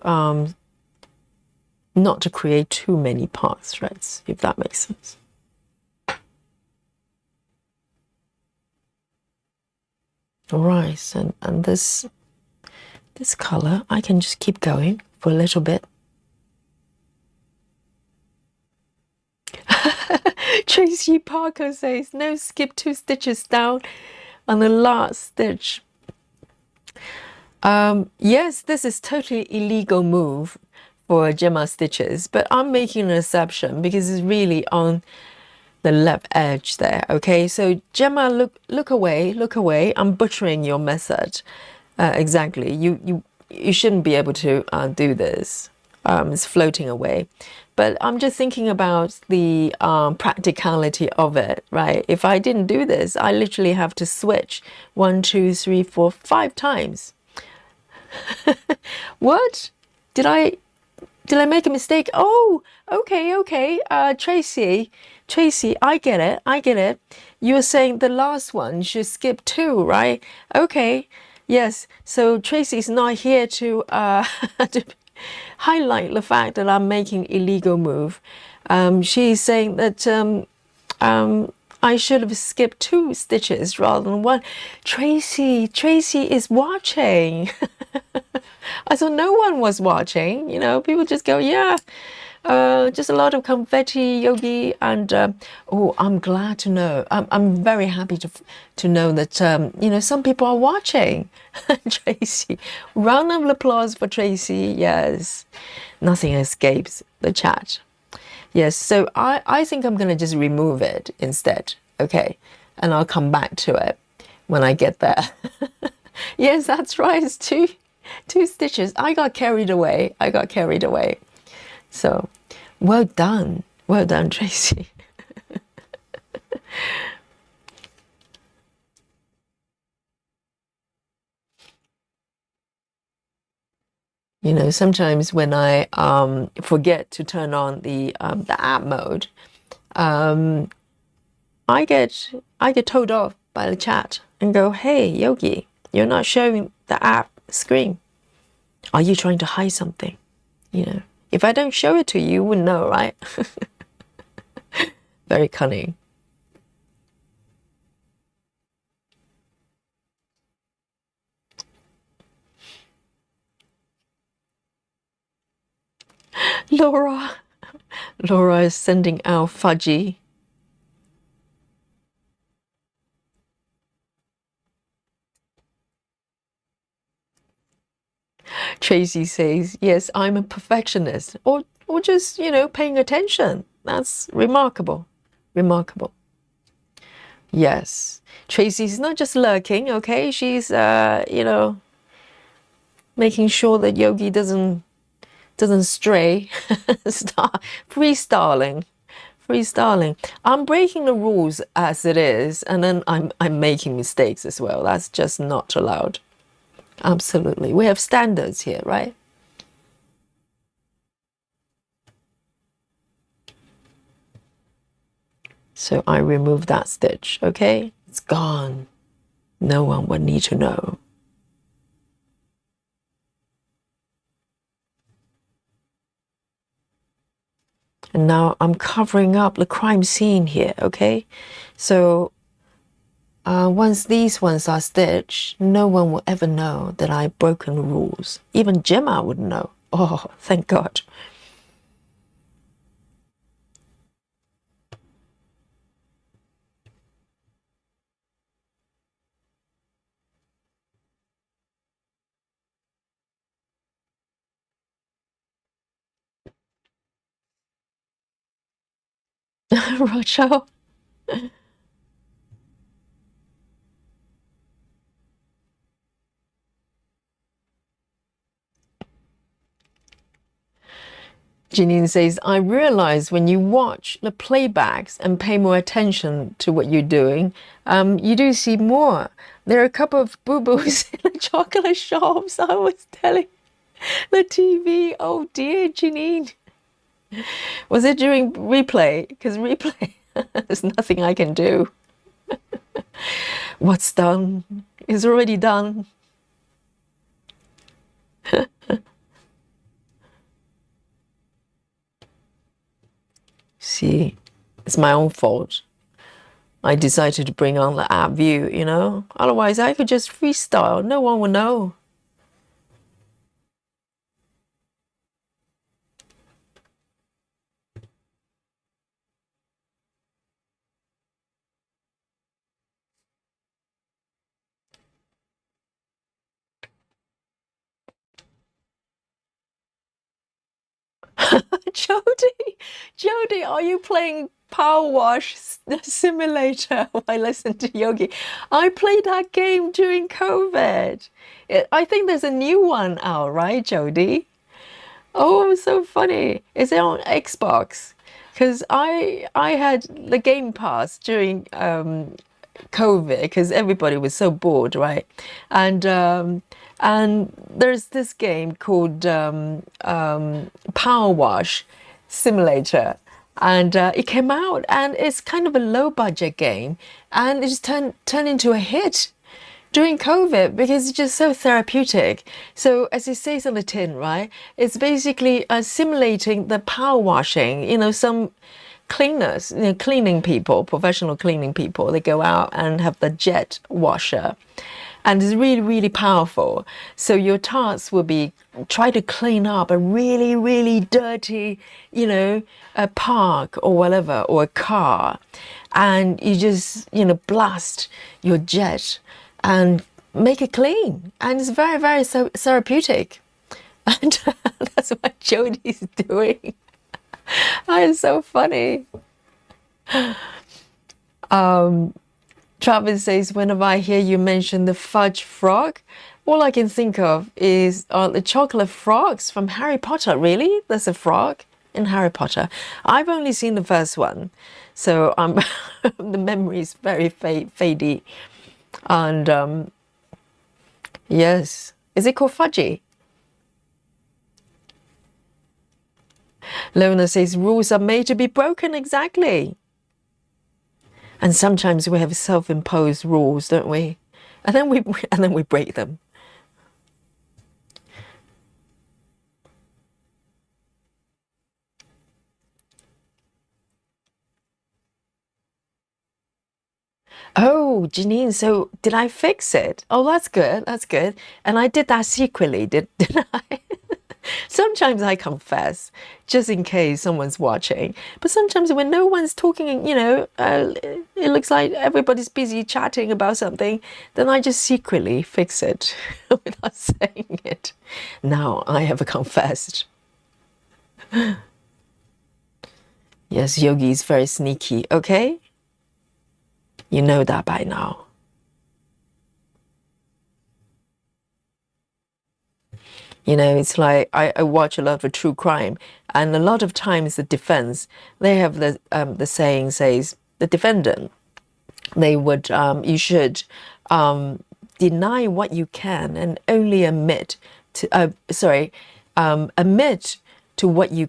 not to create too many part threads, if that makes sense. All right, and this color, I can just keep going for a little bit. Tracy Parker says, no, skip 2 stitches down on the last stitch. Yes, this is totally illegal move for Gemma stitches, but I'm making an exception because it's really on the left edge there. Okay, so Gemma, look away, look away. I'm butchering your method. Exactly. You shouldn't be able to do this. It's floating away. But I'm just thinking about the practicality of it, right? If I didn't do this, I literally have to switch 1, 2, 3, 4, 5 times. What? Did I make a mistake? Oh, okay. Tracy, I get it. You're saying the last one should skip 2, right? Okay, yes. So Tracy's not here to to highlight the fact that I'm making illegal move. She's saying that I should have skipped 2 stitches rather than 1. Tracy is watching. I thought no one was watching. You know, people just go, yeah, just a lot of confetti, Yogi, and oh, I'm glad to know. I'm very happy to know that you know, some people are watching. Tracy, round of applause for Tracy. Yes, nothing escapes the chat. Yes, so I think I'm gonna just remove it instead. Okay, and I'll come back to it when I get there. Yes, that's right. It's 2 stitches. I got carried away. So, well done, Tracy. You know, sometimes when I forget to turn on the app mode, I get told off by the chat and go, "Hey, Yogi, you're not showing the app screen. Are you trying to hide something?" You know, if I don't show it to you, you wouldn't know, right? Very cunning. Laura is sending out fudgy. Tracy says, yes, I'm a perfectionist, or just, you know, paying attention. That's remarkable. Yes, Tracy's not just lurking, okay? She's you know, making sure that Yogi doesn't stray. Start freestyling. I'm breaking the rules as it is, and then I'm making mistakes as well. That's just not allowed. Absolutely. We have standards here, right? So I remove that stitch, okay? It's gone. No one would need to know. And now I'm covering up the crime scene here, okay? So once these ones are stitched, no one will ever know that I've broken the rules. Even Gemma wouldn't know. Oh, thank God. Rochelle. Janine says, I realize when you watch the playbacks and pay more attention to what you're doing, you do see more. There are a couple of boo-boos in the chocolate shops. I was telling the TV. Oh dear, Janine. Was it during replay? Because replay, there's nothing I can do. What's done is already done. See, it's my own fault. I decided to bring on the app view, you know? Otherwise, I could just freestyle. No one would know. Jody, are you playing Power Wash Simulator while I listen to Yogi? I played that game during COVID. I think there's a new one out, right, Jody? Oh, so funny. Is it on Xbox? Because I had the Game Pass during COVID because everybody was so bored, right? And there's this game called Power Wash Simulator, and it came out, and it's kind of a low budget game, and it just turned into a hit during COVID because it's just so therapeutic. So as it says on the tin, right, it's basically simulating the power washing. You know, some cleaners, you know, cleaning people, professional cleaning people, they go out and have the jet washer. And it's really, really powerful. So your task will be try to clean up a really, really dirty, you know, a park or whatever, or a car. And you just, you know, blast your jet and make it clean. And it's very, very so therapeutic. And that's what Jodie's doing. That is so funny. Travis says, whenever I hear you mention the fudge frog, all I can think of is the chocolate frogs from Harry Potter. Really? There's a frog in Harry Potter. I've only seen the first one, so the memory is very fadey. And yes, is it called fudgy? Lona says, rules are made to be broken. Exactly. And sometimes we have self-imposed rules, don't we? And then we break them. Oh, Janine, so did I fix it? Oh, that's good. That's good. And I did that secretly, didn't I? Sometimes I confess, just in case someone's watching. But sometimes when no one's talking, you know, it looks like everybody's busy chatting about something, then I just secretly fix it without saying it. Now I have confessed. Yes, Yogi is very sneaky, okay? You know that by now. You know, it's like I watch a lot of true crime, and a lot of times the defense, they have the saying says, the defendant, they would, you should deny what you can and only admit to, admit to what you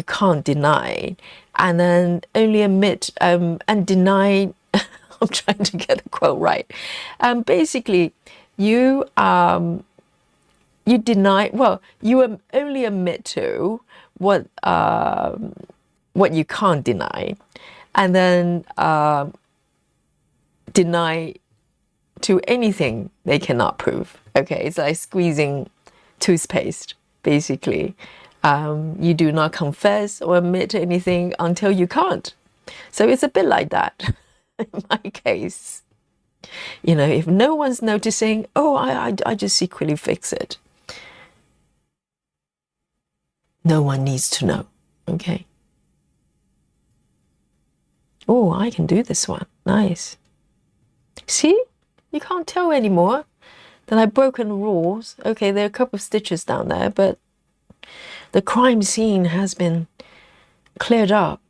can't deny, and then only admit and deny. I'm trying to get the quote right. Basically, you deny, well, you only admit to what you can't deny, and then deny to anything they cannot prove. Okay, it's like squeezing toothpaste, basically. You do not confess or admit anything until you can't. So it's a bit like that in my case. You know, if no one's noticing, oh, I just secretly fix it. No one needs to know, okay? Oh, I can do this one. Nice. See? You can't tell anymore that I've broken the rules. Okay, there are a couple of stitches down there, but the crime scene has been cleared up.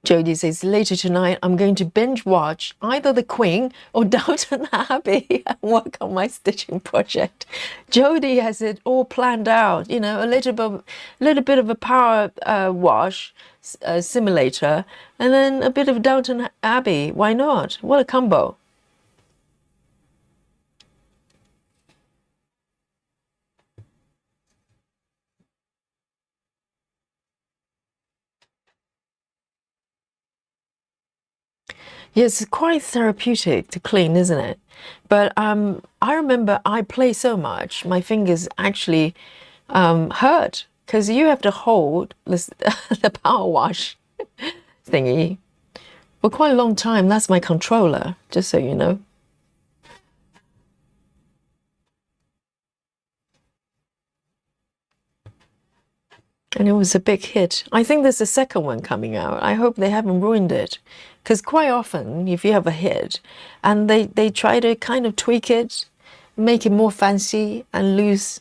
Jodie says, later tonight, I'm going to binge watch either The Queen or Downton Abbey and work on my stitching project. Jodie has it all planned out, you know, a little bit of a power wash simulator, and then a bit of Downton Abbey. Why not? What a combo. Yes, it's quite therapeutic to clean, isn't it? But I remember I play so much, my fingers actually hurt because you have to hold this, the power wash thingy for quite a long time. That's my controller, just so you know. And it was a big hit. I think there's a second one coming out. I hope they haven't ruined it. Because quite often, if you have a hit, and they try to kind of tweak it, make it more fancy, and lose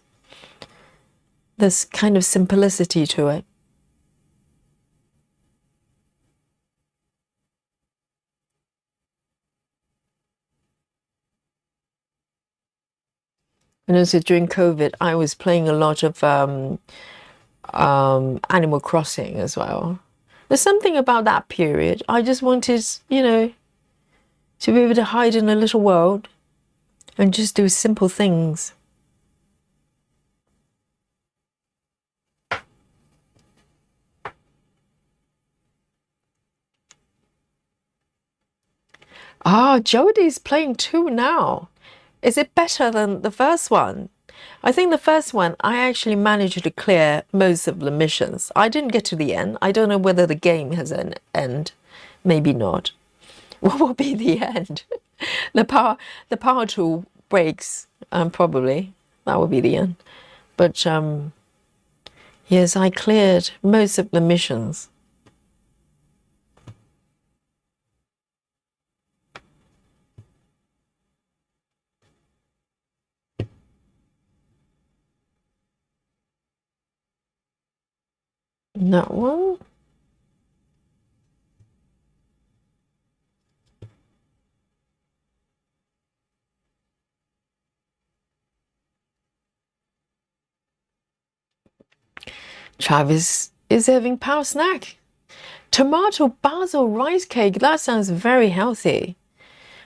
this kind of simplicity to it. And also during COVID, I was playing a lot of Animal Crossing as well. There's something about that period. I just wanted, you know, to be able to hide in a little world and just do simple things. Ah, Jodie's playing 2 now. Is it better than the first one? I think the first one, I actually managed to clear most of the missions. I didn't get to the end. I don't know whether the game has an end. Maybe not. What will be the end? The power tool breaks, probably. That will be the end. But yes, I cleared most of the missions. That one. Travis is having power snack. Tomato basil rice cake. That sounds very healthy.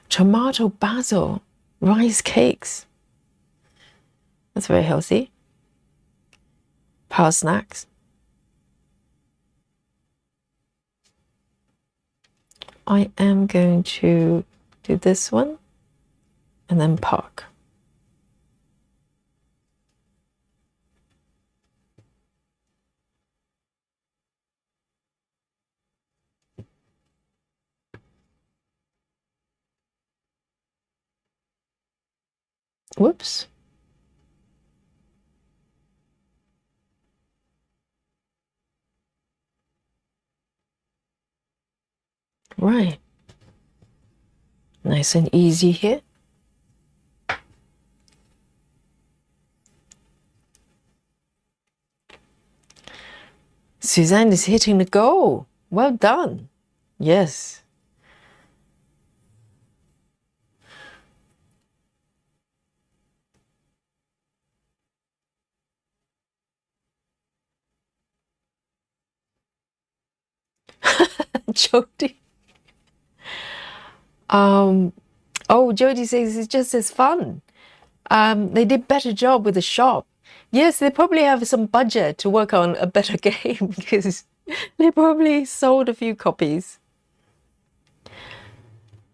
Tomato basil rice cakes. That's very healthy. Power snacks. I am going to do this one and then park. Whoops. Right. Nice and easy here. Suzanne is hitting the goal. Well done. Yes. Jody. Oh, Jody says it's just as fun. They did better job with the shop. Yes, they probably have some budget to work on a better game because they probably sold a few copies.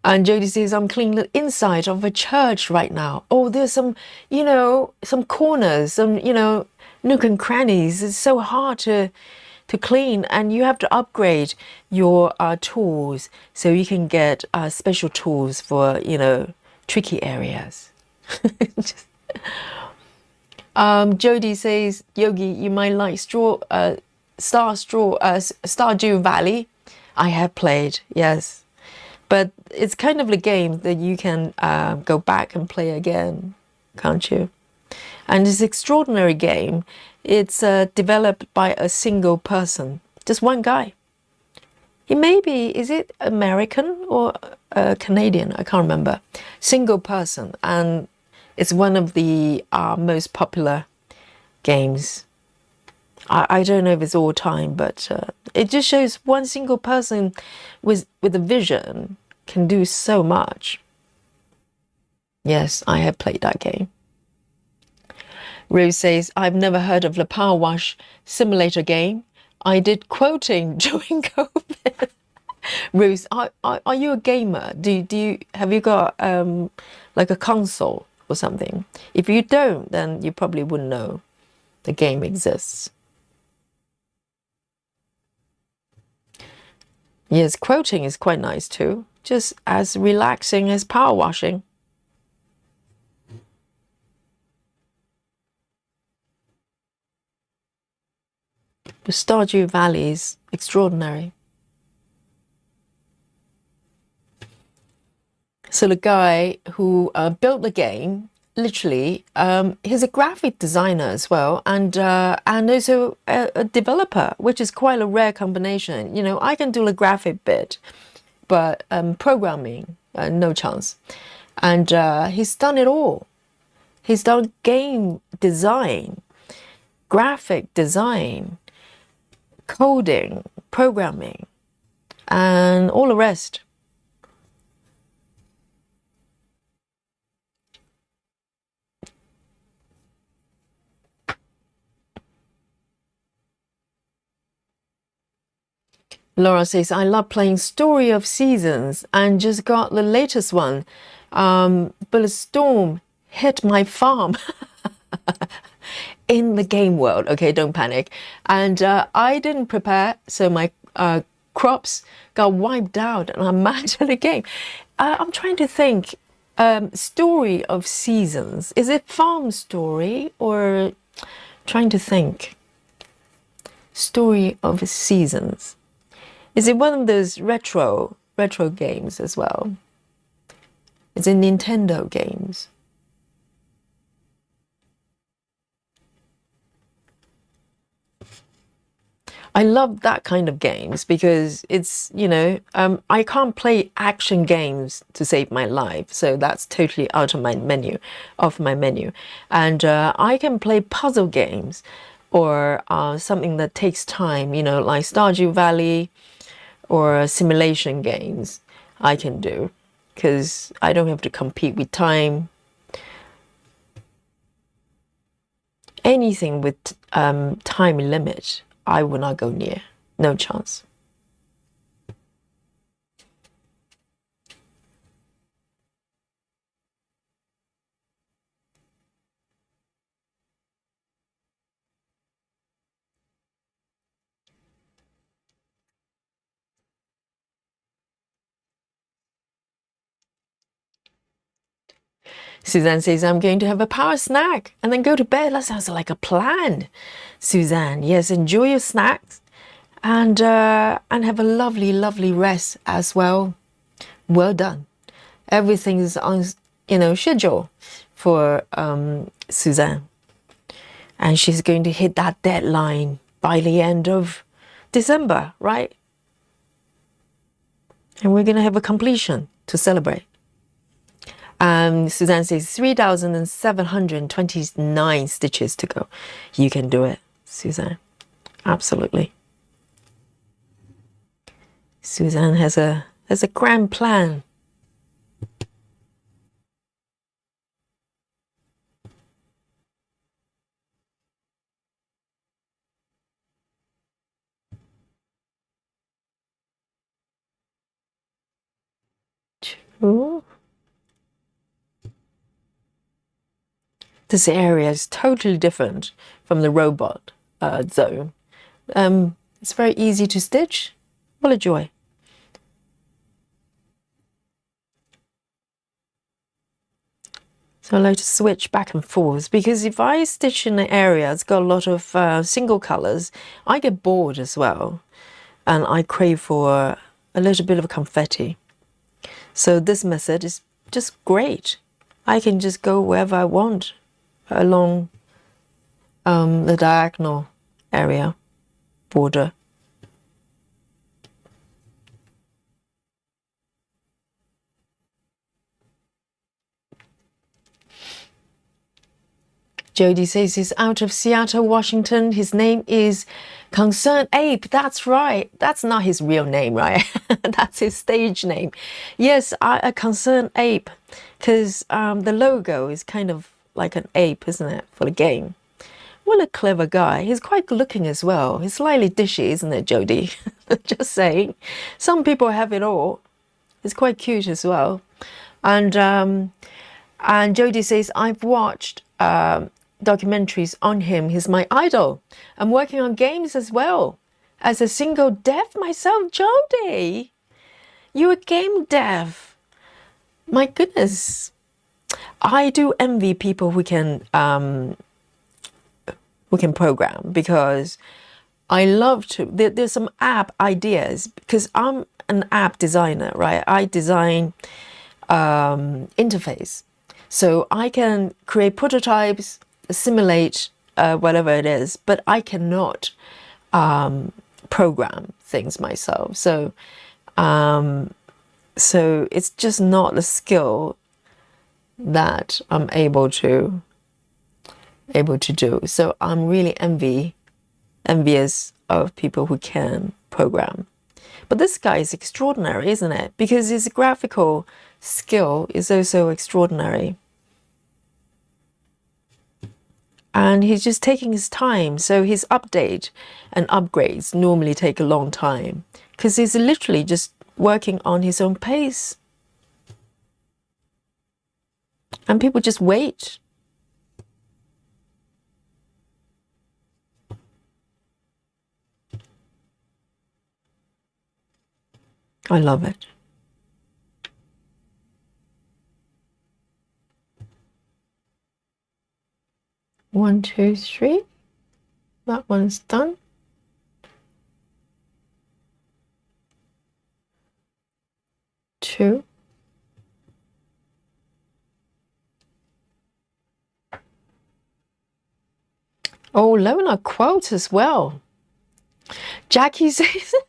And Jody says, I'm cleaning the inside of a church right now. Oh, there's some, some corners, some, nook and crannies. It's so hard to clean, and you have to upgrade your tools so you can get special tools for, tricky areas. Jody says, Yogi, you might like Stardew Valley. I have played, yes. But it's kind of a game that you can go back and play again, can't you? And it's an extraordinary game. It's developed by a single person, just one guy. He may be, is it American or Canadian? I can't remember. Single person, and it's one of the most popular games. I don't know if it's all time, but it just shows one single person with a vision can do so much. Yes, I have played that game. Rose says, I've never heard of the Power Wash simulator game. I did quoting during COVID. Rose, are you a gamer? Have you got like a console or something? If you don't, then you probably wouldn't know the game exists. Yes, quoting is quite nice too, just as relaxing as power washing. The Stardew Valley is extraordinary. So the guy who built the game, literally, he's a graphic designer as well, and also a developer, which is quite a rare combination. I can do the graphic bit, but programming, no chance. And he's done it all. He's done game design, graphic design, coding, programming, and all the rest. Laura says, I love playing Story of Seasons and just got the latest one. But a storm hit my farm in the game world. Okay, don't panic. And I didn't prepare, so my crops got wiped out and I'm mad at the game. I'm trying to think. Story of Seasons. Is it farm story or trying to think? Story of Seasons. Is it one of those retro games as well? Is it Nintendo games? I love that kind of games because it's, I can't play action games to save my life. So that's totally out of my menu, And I can play puzzle games or something that takes time, like Stardew Valley or simulation games I can do because I don't have to compete with time. Anything with time limit, I will not go near. No chance. Suzanne says, I'm going to have a power snack and then go to bed. That sounds like a plan. Suzanne, yes, enjoy your snacks and have a lovely, lovely rest as well. Well done. Everything is on, schedule for Suzanne. And she's going to hit that deadline by the end of December, right? And we're going to have a completion to celebrate. Suzanne says 3,729 stitches to go. You can do it, Suzanne. Absolutely. Suzanne has a grand plan. Ooh. This area is totally different from the robot zone. It's very easy to stitch. What a joy. So I like to switch back and forth because if I stitch in an area it's got a lot of single colors, I get bored as well. And I crave for a little bit of confetti. So this method is just great. I can just go wherever I want along the diagonal area border. Jody says he's out of Seattle, Washington. His name is Concerned Ape. That's right. That's not his real name, right? That's his stage name. Yes, a Concerned Ape, because the logo is kind of like an ape, isn't it, for the game? What a clever guy. He's quite good looking as well. He's slightly dishy, isn't it, Jody? Just saying. Some people have it all. He's quite cute as well. And Jody says, I've watched documentaries on him. He's my idol. I'm working on games as well. As a single dev myself, Jody. You're a game dev. My goodness. I do envy people who can program, because I love to. There's some app ideas because I'm an app designer, right? I design interface, so I can create prototypes, simulate whatever it is, but I cannot program things myself. So it's just not a skill that I'm able to do. So I'm really envious of people who can program. But this guy is extraordinary, isn't it? Because his graphical skill is also extraordinary. And he's just taking his time. So his update and upgrades normally take a long time because he's literally just working on his own pace. And people just wait. I love it. One, two, three. That one's done. Two. Oh, Lola quotes as well. Jackie says,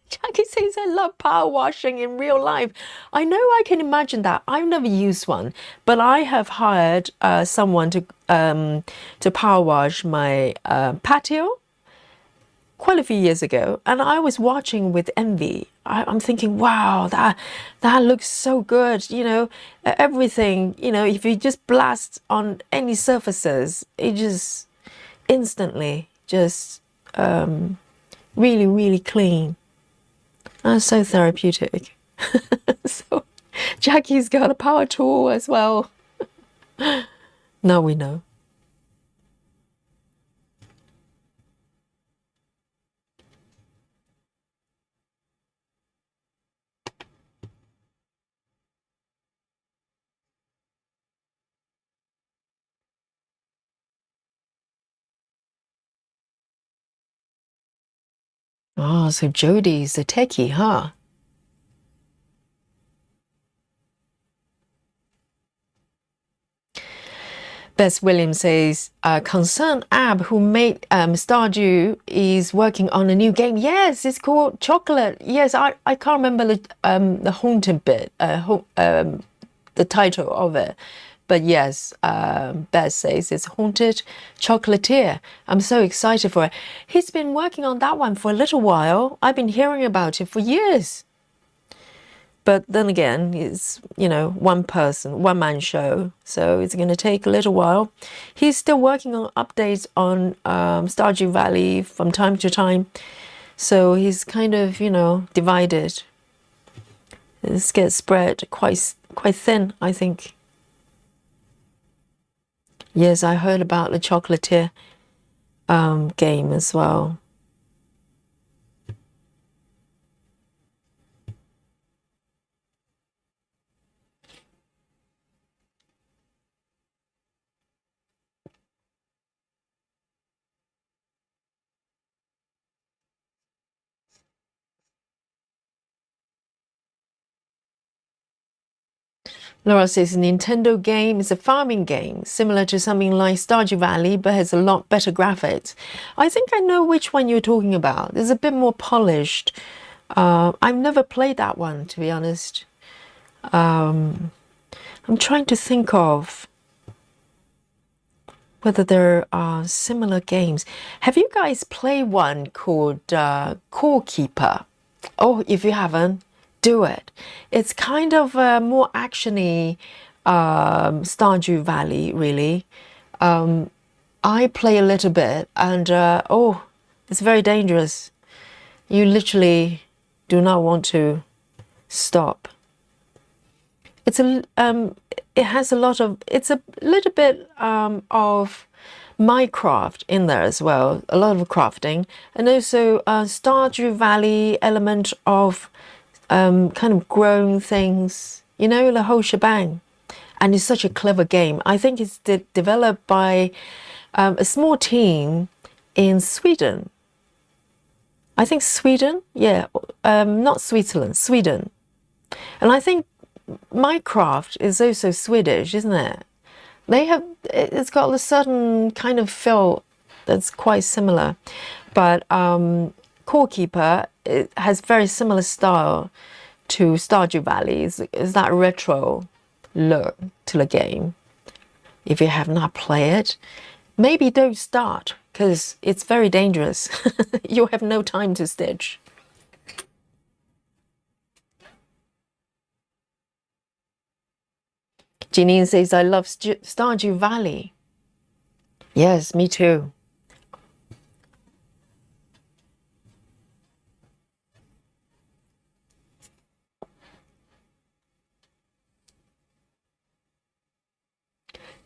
I love power washing in real life. I know, I can imagine that. I've never used one, but I have hired someone to power wash my patio quite a few years ago, and I was watching with envy. I'm thinking, wow, that looks so good. You know, everything. You know, if you just blast on any surfaces, it just instantly just really, really clean. That's so therapeutic. So Jackie's got a power tool as well. Now we know. Oh, so Jodie's a techie, huh? Bess Williams says, Concerned Ab, who made Stardew, is working on a new game. Yes, it's called Chocolate. Yes, I can't remember the haunted bit, the title of it. But yes, Bess says it's Haunted Chocolatier. I'm so excited for it. He's been working on that one for a little while. I've been hearing about it for years. But then again, it's, you know, one man show. So it's going to take a little while. He's still working on updates on Stardew Valley from time to time. So he's kind of, you know, divided. This gets spread quite thin, I think. Yes, I heard about the chocolatier game as well. Laura says Nintendo game is a farming game, similar to something like Stardew Valley, but has a lot better graphics. I think I know which one you're talking about. It's a bit more polished. I've never played that one, to be honest. I'm trying to think of whether there are similar games. Have you guys played one called Core Keeper? Oh, if you haven't, do it. It's kind of more actiony Stardew Valley, really. I play a little bit, and oh, it's very dangerous. You literally do not want to stop. It's it has a lot of, it's a little bit of Minecraft in there as well, a lot of crafting, and also Stardew Valley element of kind of growing things, you know, the whole shebang. And it's such a clever game. I think it's developed by a small team in Sweden. I think Sweden, yeah, not Switzerland, Sweden. And I think Minecraft is also Swedish, isn't it? It's got a certain kind of feel that's quite similar. But Core Keeper, it has very similar style to Stardew Valley. It's that retro look to the game. If you have not played it, maybe don't start, because it's very dangerous. You'll have no time to stitch. Janine says, I love Stardew Valley. Yes, me too.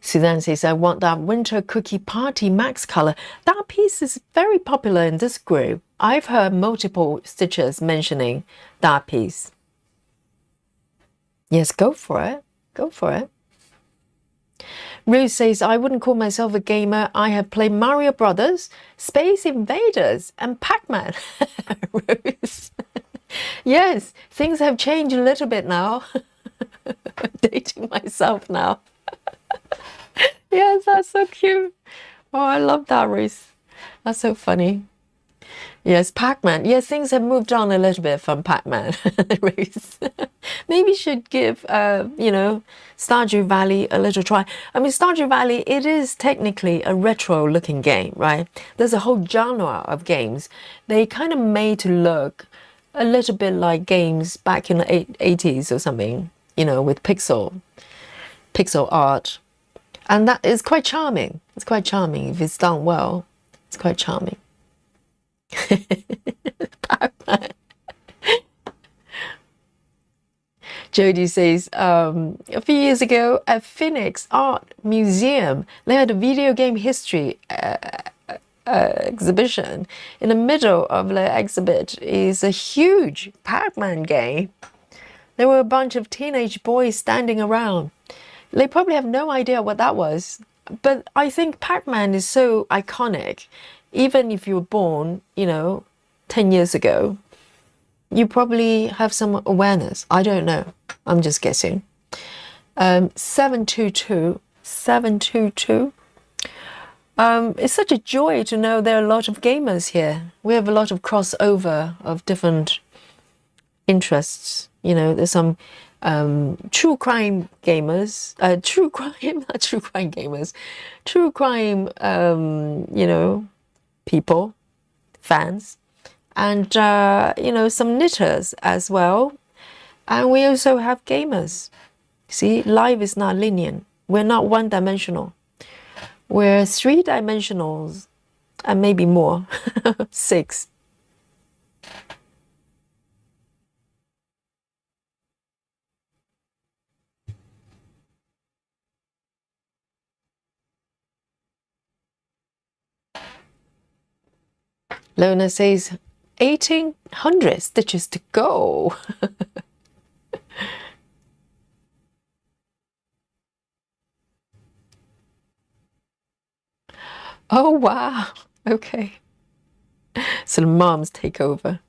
Suzanne says, I want that Winter Cookie Party Max color. That piece is very popular in this group. I've heard multiple stitchers mentioning that piece. Yes, go for it. Go for it. Rose says, I wouldn't call myself a gamer. I have played Mario Brothers, Space Invaders, and Pac-Man. Rose. Yes, things have changed a little bit now. I'm dating myself now. Yes, that's so cute. Oh, I love that, Rose. That's so funny. Yes, Pac-Man. Yes, things have moved on a little bit from Pac-Man. Maybe you should give, you know, Stardew Valley a little try. I mean, Stardew Valley, it is technically a retro-looking game, right? There's a whole genre of games. They kind of made to look a little bit like games back in the 80s or something, you know, with pixel art. And that is quite charming. It's quite charming. If it's done well, it's quite charming. Jody says, a few years ago at Phoenix Art Museum, they had a video game history exhibition. In the middle of the exhibit is a huge Pac-Man game. There were a bunch of teenage boys standing around. They probably have no idea what that was. But I think Pac-Man is so iconic. Even if you were born, you know, 10 years ago, you probably have some awareness. I don't know. I'm just guessing. 722. It's such a joy to know there are a lot of gamers here. We have a lot of crossover of different interests. You know, there's some true crime gamers, true crime, you know, people, fans, and, you know, some knitters as well. And we also have gamers. See, life is not linear. We're not one-dimensional. We're three-dimensionals and maybe more, 6. Lona says 1800 stitches to go. Oh, wow. Okay. So the moms take over.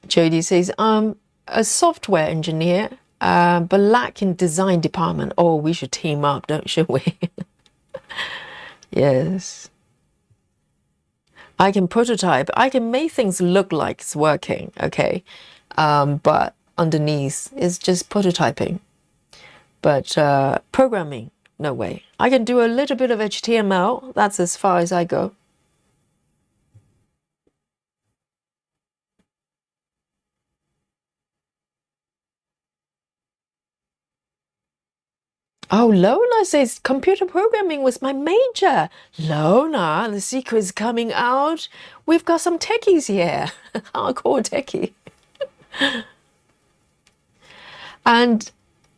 Jody says, I'm a software engineer, but lack in design department. Oh, we should team up, should we? Yes. I can prototype. I can make things look like it's working, okay? But underneath, it's just prototyping. But programming, no way. I can do a little bit of HTML. That's as far as I go. Oh, Lona says computer programming was my major. Lona, the secret's coming out. We've got some techies here. Hardcore techie. And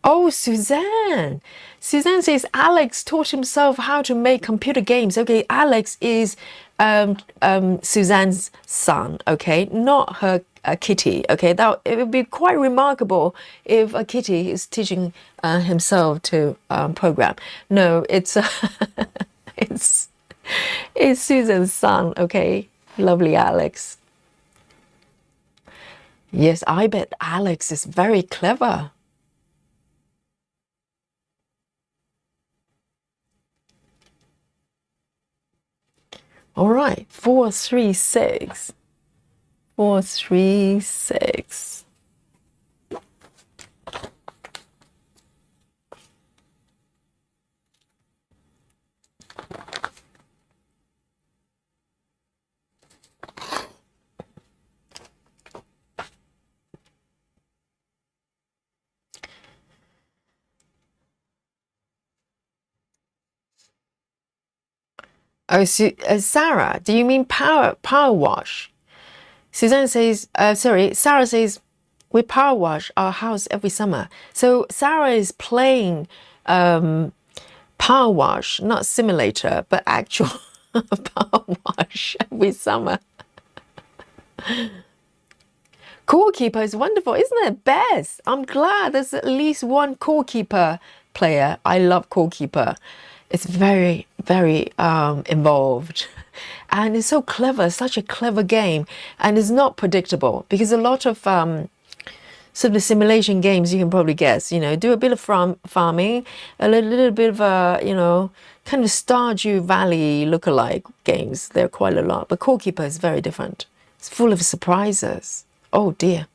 oh, Suzanne. Suzanne says Alex taught himself how to make computer games. Okay, Alex is Suzanne's son, okay, not her kitty. Okay, that it would be quite remarkable if a kitty is teaching himself to program. No, it's it's Susan's son. Okay, lovely Alex. Yes, I bet Alex is very clever. All right, 436. 436. Oh, Sarah, do you mean power wash? Suzanne says, Sarah says, we power wash our house every summer. So Sarah is playing power wash, not simulator, but actual power wash every summer. Core-keeper is wonderful, isn't it? Best. I'm glad there's at least one core-keeper player. I love core-keeper. It's very, very involved. And it's so clever, such a clever game. And it's not predictable because a lot of sort of simulation games, you can probably guess, you know, do a bit of farming, a little bit of, you know, kind of Stardew Valley lookalike games. There are quite a lot. But Core Keeper is very different. It's full of surprises. Oh, dear.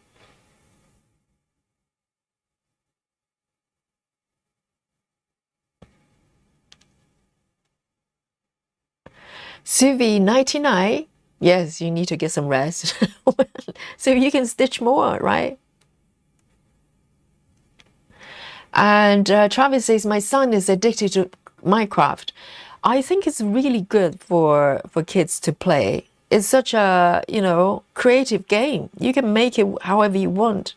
Suvi 99. Yes, you need to get some rest. So you can stitch more, right? And Travis says, my son is addicted to Minecraft. I think it's really good for kids to play. It's such a, you know, creative game. You can make it however you want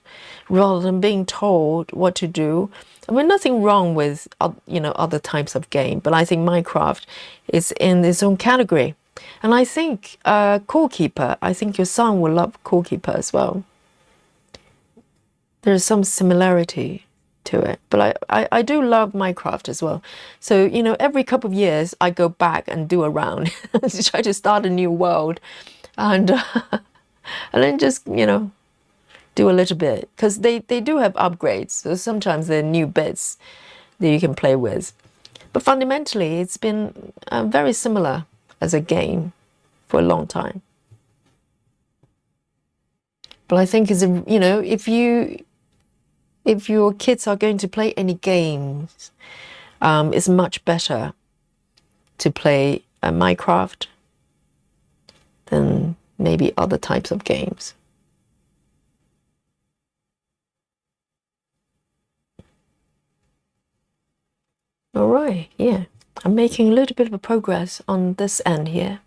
rather than being told what to do. I mean, nothing wrong with, you know, other types of game, but I think Minecraft is in its own category. And I think Core Keeper, I think your son will love Core Keeper as well. There's some similarity to it, but I do love Minecraft as well. So, you know, every couple of years I go back and do a round to try to start a new world, and and then just, you know, do a little bit, because they do have upgrades, so sometimes there are new bits that you can play with, but fundamentally it's been very similar as a game for a long time. But I think is, you know, if your kids are going to play any games, it's much better to play Minecraft than maybe other types of games. All right, yeah, I'm making a little bit of a progress on this end here.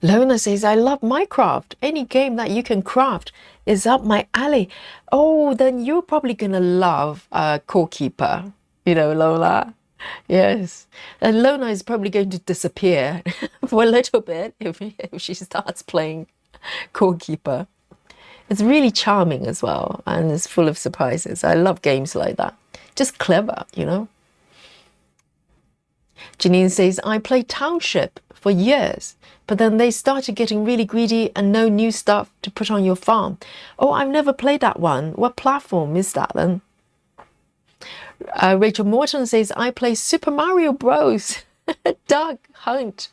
Lona says, I love Minecraft. Any game that you can craft is up my alley. Oh, then you're probably gonna love Core Keeper. You know, Lola. Yes. And Lona is probably going to disappear for a little bit if she starts playing Core Keeper. It's really charming as well, and it's full of surprises. I love games like that. Just clever, you know. Janine says, I played Township for years, but then they started getting really greedy and no new stuff to put on your farm. Oh, I've never played that one. What platform is that then? Rachel Morton says, I play Super Mario Bros. Duck Hunt.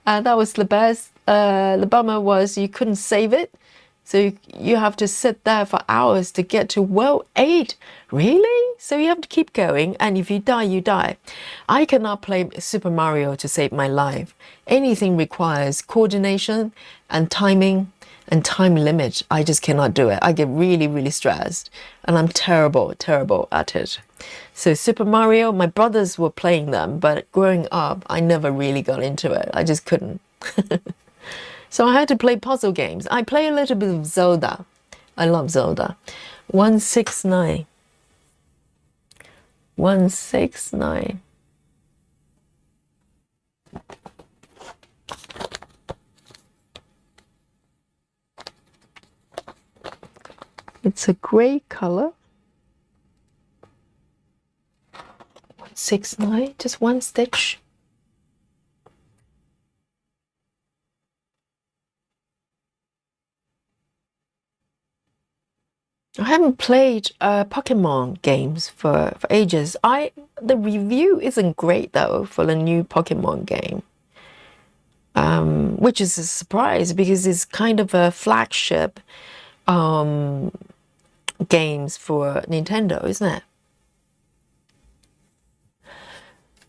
That was the best. The bummer was you couldn't save it. So you have to sit there for hours to get to World 8. Really? So you have to keep going, and if you die, you die. I cannot play Super Mario to save my life. Anything requires coordination and timing and time limit. I just cannot do it. I get really, really stressed, and I'm terrible, terrible at it. So Super Mario, my brothers were playing them, but growing up, I never really got into it. I just couldn't. So I had to play puzzle games. I play a little bit of Zelda. I love Zelda. 169. 169. It's a gray color. 169, just one stitch. I haven't played Pokemon games for ages. The review isn't great though for the new Pokemon game, which is a surprise because it's kind of a flagship games for Nintendo, isn't it?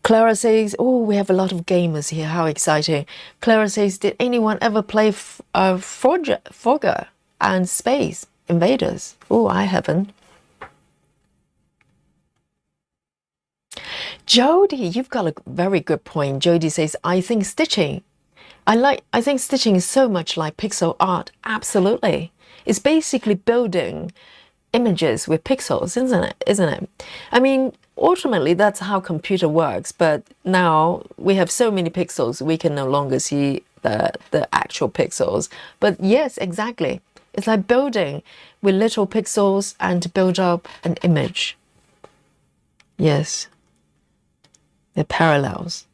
Clara says, oh, we have a lot of gamers here. How exciting. Clara says, did anyone ever play Frogger and Space Invaders? Oh, I haven't. Jody, you've got a very good point. Jody says, I think stitching is so much like pixel art. Absolutely. It's basically building images with pixels, isn't it? I mean, ultimately, that's how computer works. But now we have so many pixels, we can no longer see the actual pixels. But yes, exactly. It's like building with little pixels and to build up an image. Yes. They're parallels.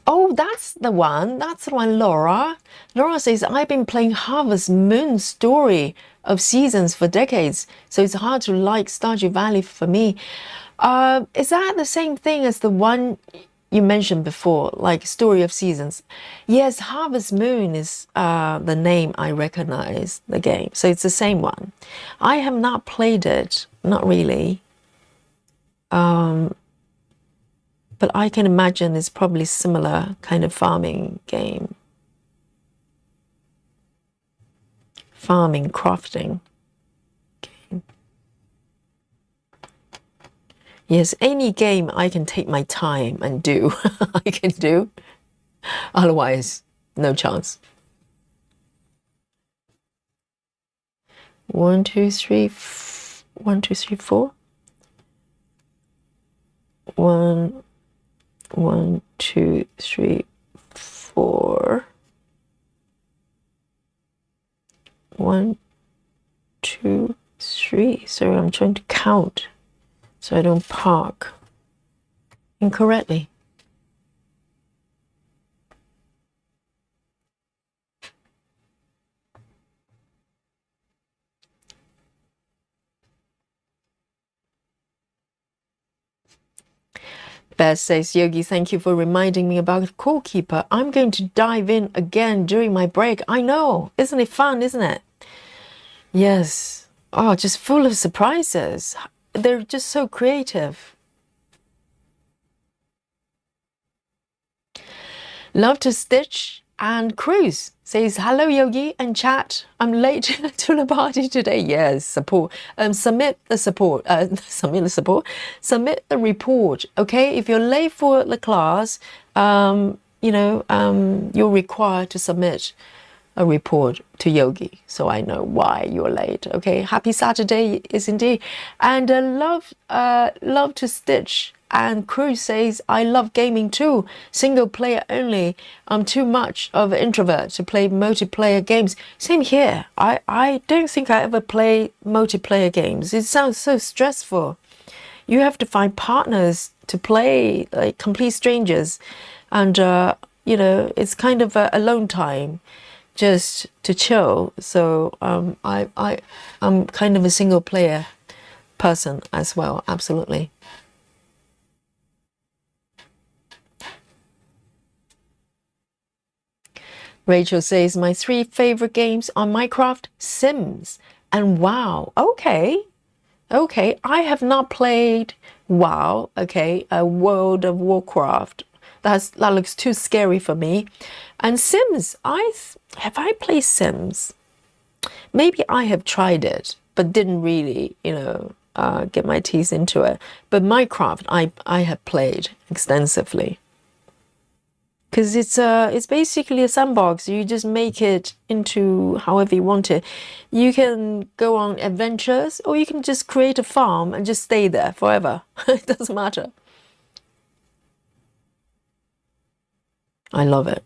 Oh, that's the one. That's the one, Laura. Laura says, I've been playing Harvest Moon Story of Seasons for decades, so it's hard to like Stardew Valley for me. Is that the same thing as the one you mentioned before, like Story of Seasons? Yes, Harvest Moon is the name I recognize the game, so it's the same one. I have not played it, not really. But I can imagine it's probably similar kind of farming game. Farming, crafting game. Yes, any game I can take my time and do, I can do. Otherwise, no chance. 1, 2, 3, 1, 2, 3, 4. 1, 1, 2, 3, 4. 1, 2, 3. So I'm trying to count so I don't park incorrectly. Beth says, Yogi, thank you for reminding me about Core Keeper. I'm going to dive in again during my break. I know. Isn't it fun, isn't it? Yes. Oh, just full of surprises. They're just so creative. Love to stitch And Cruz says, hello, Yogi and chat. I'm late to the party today. Yes, support. Submit the support. Submit the support. Submit the report. Okay, if you're late for the class, you're required to submit a report to Yogi, so I know why you're late. Okay, happy Saturday is indeed, and love to stitch. And Cruz says, I love gaming too, single player only. I'm too much of an introvert to play multiplayer games. Same here. I don't think I ever play multiplayer games. It sounds so stressful. You have to find partners to play, like complete strangers, and it's kind of a alone time, just to chill. So I'm kind of a single player person as well. Absolutely. Rachel says, my 3 favorite games are Minecraft, Sims, and WoW. Okay. I have not played WoW. Okay, World of Warcraft. That looks too scary for me. And Sims, have I played Sims? Maybe I have tried it, but didn't really, get my teeth into it. But Minecraft, I have played extensively. Because it's basically a sandbox. You just make it into however you want it. You can go on adventures, or you can just create a farm and just stay there forever. It doesn't matter. I love it.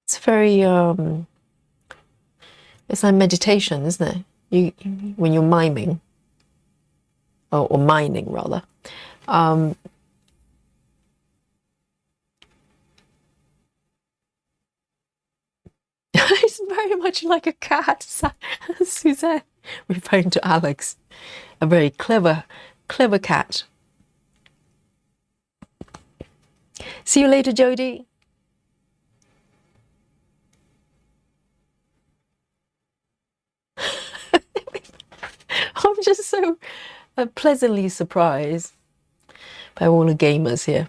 It's very it's like meditation, isn't it? When you're miming, or mining rather. It's very much like a cat, Suzanne, referring to Alex. A very clever cat. See you later, Jody. I'm just so pleasantly surprised by all the gamers here.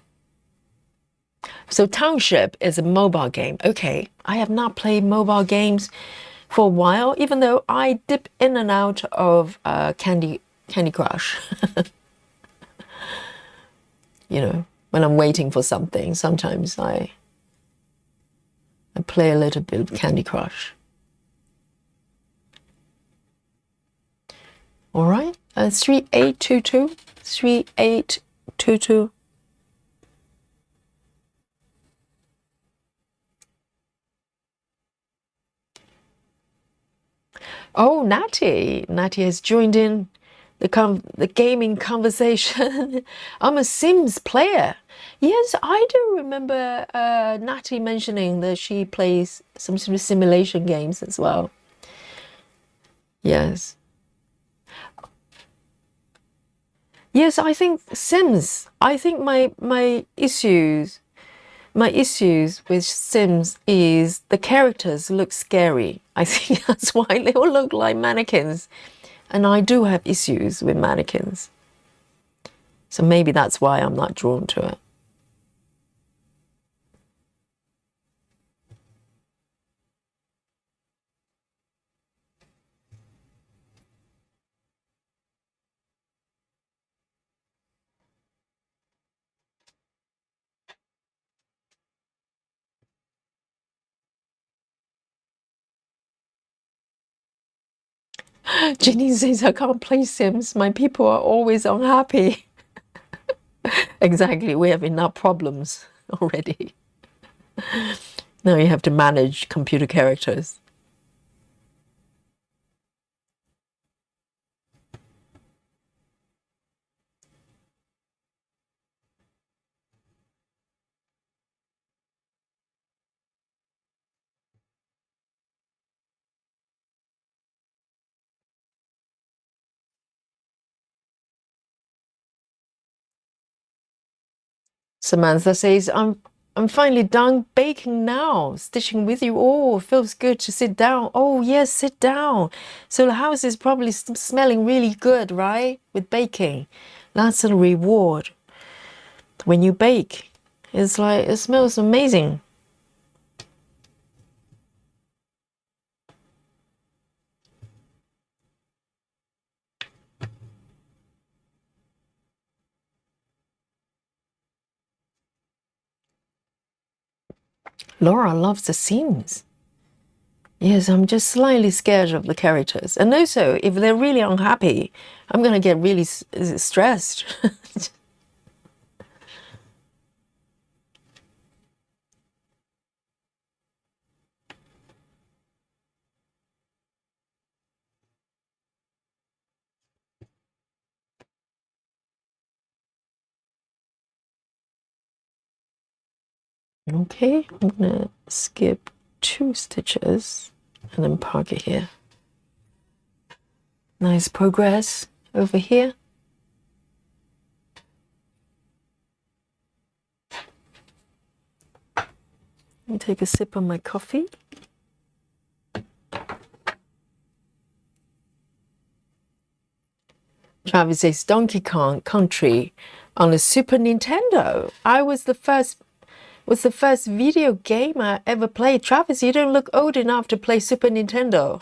So Township is a mobile game. Okay, I have not played mobile games for a while, even though I dip in and out of Candy Crush. When I'm waiting for something, sometimes I play a little bit of Candy Crush. All right, 3822, 3822. Oh, Natty has joined in the gaming conversation. I'm a Sims player. Yes, I do remember Natty mentioning that she plays some sort of simulation games as well. Yes. Yes, I think Sims. I think my issues with Sims is the characters look scary. I think that's why they all look like mannequins. And I do have issues with mannequins. So maybe that's why I'm not drawn to it. Jenny says, I can't play Sims. My people are always unhappy. Exactly. We have enough problems already. Now you have to manage computer characters. Samantha says, I'm finally done baking now, stitching with you. Oh, it feels good to sit down. Oh, yes, sit down. So the house is probably smelling really good, right? With baking. That's a reward. When you bake, it's like, it smells amazing. Laura loves the seams. Yes, I'm just slightly scared of the characters. And also, if they're really unhappy, I'm going to get really stressed. Okay, I'm going to skip 2 stitches and then park it here. Nice progress over here. Let me take a sip of my coffee. Travis says Donkey Kong Country on the Super Nintendo. I was the first video game I ever played. Travis, you don't look old enough to play Super Nintendo.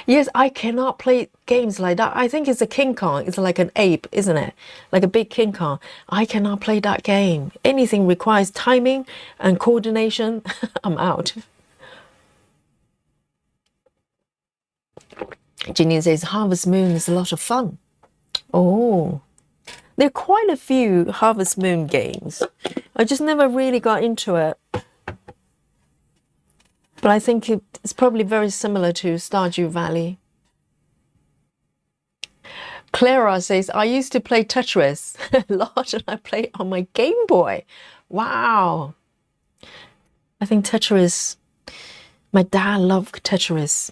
Yes, I cannot play games like that. I think it's a King Kong. It's like an ape, isn't it? Like a big King Kong. I cannot play that game. Anything requires timing and coordination, I'm out. Ginny says Harvest Moon is a lot of fun. Oh, there are quite a few Harvest Moon games. I just never really got into it. But I think it's probably very similar to Stardew Valley. Clara says, I used to play Tetris a lot and I play on my Game Boy. Wow. I think Tetris, my dad loved Tetris.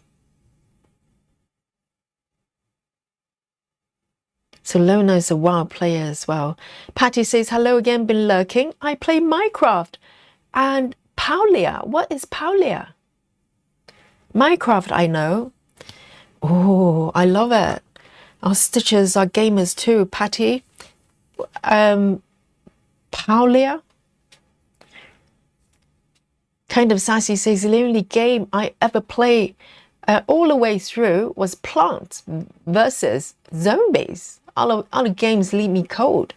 So Lona is a wild player as well. Patty says, hello again, been lurking. I play Minecraft. And Paulia, what is Paulia? Minecraft, I know. Oh, I love it. Our stitchers are gamers too, Patty. Paulia. Kind of Sassy says, the only game I ever played all the way through was Plants versus Zombies. Other games leave me cold.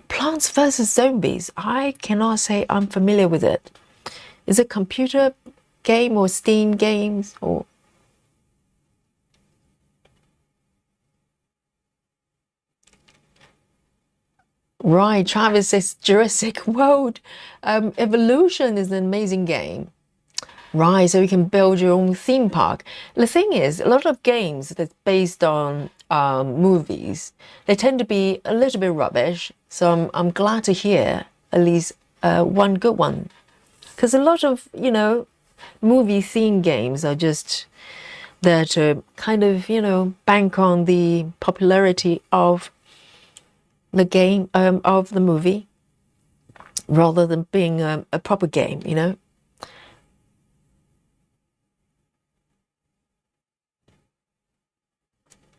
Plants versus Zombies. I cannot say I'm familiar with it. Is it computer game or Steam games or? Right, Travis says Jurassic World Evolution is an amazing game. Right, so you can build your own theme park. The thing is, a lot of games that's based on movies, they tend to be a little bit rubbish. So I'm glad to hear at least one good one. Because a lot of, movie theme games are just there to kind of, bank on the popularity of the game, of the movie, rather than being a proper game,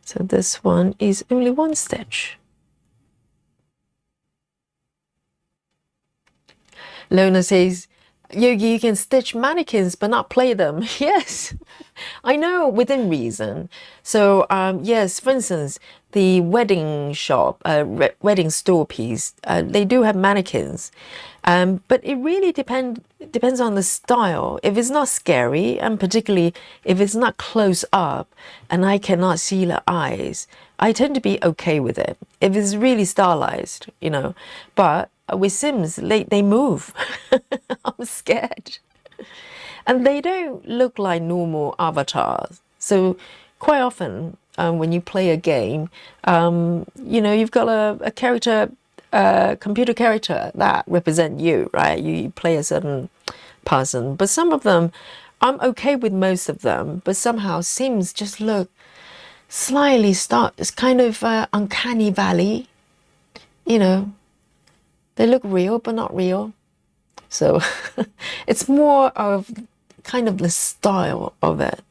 So this one is only 1 stitch. Lona says, Yogi, you can stitch mannequins but not play them. Yes, I know, within reason. So yes, for instance, the wedding shop, wedding store piece, they do have mannequins. But it really depends on the style. If it's not scary, and particularly if it's not close up and I cannot see the eyes, I tend to be okay with it. If it's really stylized, But with Sims, they move. I'm scared. And they don't look like normal avatars. So quite often when you play a game, you've got a character, computer character that represent you, right? You play a certain person. But some of them, I'm okay with most of them, but somehow Sims just look slightly it's kind of uncanny valley, They look real, but not real. So it's more of kind of the style of it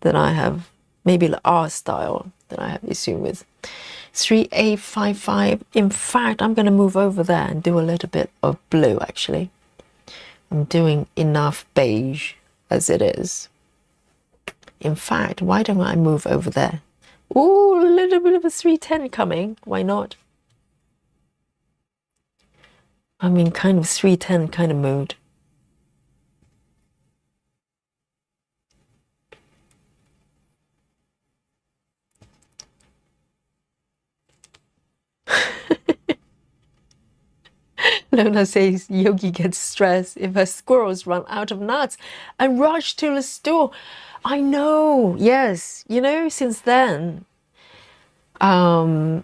that I have, maybe the art style that I have issue with. 3855. In fact, I'm going to move over there and do a little bit of blue actually. I'm doing enough beige as it is. In fact, why don't I move over there? Ooh, a little bit of a 310 coming. Why not? I'm in kind of 310 kind of mood. Lona says Yogi gets stressed if her squirrels run out of nuts and rush to the store. I know, yes. You know, since then, I've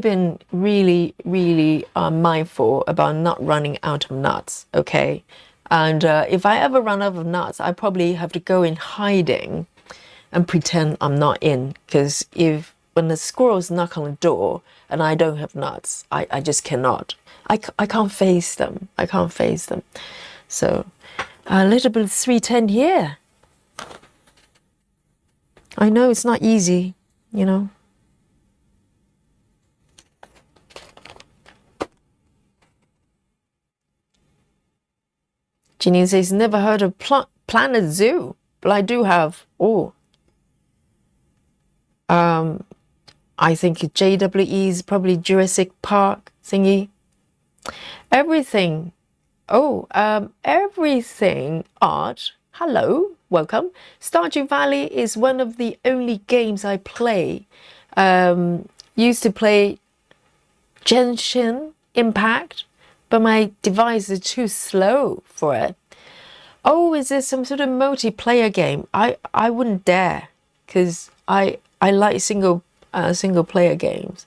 been really, really mindful about not running out of nuts, okay? And if I ever run out of nuts, I probably have to go in hiding and pretend I'm not in. Because when the squirrels knock on the door and I don't have nuts, I just cannot. I can't face them. I can't face them. So a little bit of 310 here. I know it's not easy, you know. Janine says, never heard of Planet Zoo, but I do have. I think JWE is probably Jurassic Park thingy. Everything. Everything art. Hello, welcome. Stardew Valley is one of the only games I play. Used to play Genshin Impact, but my device is too slow for it. Oh, is this some sort of multiplayer game? I wouldn't dare, because I like single player games.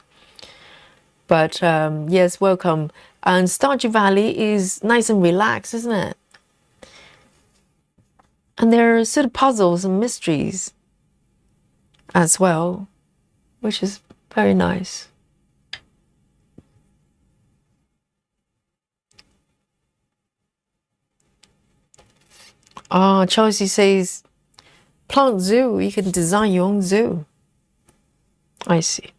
But yes, welcome. And Stardew Valley is nice and relaxed, isn't it? And there are sort of puzzles and mysteries as well, which is very nice. Chelsea says, plant zoo, you can design your own zoo. I see.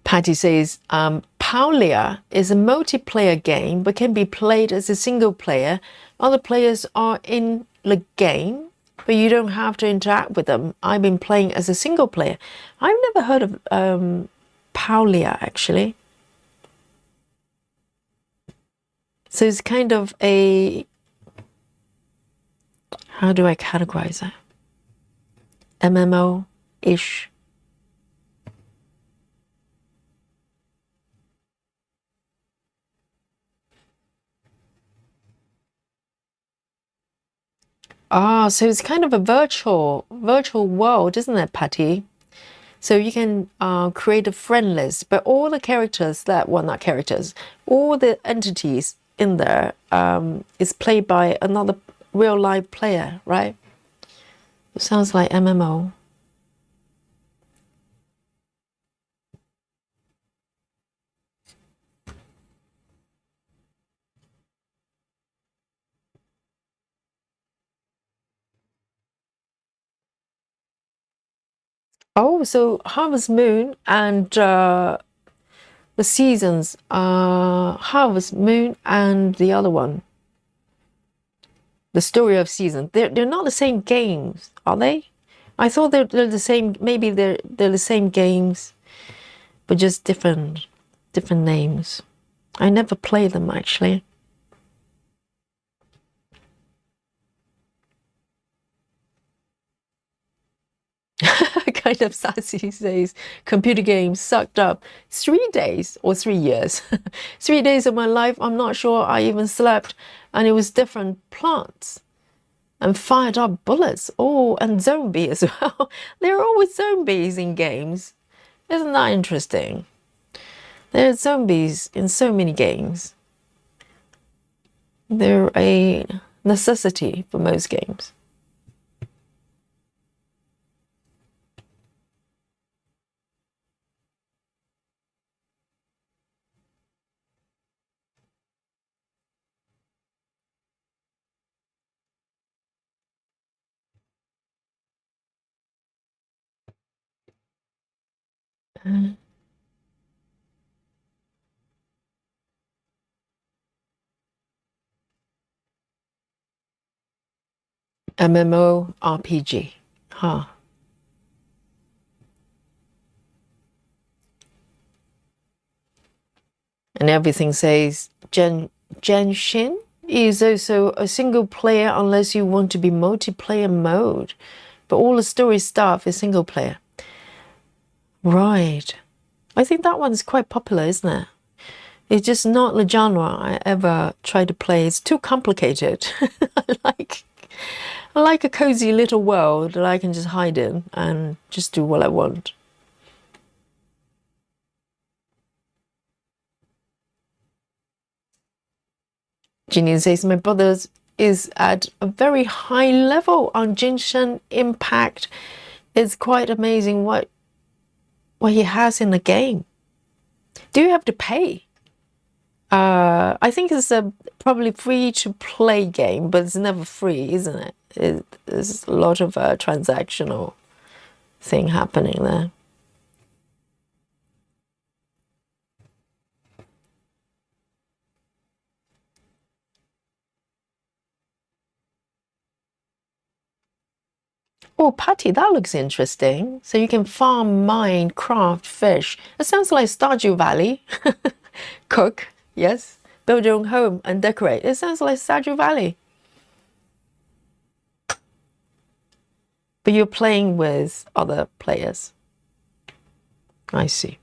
Patty says, Paulia is a multiplayer game but can be played as a single player. Other players are in the game, but you don't have to interact with them. I've been playing as a single player. I've never heard of Paulia, actually. So it's kind of a... How do I categorize that? MMO-ish. So it's kind of a virtual world, isn't it, Patty? So you can create a friend list, but all the characters not characters, all the entities in there is played by another real life player, right? It sounds like MMO. Oh, so Harvest Moon and the seasons, Harvest Moon and the other one, the Story of Seasons. They're not the same games, are they? I thought they're the same. Maybe they're the same games, but just different names. I never played them actually. Kind of sassy says, computer games sucked up 3 days or 3 years. 3 days of my life, I'm not sure I even slept, and it was different plants and fired up bullets. Oh, and zombie as well. There are always zombies in games. Isn't that interesting? There are zombies in so many games. They're a necessity for most games. MMORPG. Huh. And everything says Genshin is also a single player unless you want to be multiplayer mode. But all the story stuff is single player. Right. I think that one's quite popular, isn't it? It's just not the genre I ever try to play. It's too complicated. I like a cozy little world that I can just hide in and just do what I want. Janine says, my brother is at a very high level on Genshin Impact. It's quite amazing what he has in the game. Do you have to pay? I think it's a probably free to play game, but it's never free, isn't it? There's a lot of transactional thing happening there. Oh, Patty, that looks interesting. So you can farm, mine, craft, fish. It sounds like Stardew Valley. Cook, yes. Build your own home and decorate. It sounds like Stardew Valley. But you're playing with other players. I see.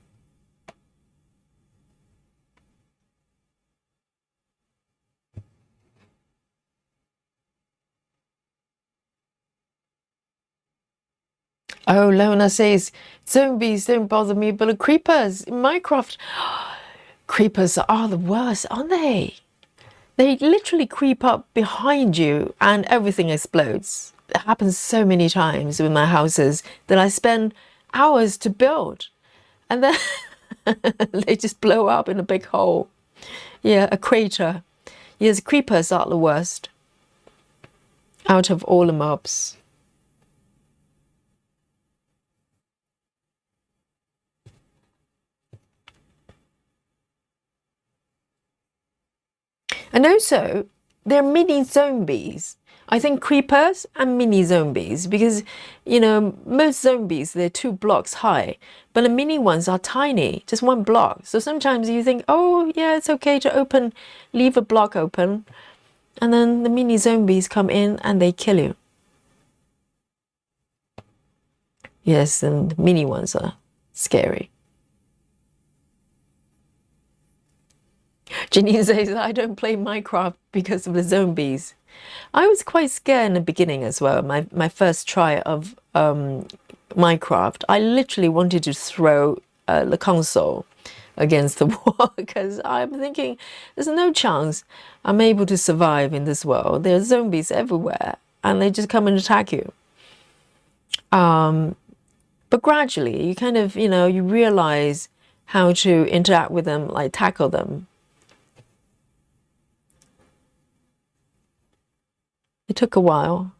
Oh, Lona says, zombies don't bother me, but the creepers in Minecraft. Creepers are the worst, aren't they? They literally creep up behind you and everything explodes. It happens so many times with my houses that I spend hours to build. And then they just blow up in a big hole. Yeah, a crater. Yes, creepers are the worst out of all the mobs. And also, they're mini zombies. I think creepers and mini zombies, because, you know, most zombies, they're 2 blocks high, but the mini ones are tiny, just 1 block. So sometimes you think, oh, yeah, it's okay to leave a block open, and then the mini zombies come in and they kill you. Yes, and the mini ones are scary. Janine says, I don't play Minecraft because of the zombies. I was quite scared in the beginning as well. My first try of Minecraft, I literally wanted to throw the console against the wall because I'm thinking there's no chance I'm able to survive in this world. There's zombies everywhere and they just come and attack you. But gradually you kind of, you realize how to interact with them, like tackle them. It took a while.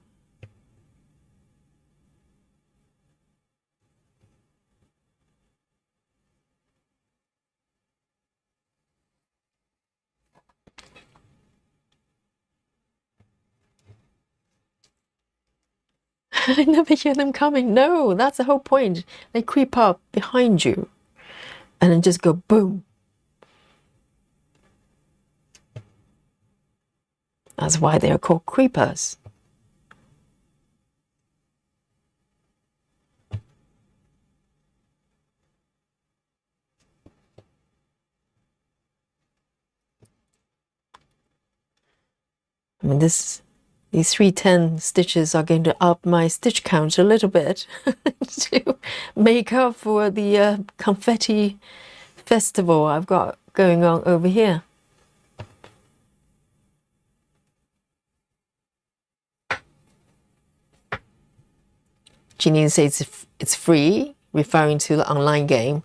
I never hear them coming. No, that's the whole point. They creep up behind you and then just go boom. That's why they are called creepers. I mean, these 310 stitches are going to up my stitch count a little bit to make up for the confetti festival I've got going on over here. Janine says it's free, referring to the online game.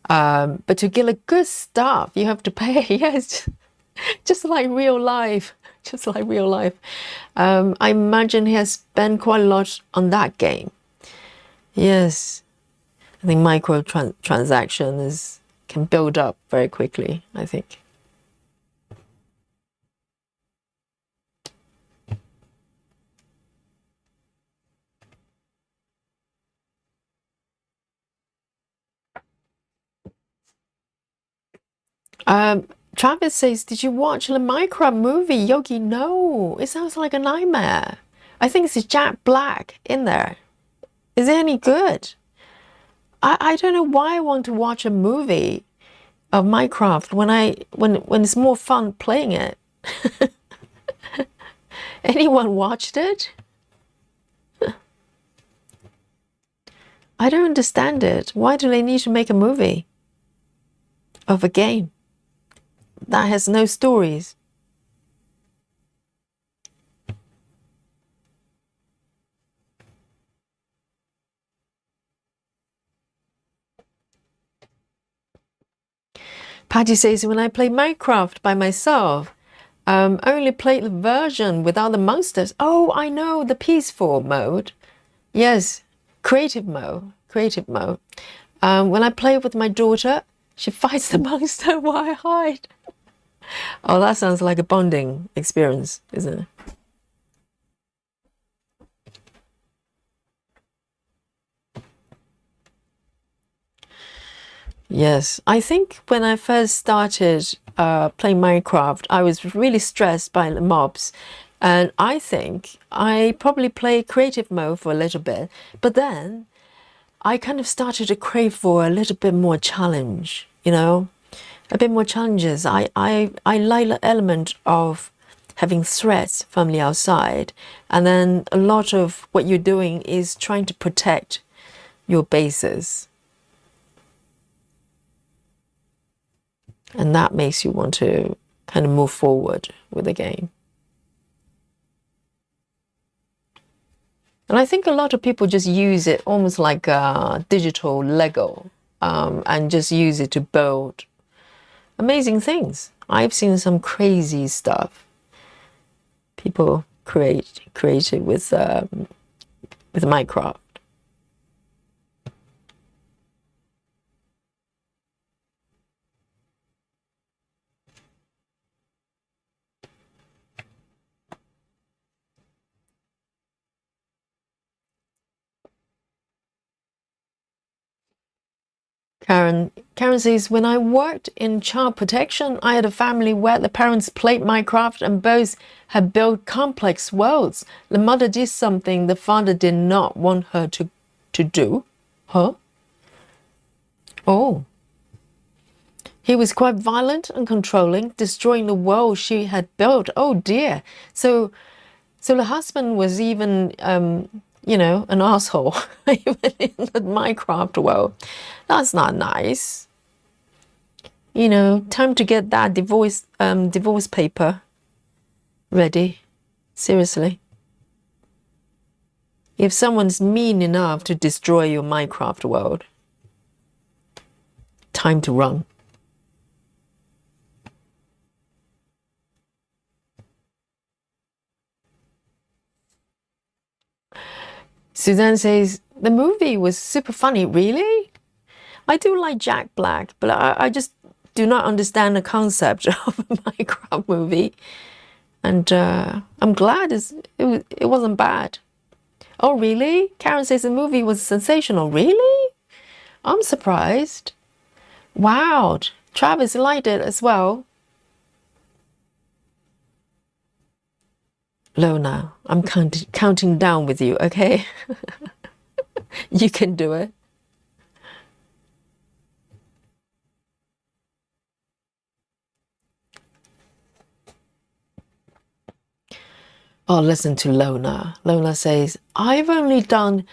But to get a good stuff, you have to pay. Yes, just like real life. Just like real life. I imagine he has spent quite a lot on that game. Yes, I think microtransactions can build up very quickly, I think. Travis says, did you watch the Minecraft movie, Yogi? No, it sounds like a nightmare. I think it's Jack Black in there. Is it any good? I don't know why I want to watch a movie of Minecraft when it's more fun playing it. Anyone watched it? I don't understand it. Why do they need to make a movie of a game that has no stories? Patty says, when I play Minecraft by myself, only play the version without the monsters. Oh, I know, the peaceful mode. Yes, creative mode. Creative mode. When I play with my daughter, she fights the monster while I hide. Oh, that sounds like a bonding experience, isn't it? Yes, I think when I first started playing Minecraft, I was really stressed by the mobs. And I think I probably played creative mode for a little bit. But then I kind of started to crave for a little bit more challenge, you know, a bit more challenges. I like the element of having threats from the outside. And then a lot of what you're doing is trying to protect your bases. And that makes you want to kind of move forward with the game. And I think a lot of people just use it almost like a digital Lego, and just use it to build amazing things. I've seen some crazy stuff people created with Minecraft. Karen says, when I worked in child protection, I had a family where the parents played Minecraft and both had built complex worlds. The mother did something the father did not want her to do. Huh? Oh. He was quite violent and controlling, destroying the world she had built. Oh dear. So the husband was even you know, an asshole, even in the Minecraft world. That's not nice. You know, time to get that divorce paper ready. Seriously. If someone's mean enough to destroy your Minecraft world, time to run. Suzanne says, the movie was super funny. Really? I do like Jack Black, but I just do not understand the concept of a Minecraft movie. And I'm glad it wasn't bad. Oh, really? Karen says the movie was sensational. Really? I'm surprised. Wow. Travis liked it as well. Lona, I'm counting down with you, okay? You can do it. Oh, listen to Lona. Lona says, I've only done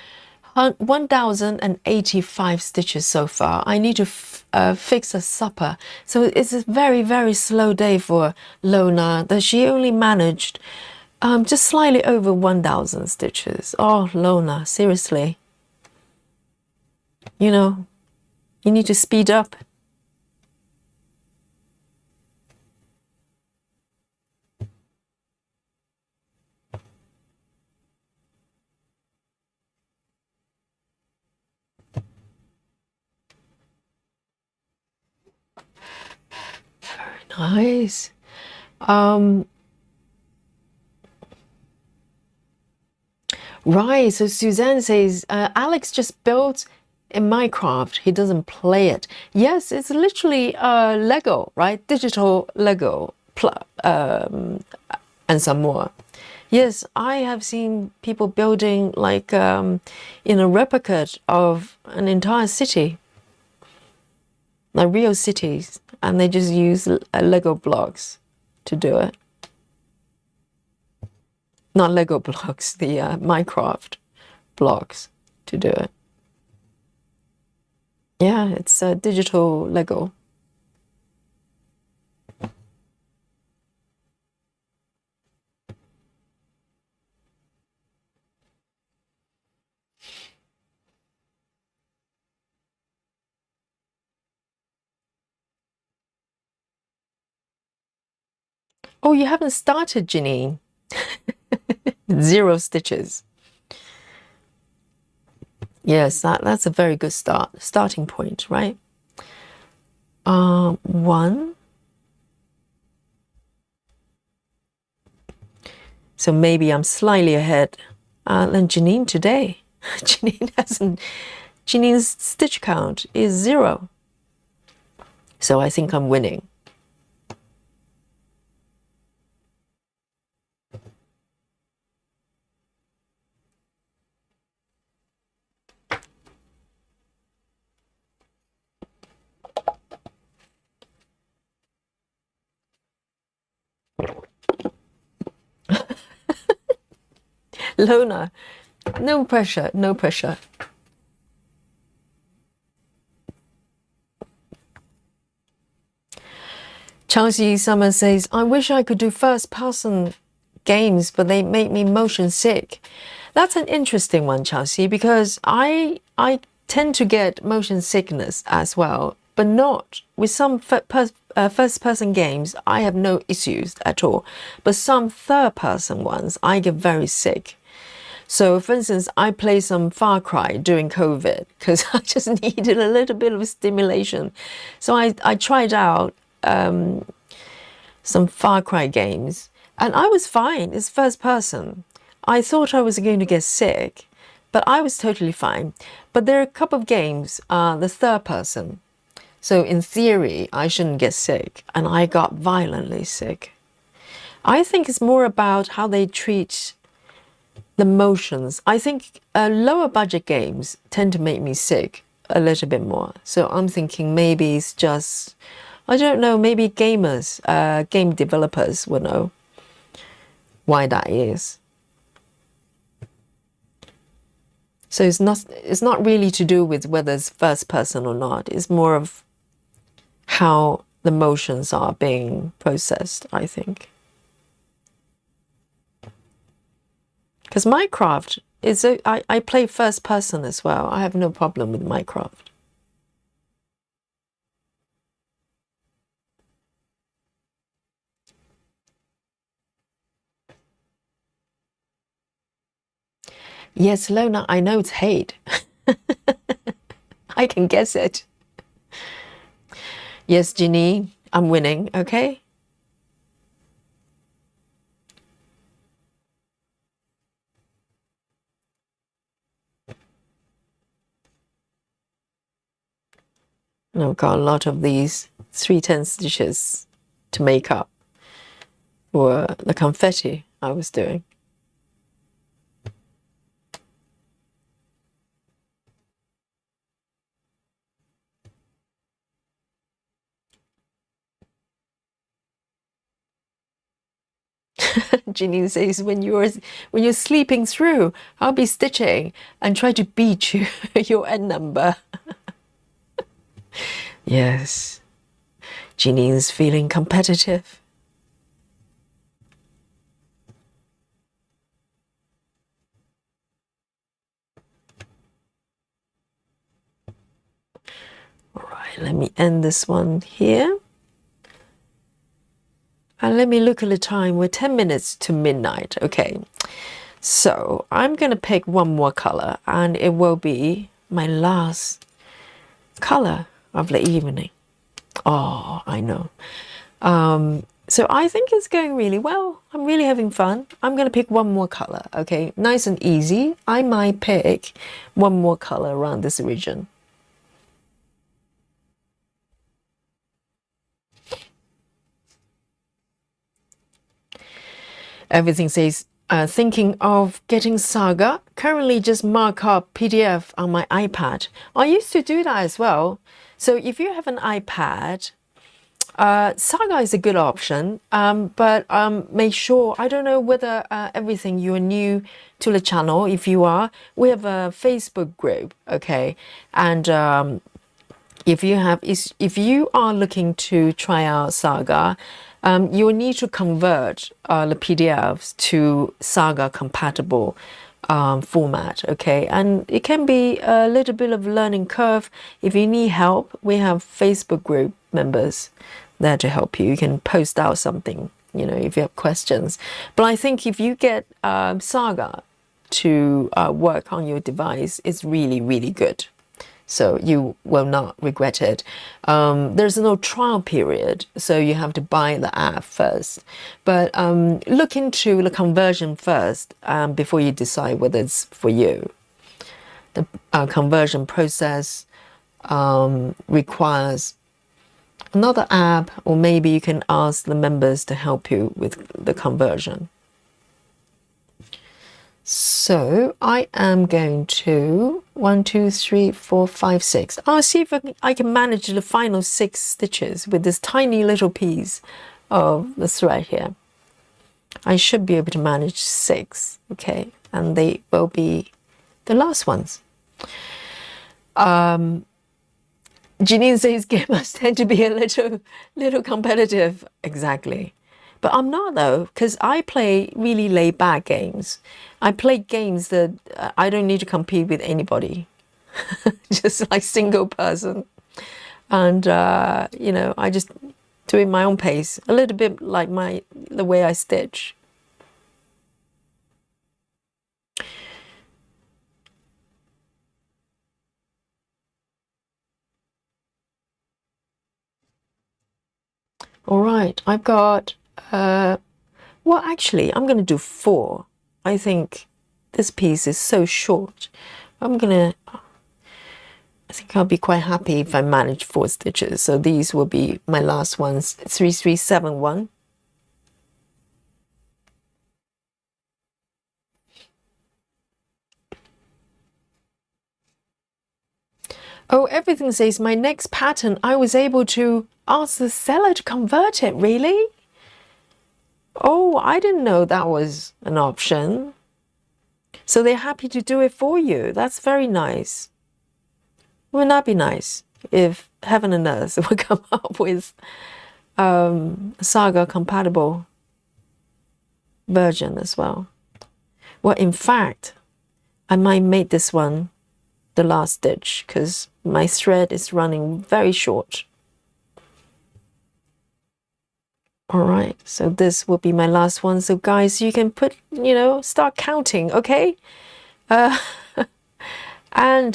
1,085 stitches so far. I need to fix a supper. So it's a very, very slow day for Lona, that she only managed just slightly over 1,000 stitches. Oh, Lona, seriously. You know, you need to speed up. Nice. Right, so Suzanne says, Alex just built in Minecraft. He doesn't play it. Yes, it's literally Lego, right? Digital Lego and some more. Yes, I have seen people building like in a replica of an entire city, like real cities, and they just use Lego blocks to do it. Not Lego blocks, the Minecraft blocks to do it. Yeah, it's digital Lego. Oh, you haven't started, Janine. 0 stitches. Yes, that's a very good starting point, right? 1. So maybe I'm slightly ahead than Janine today. Janine's stitch count is 0. So I think I'm winning. Lona, no pressure, no pressure. Chelsea Summer says, I wish I could do first-person games, but they make me motion sick. That's an interesting one, Chelsea, because I tend to get motion sickness as well, but not with some first-person games. I have no issues at all, but some third-person ones, I get very sick. So, for instance, I play some Far Cry during COVID because I just needed a little bit of stimulation. So I tried out some Far Cry games, and I was fine. It's first person. I thought I was going to get sick, but I was totally fine. But there are a couple of games, the third person. So in theory, I shouldn't get sick, and I got violently sick. I think it's more about how they treat the motions. I think lower budget games tend to make me sick a little bit more. So I'm thinking maybe it's just, I don't know, maybe gamers, game developers will know why that is. So it's not really to do with whether it's first person or not. It's more of how the motions are being processed, I think. Because Minecraft is I play first person as well. I have no problem with Minecraft. Yes, Lona, I know it's hate. I can guess it. Yes, Ginny, I'm winning, okay? And I've got a lot of these 310 stitches to make up for the confetti I was doing. Janine says, when you're sleeping through, I'll be stitching and try to beat you your end number. Yes, Janine's feeling competitive. let me end this one here. And let me look at the time. We're 10 minutes to midnight. Okay. So I'm going to pick one more color, and it will be my last color of the evening. Oh, I know. So I think it's going really well. I'm really having fun. I'm going to pick one more color. Okay. Nice and easy. I might pick one more color around this region. Everything says, thinking of getting Saga. Currently just mark up PDF on my iPad. I used to do that as well. So if you have an iPad, Saga is a good option, but make sure, I don't know whether everything you are new to the channel. If you are, we have a Facebook group, okay? And if you are looking to try out Saga, you will need to convert the PDFs to Saga compatible format, okay? And it can be a little bit of learning curve. If you need help, we have Facebook group members there to help you. You can post out something, you know, if you have questions. But I think if you get Saga to work on your device, it's really, really good. So you will not regret it. There's no trial period, so you have to buy the app first. But look into the conversion first before you decide whether it's for you. The conversion process requires another app, or maybe you can ask the members to help you with the conversion. So I am going to 1, 2, 3, 4, 5, 6. I'll see if I can manage the final 6 stitches with this tiny little piece of the thread here. I should be able to manage 6, okay, and they will be the last ones. Janine says gamers tend to be a little competitive. Exactly. But I'm not, though, because I play really laid back games. I play games that I don't need to compete with anybody, just like single person. And, you know, I just do it my own pace, a little bit like the way I stitch. All right, I've got, well, actually, I'm going to do 4. I think this piece is so short. I think I'll be quite happy if I manage 4 stitches. So these will be my last ones, 3, 3, 7, 1. Oh, everything says my next pattern, I was able to ask the seller to convert it, really? Oh, I didn't know that was an option. So they're happy to do it for you. That's very nice. Wouldn't that be nice if heaven and earth would come up with a Saga compatible version as well? Well, in fact, I might make this one the last stitch because my thread is running very short. All right, so this will be my last one. So guys, you can put, you know, start counting, okay? And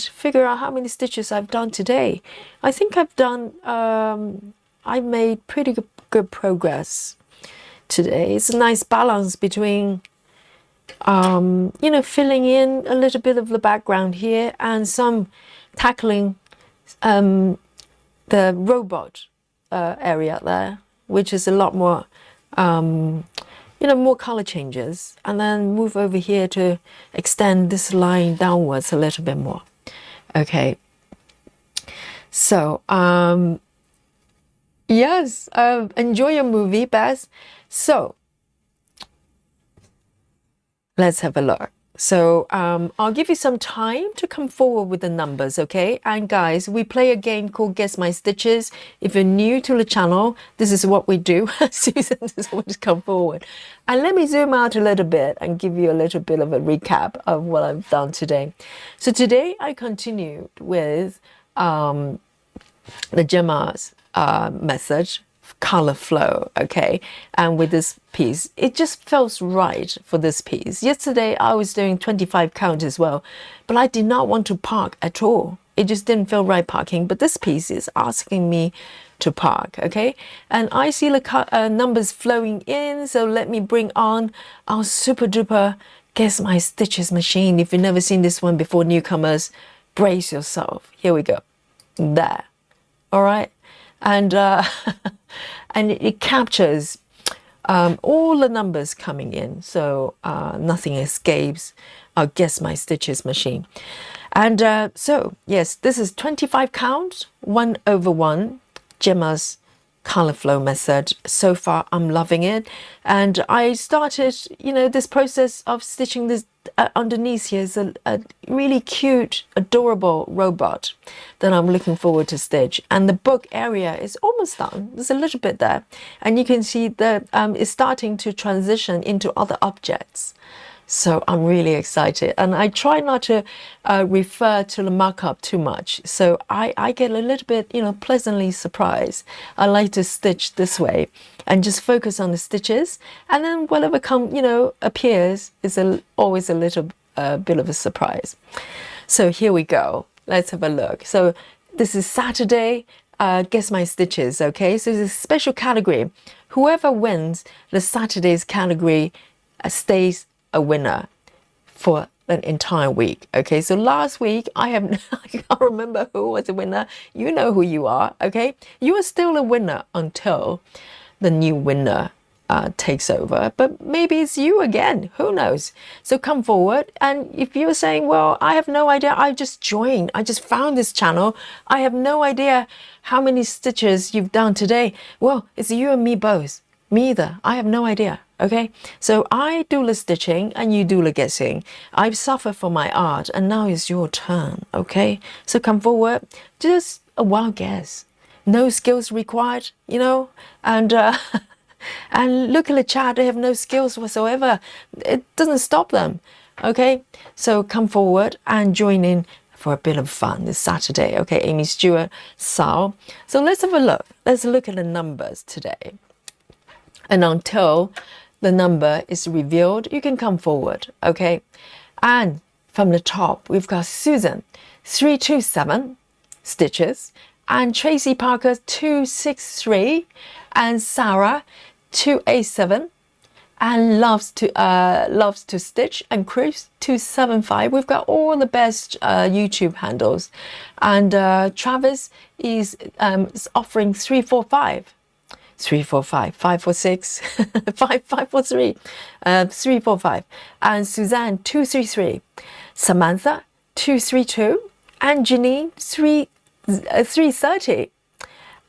figure out how many stitches I've done today. I think I've done, I made pretty good progress today. It's a nice balance between, you know, filling in a little bit of the background here and some tackling the robot area there, which is a lot more, you know, more color changes, and then move over here to extend this line downwards a little bit more. Okay. So, yes, enjoy your movie, Beth. So, let's have a look. So I'll give you some time to come forward with the numbers, okay? And guys, we play a game called Guess My Stitches. If you're new to the channel, this is what we do. Susan just wants to come forward. And let me zoom out a little bit and give you a little bit of a recap of what I've done today. So today I continued with the Gemma's method, color flow, okay? And with this piece, it just feels right for this piece. Yesterday, I was doing 25 count as well, but I did not want to park at all. It just didn't feel right parking, but this piece is asking me to park, okay? And I see the numbers flowing in, so let me bring on our super duper Guess My Stitches machine. If you've never seen this one before, newcomers, brace yourself. Here we go. There. All right. And and it captures all the numbers coming in, so nothing escapes our Guess My Stitches machine. And so yes, this is 25 count, 1/1, Gemma's color flow method. So far I'm loving it, and I started, you know, this process of stitching this underneath. Here is a really cute, adorable robot that I'm looking forward to stitch, and the book area is almost done. There's a little bit there, and you can see that it's starting to transition into other objects. So I'm really excited, and I try not to refer to the markup too much, so I get a little bit, you know, pleasantly surprised. I like to stitch this way and just focus on the stitches, and then whatever appears is always a little bit of a surprise. So here we go. Let's have a look. So this is Saturday. Guess My Stitches. Okay, so there's a special category. Whoever wins the Saturday's category stays a winner for an entire week. Okay, so last week I can't remember who was the winner. You know who you are. Okay, you are still a winner until the new winner takes over, but maybe it's you again, who knows. So come forward, and if you're saying, well, I have no idea, I just joined, I just found this channel, I have no idea how many stitches you've done today, well, it's you and me both. Me either. I have no idea. Okay, so I do the stitching and you do the guessing. I've suffered for my art, and now it's your turn. Okay, so come forward, just a wild guess, no skills required, you know, and and look at the chat, they have no skills whatsoever. It doesn't stop them. Okay, so come forward and join in for a bit of fun this Saturday. Okay, Aimee Stewart, SAL. So let's have a look. Let's look at the numbers today. And until the number is revealed, you can come forward, okay? And from the top, we've got Susan, 327 stitches, and Tracy Parker, 263, and Sarah, 287, and loves to stitch, and Chris, 275. We've got all the best YouTube handles, and Travis is offering 345. 345, 546, 543, 345, and Suzanne 233, Samantha 232, and Janine 330,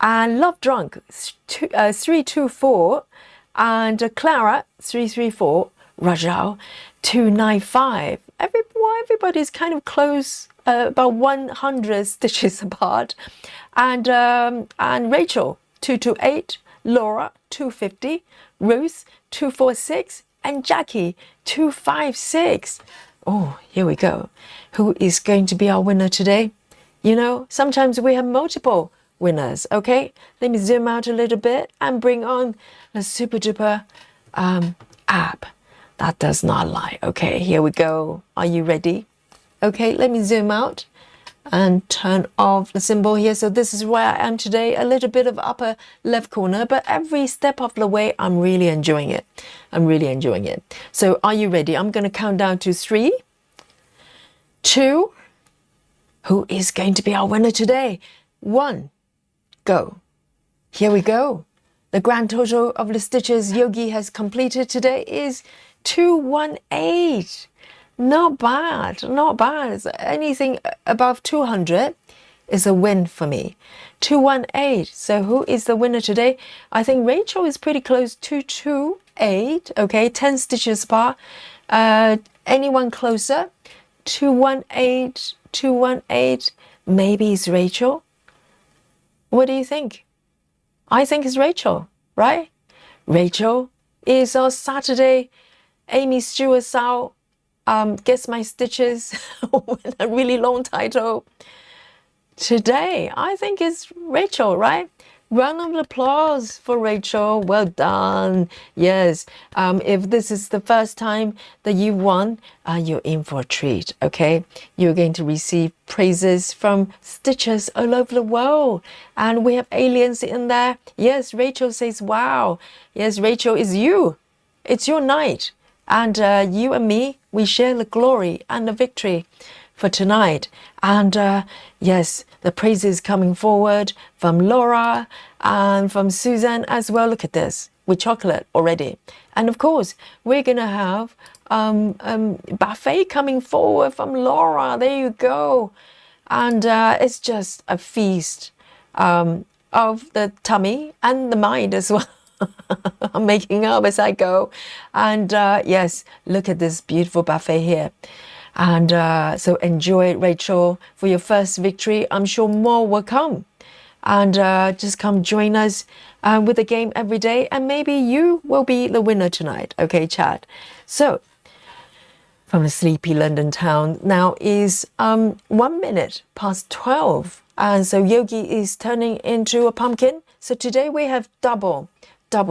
and Love Drunk 324, and Clara 334, Rajal 295. Everybody's kind of close, about 100 stitches apart, and Rachel 228. Laura 250, Ruth 246, and Jackie 256. Oh, here we go. Who is going to be our winner today? You know, sometimes we have multiple winners. Okay, let me zoom out a little bit and bring on a super duper app that does not lie. Okay, here we go. Are you ready? Okay, let me zoom out and turn off the symbol here. So this is where I am today, a little bit of upper left corner, but every step of the way I'm really enjoying it. I'm really enjoying it. So are you ready? I'm going to count down to 3, 2, who is going to be our winner today? 1, go. Here we go. The grand total of the stitches Yogi has completed today is 218. Not bad, not bad. Anything above 200 is a win for me. 218. So who is the winner today? I think Rachel is pretty close to 228. Okay, 10 stitches apart. Anyone closer? 218, 218. Maybe it's Rachel. What do you think? I think it's Rachel, right? Rachel is our Saturday Aimee Stewart SAL Guess My Stitches with a really long title. today, I think it's Rachel, right? Round of applause for Rachel. Well done. Yes. If this is the first time that you won, you're in for a treat, okay? You're going to receive praises from stitchers all over the world. And we have aliens in there. Yes, Rachel says, wow. Yes, Rachel, is you. It's your night. And you and me, we share the glory and the victory for tonight. And yes, the praises coming forward from Laura and from Susan as well. Look at this, with chocolate already. And of course, we're going to have buffet coming forward from Laura. There you go. And it's just a feast of the tummy and the mind as well. I'm making up as I go. And yes, look at this beautiful buffet here. And so enjoy it, Rachel, for your first victory. I'm sure more will come. And just come join us with the game every day. And maybe you will be the winner tonight. Okay, chat. So from the sleepy London town now is 1 minute past 12. And so Yogi is turning into a pumpkin. So today we have double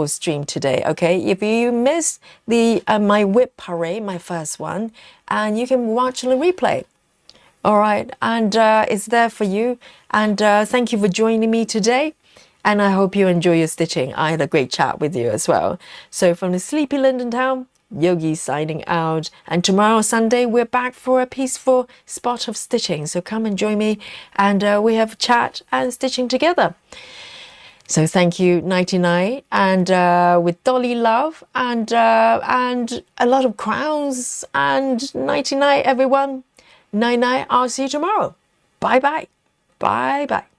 stream today, okay? If you missed the my whip parade, my first one, and you can watch the replay. All right, and it's there for you. And thank you for joining me today. And I hope you enjoy your stitching. I had a great chat with you as well. So from the sleepy London town, Yogi signing out. And tomorrow, Sunday, we're back for a peaceful spot of stitching. So come and join me, and we have a chat and stitching together. So thank you, 99, and with Dolly Love, and a lot of crowns, and 99, everyone. 99, I'll see you tomorrow. Bye-bye. Bye-bye.